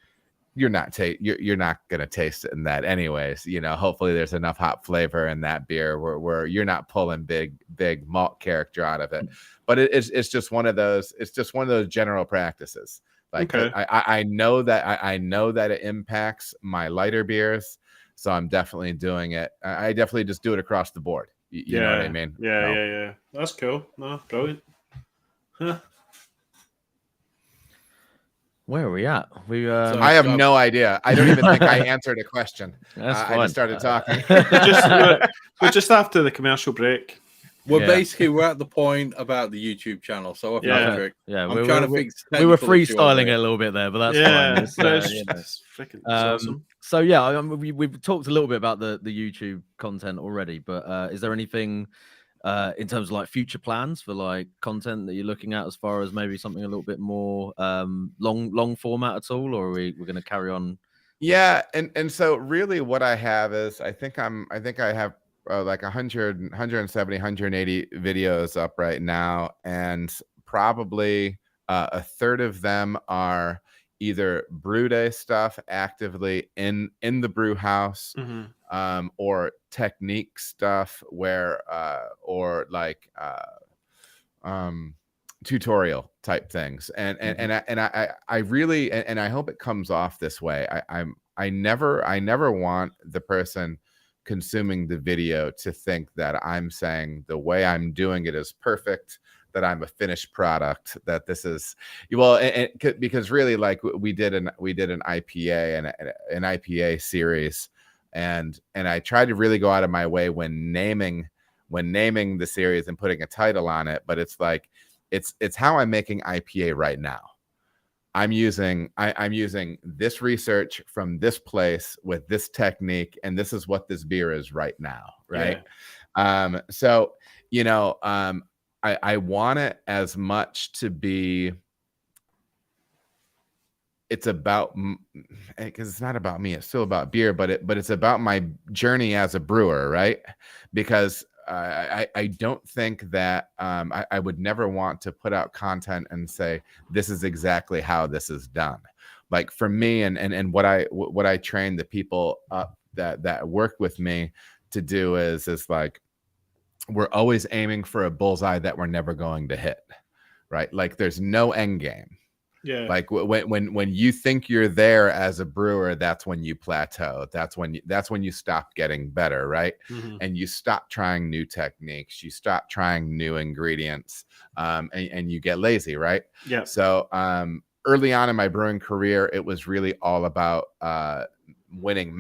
you're not going to taste it in that anyways. Hopefully there's enough hop flavor in that beer where you're not pulling big malt character out of it. But it's just one of those general practices. Like, okay. I know that it impacts my lighter beers. So I'm definitely doing it. I definitely just do it across the board. You know what I mean? Yeah. That's cool. No, brilliant. Huh. Where are we at? I have no idea. I don't even think I answered a question. I just started talking. we're just after the commercial break. We're at the point about the YouTube channel. So off Patrick. Yeah, I'm trying to fix. We were freestyling it a little bit there, but that's fine. It's freaking awesome. So yeah, we've talked a little bit about the YouTube content already, but is there anything in terms of like future plans for like content that you're looking at, as far as maybe something a little bit more long format at all, or we're going to carry on? Yeah, and so really what I have is I think I have like 100, 170, 180 videos up right now, and probably a third of them are either brew day stuff actively in the brew house, or technique stuff where or like tutorial type things, and I really, and I hope it comes off this way. I never want the person consuming the video to think that I'm saying the way I'm doing it is perfect, that I'm a finished product, that this is because really, like, we did an IPA and an IPA series, and I tried to really go out of my way when naming the series and putting a title on it, but it's like it's how I'm making IPA right now. I'm using this research from this place with this technique, and this is what this beer is right now, right? Yeah. So I want it as much to be, it's about, because it's not about me, it's still about beer, but it's about my journey as a brewer, right? Because I don't think that I would never want to put out content and say this is exactly how this is done. Like for me, and what I train the people up that work with me to do is like, we're always aiming for a bullseye that we're never going to hit, right? Like there's no end game. Yeah. Like when you think you're there as a brewer, that's when you plateau. That's when you stop getting better, right? And you stop trying new techniques. You stop trying new ingredients, and you get lazy, right? Yeah. So early on in my brewing career, it was really all about winning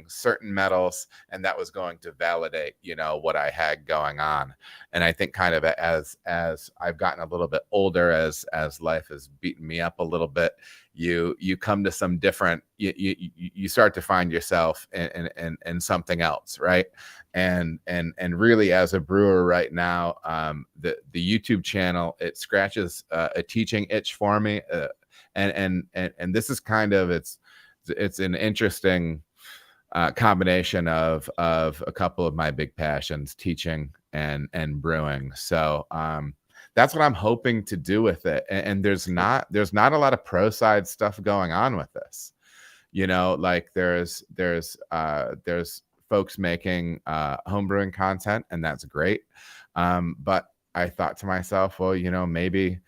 certain medals, and that was going to validate what I had going on. And I think kind of as I've gotten a little bit older, as life has beaten me up a little bit, you come to some different, you start to find yourself in something else, right? And really, as a brewer right now, the YouTube channel, it scratches a teaching itch for me, and this is kind of it's an interesting combination of a couple of my big passions, teaching and brewing. So that's what I'm hoping to do with it. And there's not a lot of pro side stuff going on with this. Like there's folks making homebrewing content, and that's great. But I thought to myself, well, maybe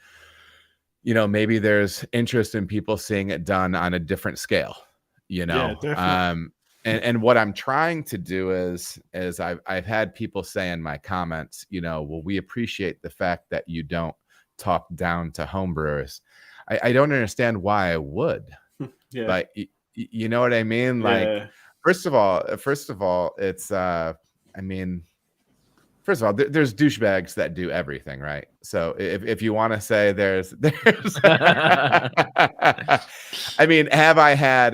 there's interest in people seeing it done on a different scale, Yeah, and what I'm trying to do is I've had people say in my comments, well, we appreciate the fact that you don't talk down to homebrewers. I don't understand why I would. Yeah. Like, you know what I mean? Like, first of all, it's, I mean, first of all, there's douchebags that do everything, right? So if you want to say there's I mean, have I had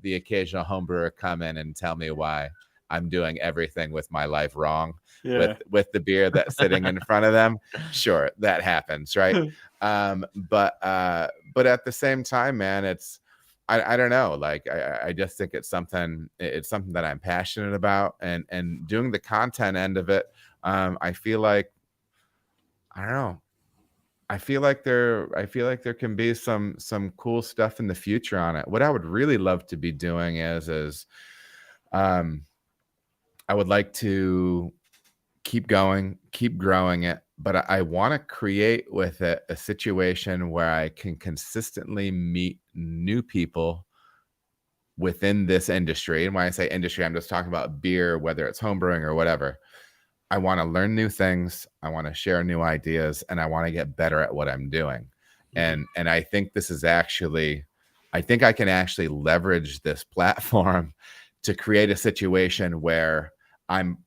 the occasional homebrewer come in and tell me why I'm doing everything with my life wrong with the beer that's sitting in front of them? Sure, that happens, right? But at the same time, man, it's I don't know, like I just think it's something that I'm passionate about, and doing the content end of it, I feel like, I don't know, I feel like there can be some cool stuff in the future on it. What I would really love to be doing is I would like to keep going, keep growing it, but I want to create with it a situation where I can consistently meet new people within this industry. And when I say industry, I'm just talking about beer, whether it's homebrewing or whatever. I want to learn new things. I want to share new ideas, and I want to get better at what I'm doing. And I think this is actually, I think I can actually leverage this platform to create a situation where I'm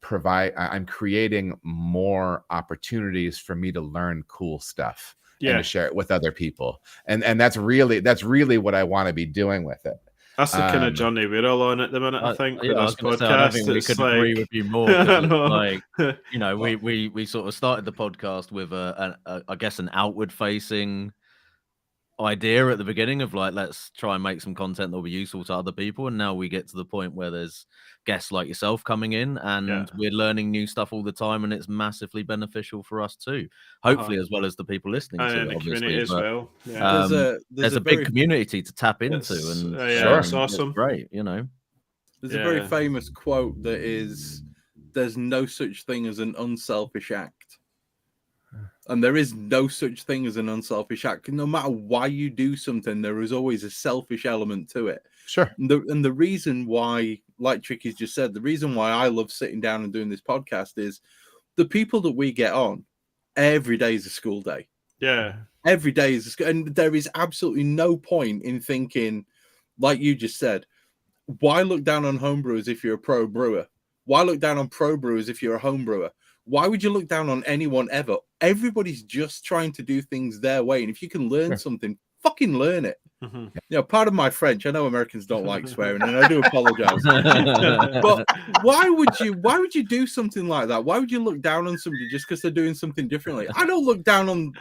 creating more opportunities for me to learn cool stuff and to share it with other people. And that's really what I want to be doing with it. That's the kind of journey we're all on at the minute, I think, with this podcast. I don't think we could agree with you more. Like, you know, we sort of started the podcast with I guess an outward facing idea at the beginning of like, let's try and make some content that will be useful to other people, and now we get to the point where there's guests like yourself coming in, and we're learning new stuff all the time, and it's massively beneficial for us too, hopefully, as well as the people listening to it, the obviously community as well. There's a big community to tap into, and it's awesome. It's great, you know. There's a very famous quote that is, "There's no such thing as an unselfish act." And there is no such thing as an unselfish act. No matter why you do something, there is always a selfish element to it. Sure. And the reason why, like Tricky's just said, the reason why I love sitting down and doing this podcast is the people that we get on, every day is a school day. Yeah. Every day is a school. And there is absolutely no point in thinking, like you just said, why look down on homebrewers if you're a pro brewer? Why look down on pro brewers if you're a home brewer? Why would you look down on anyone ever? Everybody's just trying to do things their way. And if you can learn something, fucking learn it. You know, part of my French, I know Americans don't like swearing, and I do apologize. But why would you do something like that? Why would you look down on somebody just because they're doing something differently? I don't look down on,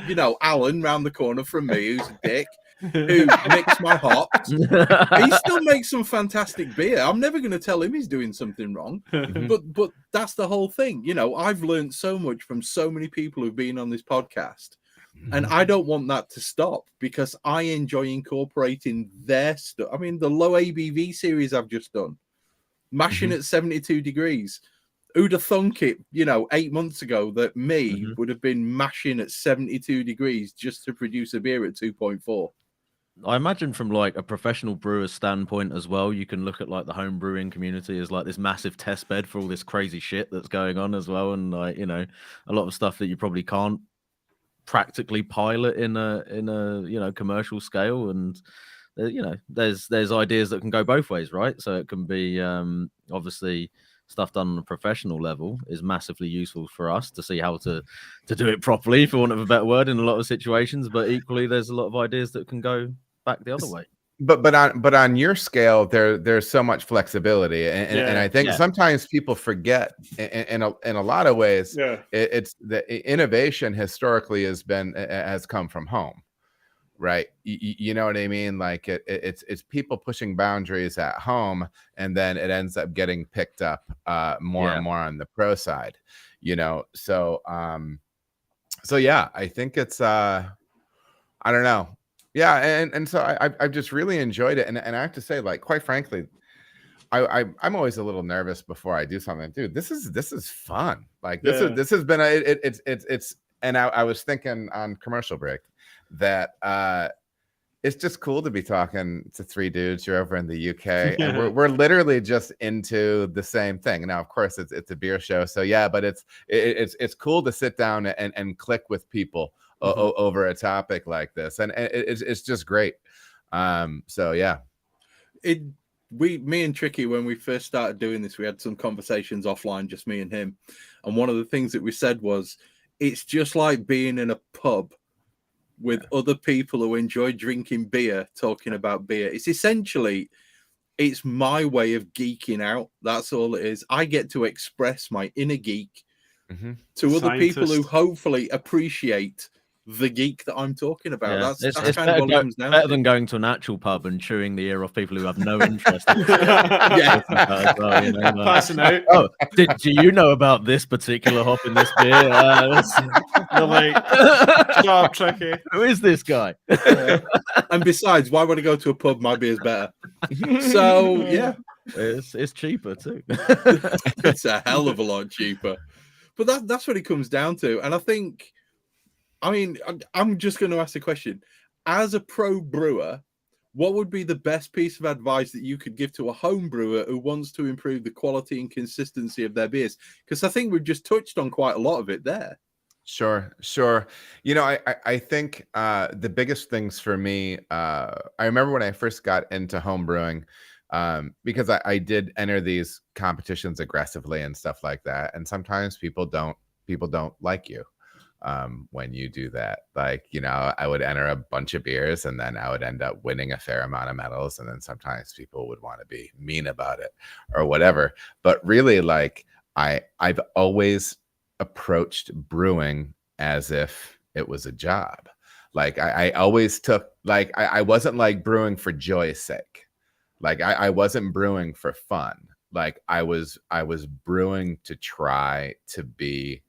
Alan round the corner from me, who's a dick, who mixed my hops. He still makes some fantastic beer. I'm never going to tell him he's doing something wrong. But that's the whole thing. I've learned so much from so many people who've been on this podcast. And I don't want that to stop, because I enjoy incorporating their stuff. I mean, the low ABV series I've just done, mashing at 72 degrees. Who'd have thunk it, 8 months ago, that me would have been mashing at 72 degrees just to produce a beer at 2.4. I imagine from like a professional brewer's standpoint as well, you can look at like the home brewing community as like this massive test bed for all this crazy shit that's going on as well. And like, a lot of stuff that you probably can't practically pilot in a commercial scale, and there's ideas that can go both ways, right? So it can be obviously stuff done on a professional level is massively useful for us to see how to do it properly, for want of a better word, in a lot of situations, but equally there's a lot of ideas that can go back the other way. But on your scale, there's so much flexibility, and I think sometimes people forget. In a lot of ways, it's the innovation historically has come from home, right? You know what I mean? Like it's people pushing boundaries at home, and then it ends up getting picked up more and more on the pro side. So yeah, I think it's I don't know. Yeah, and so I've just really enjoyed it, and I have to say, like, quite frankly, I'm always a little nervous before I do something. Dude, this is fun. Like this has been it's and I was thinking on commercial break that it's just cool to be talking to three dudes. You're over in the UK, and we're literally just into the same thing. Now, of course, it's a beer show, so yeah, but it's cool to sit down and click with people over a topic like this, and it's just great. So yeah, me and Tricky, when we first started doing this, we had some conversations offline, just me and him. And one of the things that we said was, it's just like being in a pub with other people who enjoy drinking beer, talking about beer. It's essentially, it's my way of geeking out. That's all it is. I get to express my inner geek to other people who hopefully appreciate the geek that I'm talking about. Yeah. That's It's kind of what it comes down better to. than going to an actual pub and chewing the ear off people who have no interest. Yeah. Well, you know, Passing out. Oh, do you know about this particular hop in this beer? You're like, shut up, Tricky. Who is this guy? And besides, why would I go to a pub? My beer's better. So yeah, it's cheaper too. it's a hell of a lot cheaper. But that's what it comes down to. And I think, I mean, I'm just going to ask the question. As a pro brewer, what would be the best piece of advice that you could give to a home brewer who wants to improve the quality and consistency of their beers? Because I think we've just touched on quite a lot of it there. Sure. You know, I think the biggest things for me, I remember when I first got into home brewing, because I did enter these competitions aggressively and stuff like that. And sometimes people don't like you when you do that. Like, you know, I would enter a bunch of beers and then I would end up winning a fair amount of medals. And then sometimes people would want to be mean about it or whatever. But really, like, I've always approached brewing as if it was a job. Like I always took, like, I wasn't like brewing for joy's sake. Like I wasn't brewing for fun. Like I was brewing to try to be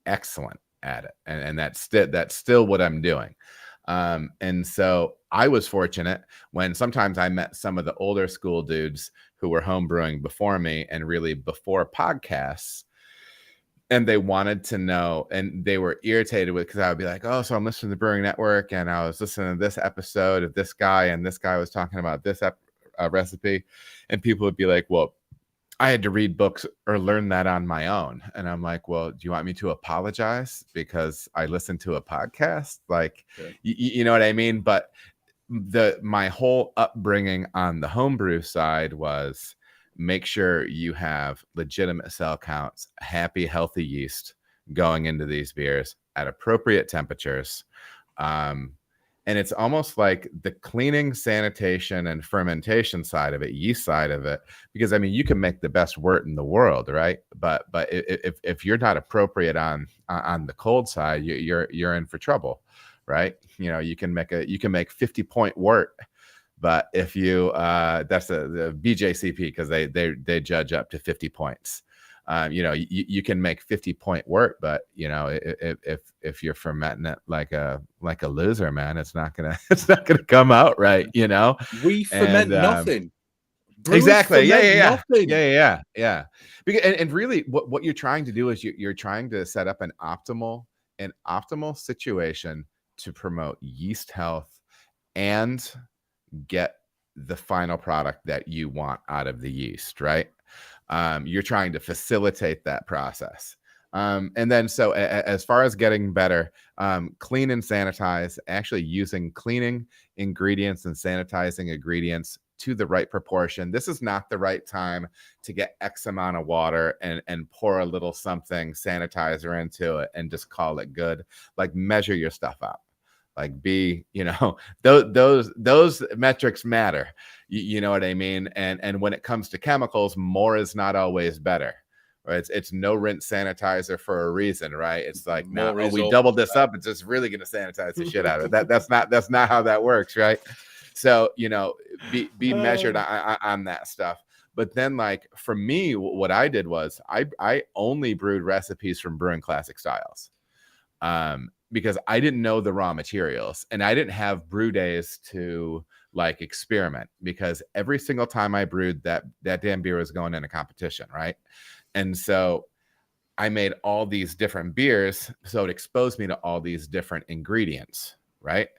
excellent at it. And that's still what I'm doing. And so I was fortunate when sometimes I met some of the older school dudes who were home brewing before me and really before podcasts. And they wanted to know, and they were irritated with, because I would be like, oh, so I'm listening to the Brewing Network and I was listening to this episode of this guy, and this guy was talking about this recipe. And people would be like, well, I had to read books or learn that on my own. And I'm like, well, do you want me to apologize because I listened to a podcast? Like, you know what I mean? But my whole upbringing on the homebrew side was, make sure you have legitimate cell counts, happy, healthy yeast going into these beers at appropriate temperatures. And it's almost like the cleaning, sanitation, and fermentation side of it, yeast side of it, because I mean, you can make the best wort in the world, right? But if you're not appropriate on the cold side, you're in for trouble, right? You know, you can make 50-point wort. But if you, that's the BJCP, because they judge up to 50 points. You know, you can make 50-point wort, but you know, if you're fermenting it like a loser, man, it's not gonna come out right. You know, we ferment nothing. Brewers exactly. Yeah. Nothing. Yeah. Because, and really, what you're trying to do is you're trying to set up an optimal situation to promote yeast health and get the final product that you want out of the yeast, right? You're trying to facilitate that process. And then, so as far as getting better, clean and sanitize, actually using cleaning ingredients and sanitizing ingredients to the right proportion. This is not the right time to get X amount of water and pour a little something sanitizer into it and just call it good. Like, measure your stuff out. Like, you know, those metrics matter. You know what I mean? And when it comes to chemicals, more is not always better. Right? It's no rinse sanitizer for a reason, right? It's like, now we doubled this up, it's just really going to sanitize the shit out of it. That's not how that works, right? So, you know, be measured on that stuff. But then, like, for me, what I did was I only brewed recipes from Brewing Classic Styles. Because I didn't know the raw materials and I didn't have brew days to like experiment, because every single time I brewed that damn beer was going in a competition. Right. And so I made all these different beers. So it exposed me to all these different ingredients. Right.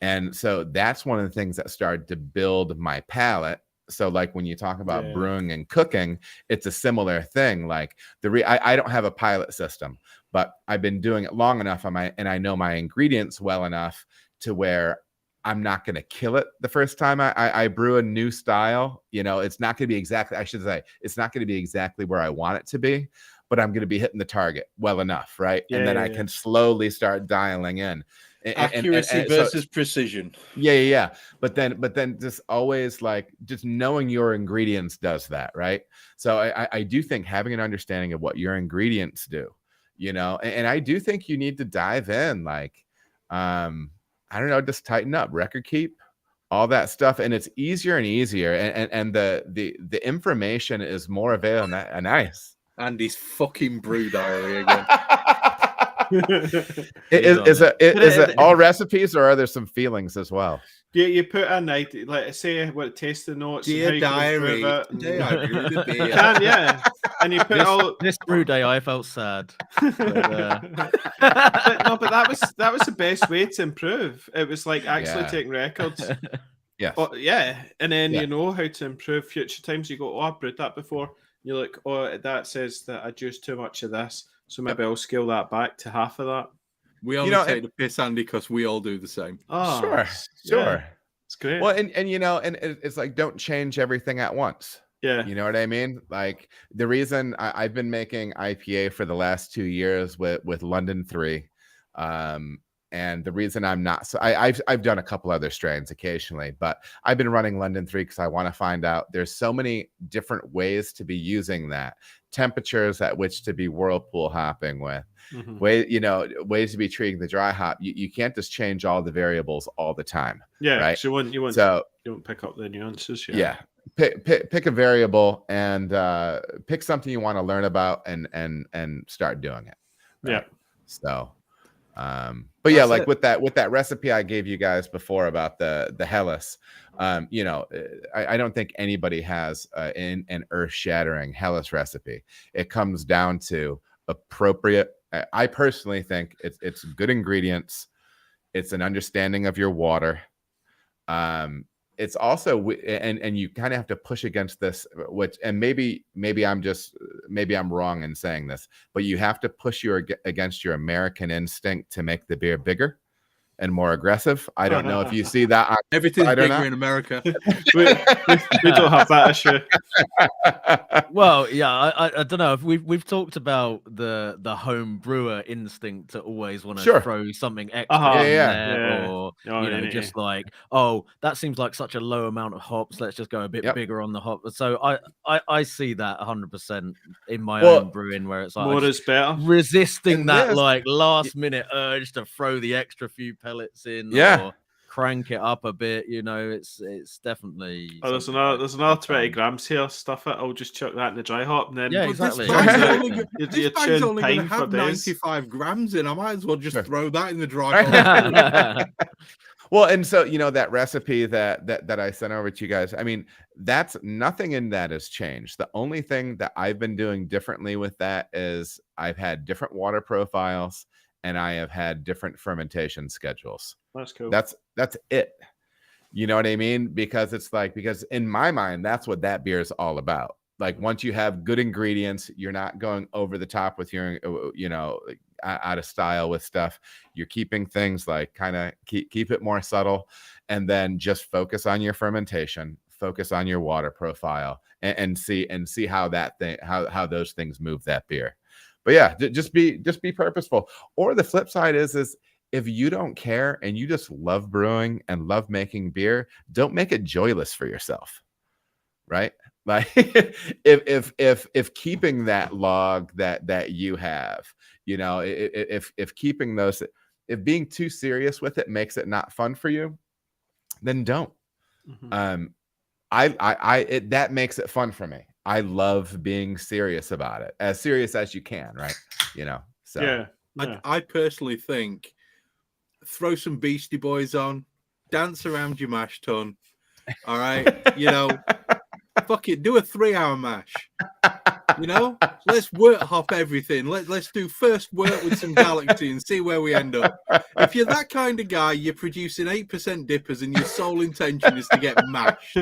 And so that's one of the things that started to build my palate. So like when you talk about brewing and cooking, it's a similar thing. Like I don't have a pilot system, but I've been doing it long enough and I know my ingredients well enough to where I'm not going to kill it the first time I brew a new style. You know, it's not going to be exactly, I should say, it's not going to be exactly where I want it to be, but I'm going to be hitting the target well enough, right? Yeah, and then I can slowly start dialing in. Accuracy versus precision. Yeah. But then just always like just knowing your ingredients does that, right? So I do think having an understanding of what your ingredients do, you know, and I do think you need to dive in, like, I don't know, just tighten up, record keep, all that stuff, and it's easier and easier, and the information is more available. Nice. Andy's fucking brew diary again. Is it all recipes, or are there some feelings as well? Yeah, you put a night, like say what tasting notes. Dear diary, today I brewed a beer. You can, yeah, and you put this brew day. I felt sad. But that was the best way to improve. It was like actually taking records. Yes. Yeah, and then you know how to improve future times. You go, oh, I brewed that before. You're like, oh, that says that I used too much of this, so maybe I'll scale that back to half of that. We only take the piss, Andy, because we all do the same. Oh, sure. Yeah. It's great. Well, and you know, and it's like, don't change everything at once. Yeah. You know what I mean? Like, the reason I've been making IPA for the last 2 years with London 3, and the reason I'm not, so I've done a couple other strains occasionally, but I've been running London 3 because I want to find out there's so many different ways to be using that, temperatures at which to be whirlpool hopping with, ways to be treating the dry hop. You can't just change all the variables all the time. Yeah, right. So you won't pick up the nuances. Yeah. Pick a variable and pick something you want to learn about and start doing it. Right? Yeah. So, but yeah, like with that recipe I gave you guys before about the Helles, you know, I don't think anybody has an earth-shattering Helles recipe. It comes down to appropriate. I personally think it's good ingredients. It's an understanding of your water. It's also, and you kind of have to push against this, which, and maybe I'm wrong in saying this, but you have to push against your American instinct to make the beer bigger and more aggressive. I don't know if you see that. Everything's bigger in America. we don't have that issue. Well, yeah, I don't know if we've talked about the home brewer instinct to always want to throw something extra in there, or just like, oh, that seems like such a low amount of hops. Let's just go a bit bigger on the hop. So I see that 100% in my own brewing, where it's like more is better, resisting that like last minute urge to throw the extra few pellets in, or crank it up a bit. You know, it's definitely. Oh, there's another 20 grams here. Stuff it. I'll just chuck that in the dry hop, and then exactly. This bag's only going to have 95 grams in. I might as well just throw that in the dry hop. Well, and so, you know, that recipe that I sent over to you guys, I mean, that's nothing in that has changed. The only thing that I've been doing differently with that is I've had different water profiles and I have had different fermentation schedules. That's cool. That's it. You know what I mean? Because in my mind, that's what that beer is all about. Like, once you have good ingredients, you're not going over the top with your, you know, out of style with stuff. You're keeping things like kind of keep it more subtle, and then just focus on your fermentation, focus on your water profile, and see how how those things move that beer. But yeah, just be purposeful. Or the flip side is if you don't care and you just love brewing and love making beer, don't make it joyless for yourself, right? Like, if keeping that log that you have, you know, if keeping those, if being too serious with it makes it not fun for you, then don't. That makes it fun for me. I love being serious about it, as serious as you can, right? You know, so yeah. I personally think throw some Beastie Boys on, dance around your mash tun. All right, you know, fuck it, do a 3-hour mash. You know, let's work hop everything. Let's do first work with some Galaxy and see where we end up. If you're that kind of guy, you're producing 8% dippers and your sole intention is to get mashed,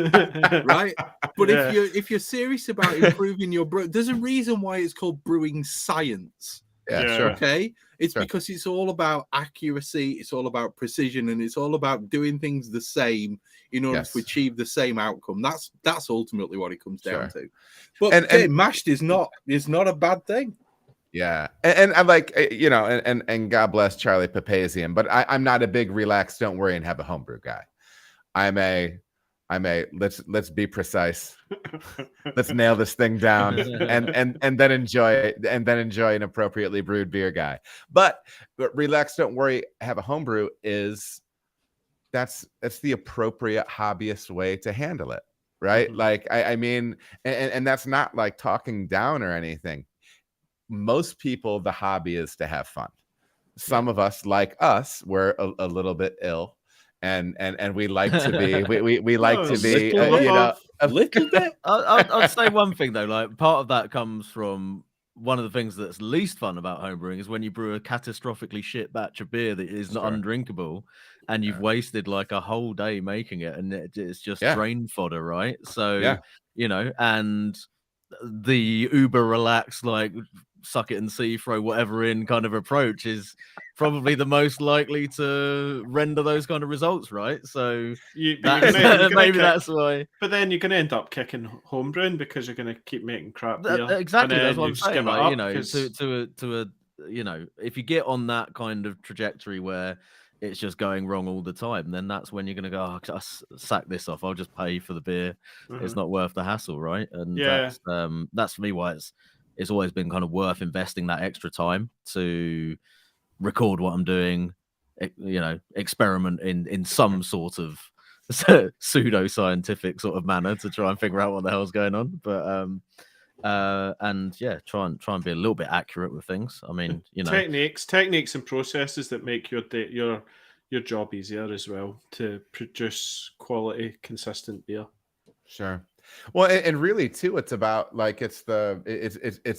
right? But if you're serious about improving your brew, there's a reason why it's called brewing science, Yeah, sure. Okay, it's Sure. because it's all about accuracy, it's all about precision, and it's all about doing things the same in order to achieve the same outcome. That's ultimately what it comes down to. But getting mashed is not a bad thing. Yeah, and I'm like, and God bless Charlie Papazian, but I'm not a big relax, don't worry, and have a homebrew guy. I'm a let's be precise. Let's nail this thing down and then enjoy an appropriately brewed beer guy. But relax, don't worry, have a homebrew that's the appropriate hobbyist way to handle it, right? Mm-hmm. Like I mean, and that's not like talking down or anything. Most people, the hobby is to have fun. Some of us, like us, we're a little bit ill. And we like to be we like to be a little bit. I'd say one thing though, like part of that comes from one of the things that's least fun about homebrewing is when you brew a catastrophically shit batch of beer that is not undrinkable, and you've wasted like a whole day making it, and it's just drain fodder, right? So and the uber relaxed, like suck it and see, throw whatever in kind of approach is probably the most likely to render those kind of results, right? So you're gonna maybe that's why. But then you're going to end up kicking homebrewing because you're going to keep making crap beer. Exactly, that's what I'm saying. Like, to a if you get on that kind of trajectory where it's just going wrong all the time, then that's when you're going to go, I sack this off. I'll just pay for the beer. It's not worth the hassle, right? And that's for me why it's always been kind of worth investing that extra time to record what I'm doing, experiment in some sort of pseudo-scientific sort of manner to try and figure out what the hell's going on. But try and be a little bit accurate with things. I mean, techniques and processes that make your job easier as well to produce quality, consistent beer. Sure. Well, and really too, it's about like it's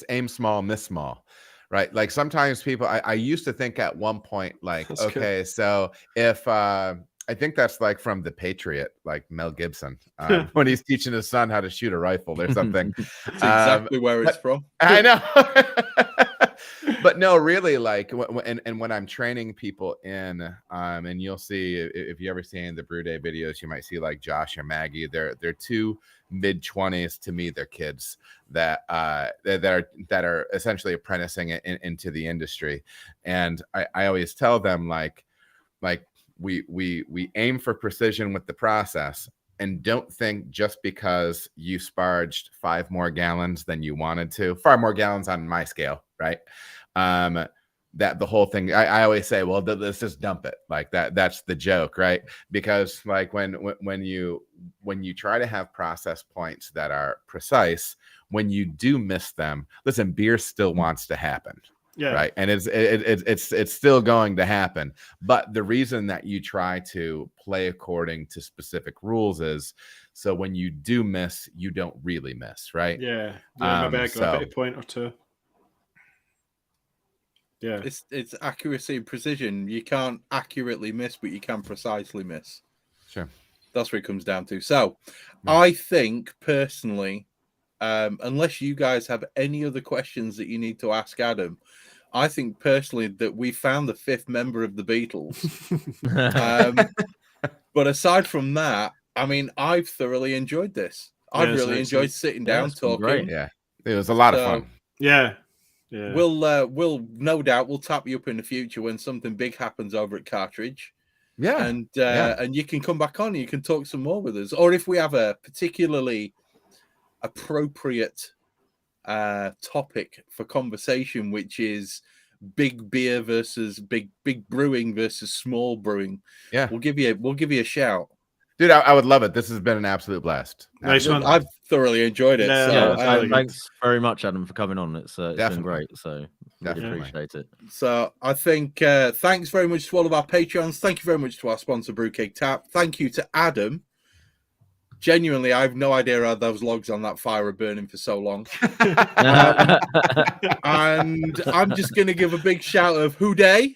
aim small, miss small, right? Like sometimes people, I used to think at one point, like, that's okay, good. So if I think that's like from The Patriot, like Mel Gibson, when he's teaching his son how to shoot a rifle or something. That's exactly where it's from. I know. But no, really, like, when I'm training people in, and you'll see if you ever see the Brew Day videos, you might see like Josh or Maggie. They're two mid-20s. To me, they're kids that are essentially apprenticing into the industry, and I always tell them like we aim for precision with the process. And don't think just because you sparged 5 more gallons than you wanted to, 5 more gallons on my scale, right? That the whole thing, I always say, well, let's just dump it. Like that's the joke, right? Because like when you try to have process points that are precise, when you do miss them, listen, beer still wants to happen. Yeah. Right. And it's still going to happen. But the reason that you try to play according to specific rules is so when you do miss, you don't really miss. Right. Yeah. Maybe I got a point or two. Yeah. It's accuracy and precision. You can't accurately miss, but you can precisely miss. Sure. That's what it comes down to. So I think personally, unless you guys have any other questions that you need to ask Adam, I think personally that we found the 5th member of the Beatles. But aside from that, I mean, I've thoroughly enjoyed this. I've really enjoyed sitting down, talking. Great. Yeah, it was a lot of fun. Yeah. We'll no doubt we'll tap you up in the future when something big happens over at Cartridge. Yeah. And you can come back on and you can talk some more with us. Or if we have a particularly appropriate topic for conversation, which is big beer versus big brewing versus small brewing, we'll give you a shout, dude. I would love it. This has been an absolute blast. Nice one. I've thoroughly enjoyed it. Thanks very much, Adam, for coming on. It's been great, so really appreciate it. So I think thanks very much to all of our Patreons. Thank you very much to our sponsor Brewcake Tap. Thank you to Adam. Genuinely, I have no idea how those logs on that fire are burning for so long. And I'm just going to give a big shout of hooday,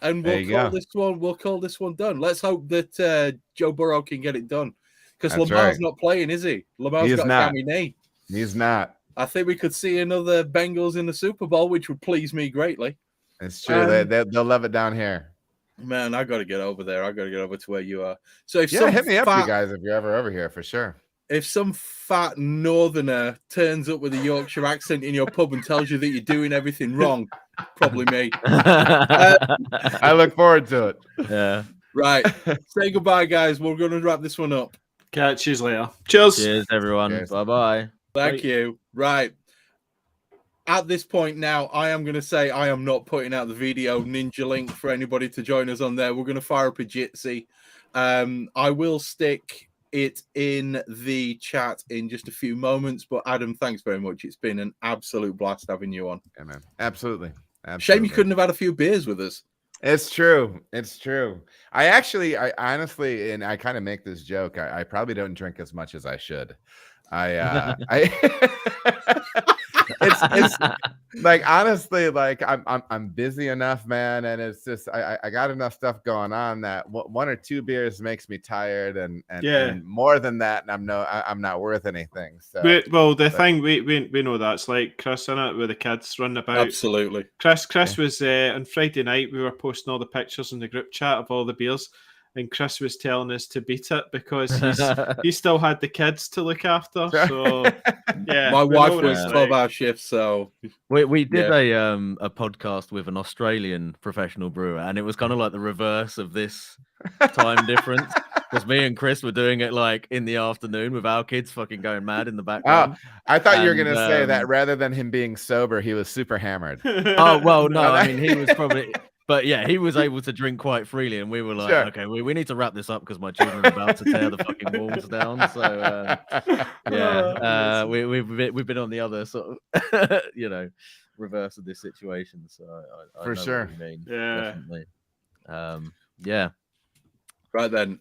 and we'll call this one done. Let's hope that Joe Burrow can get it done, because Lamar's not playing, is he? Lamar's got a gammy knee. He's not. I think we could see another Bengals in the Super Bowl, which would please me greatly. It's true. They'll love it down here. Man, I got to get over there. I got to get over to where you are. So if hit me up, you guys, if you're ever over here for sure. If some fat northerner turns up with a Yorkshire accent in your pub and tells you that you're doing everything wrong, probably me. I look forward to it. Yeah. Right. Say goodbye, guys. We're going to wrap this one up. Catch you later. Cheers. Cheers, everyone. Cheers. Bye-bye. Thank you. Right. At this point now, I am going to say I am not putting out the video Ninja link for anybody to join us on there. We're going to fire up a Jitsi. I will stick it in the chat in just a few moments. But Adam, thanks very much. It's been an absolute blast having you on. Yeah, man. Absolutely. Shame you couldn't have had a few beers with us. It's true. It's true. I honestly, and I kind of make this joke. I probably don't drink as much as I should. It's like, honestly, like I'm busy enough, man, and it's just I got enough stuff going on that one or two beers makes me tired, and more than that, I'm not worth anything. So thing we know that's like Chris, in it, with the kids running about. Absolutely. Chris was on Friday night. We were posting all the pictures in the group chat of all the beers. And Chris was telling us to beat it because he still had the kids to look after. So yeah, my wife was 12-hour shifts, so we did a podcast with an Australian professional brewer, and it was kind of like the reverse of this time difference. Because me and Chris were doing it like in the afternoon with our kids fucking going mad in the background. Oh, I thought you were gonna say that rather than him being sober, he was super hammered. Oh well, no, I mean he was probably. But yeah, he was able to drink quite freely, and we were like, okay, we need to wrap this up because my children are about to tear the fucking walls down. So we've been on the other sort of reverse of this situation. So I for know sure, what you mean. Yeah, definitely. Yeah. Right then.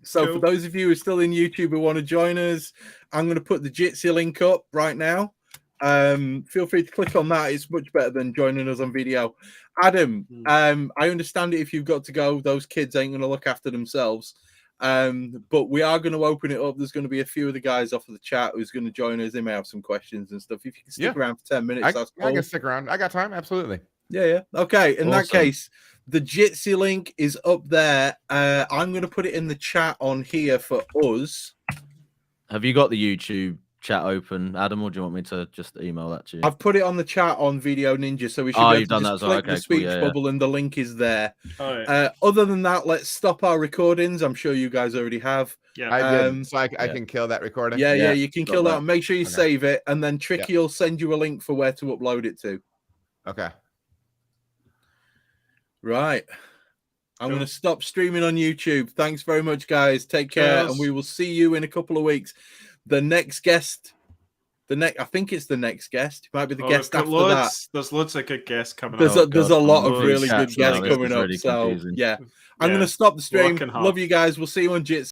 So cool. For those of you who are still in YouTube who want to join us, I'm going to put the Jitsi link up right now. Feel free to click on that. It's much better than joining us on video. Adam, I understand it if you've got to go. Those kids ain't going to look after themselves. But we are going to open it up. There's going to be a few of the guys off of the chat who's going to join us. They may have some questions and stuff. If you can stick around for 10 minutes, that's cool. I can stick around. I got time. Absolutely. Yeah. Okay. In that case, the Jitsi link is up there. I'm going to put it in the chat on here for us. Have you got the YouTube chat open, Adam, or do you want me to just email that to you? I've put it on the chat on Video Ninja, so we should you've done that as well. Okay, the speech bubble and the link is there. Right. Other than that, let's stop our recordings. I'm sure you guys already have. Yeah, I did. So I can kill that recording. Yeah, you can kill that. Make sure you save it, and then Tricky will send you a link for where to upload it to. Okay. Right. I'm going to stop streaming on YouTube. Thanks very much, guys. Take care, and we will see you in a couple of weeks. The next guest, I think it's the next guest. It might be the guest after that. There's loads of good guests coming up. There's a lot of really good guests coming up. So, yeah. I'm going to stop the stream. Love you guys. We'll see you on Jits.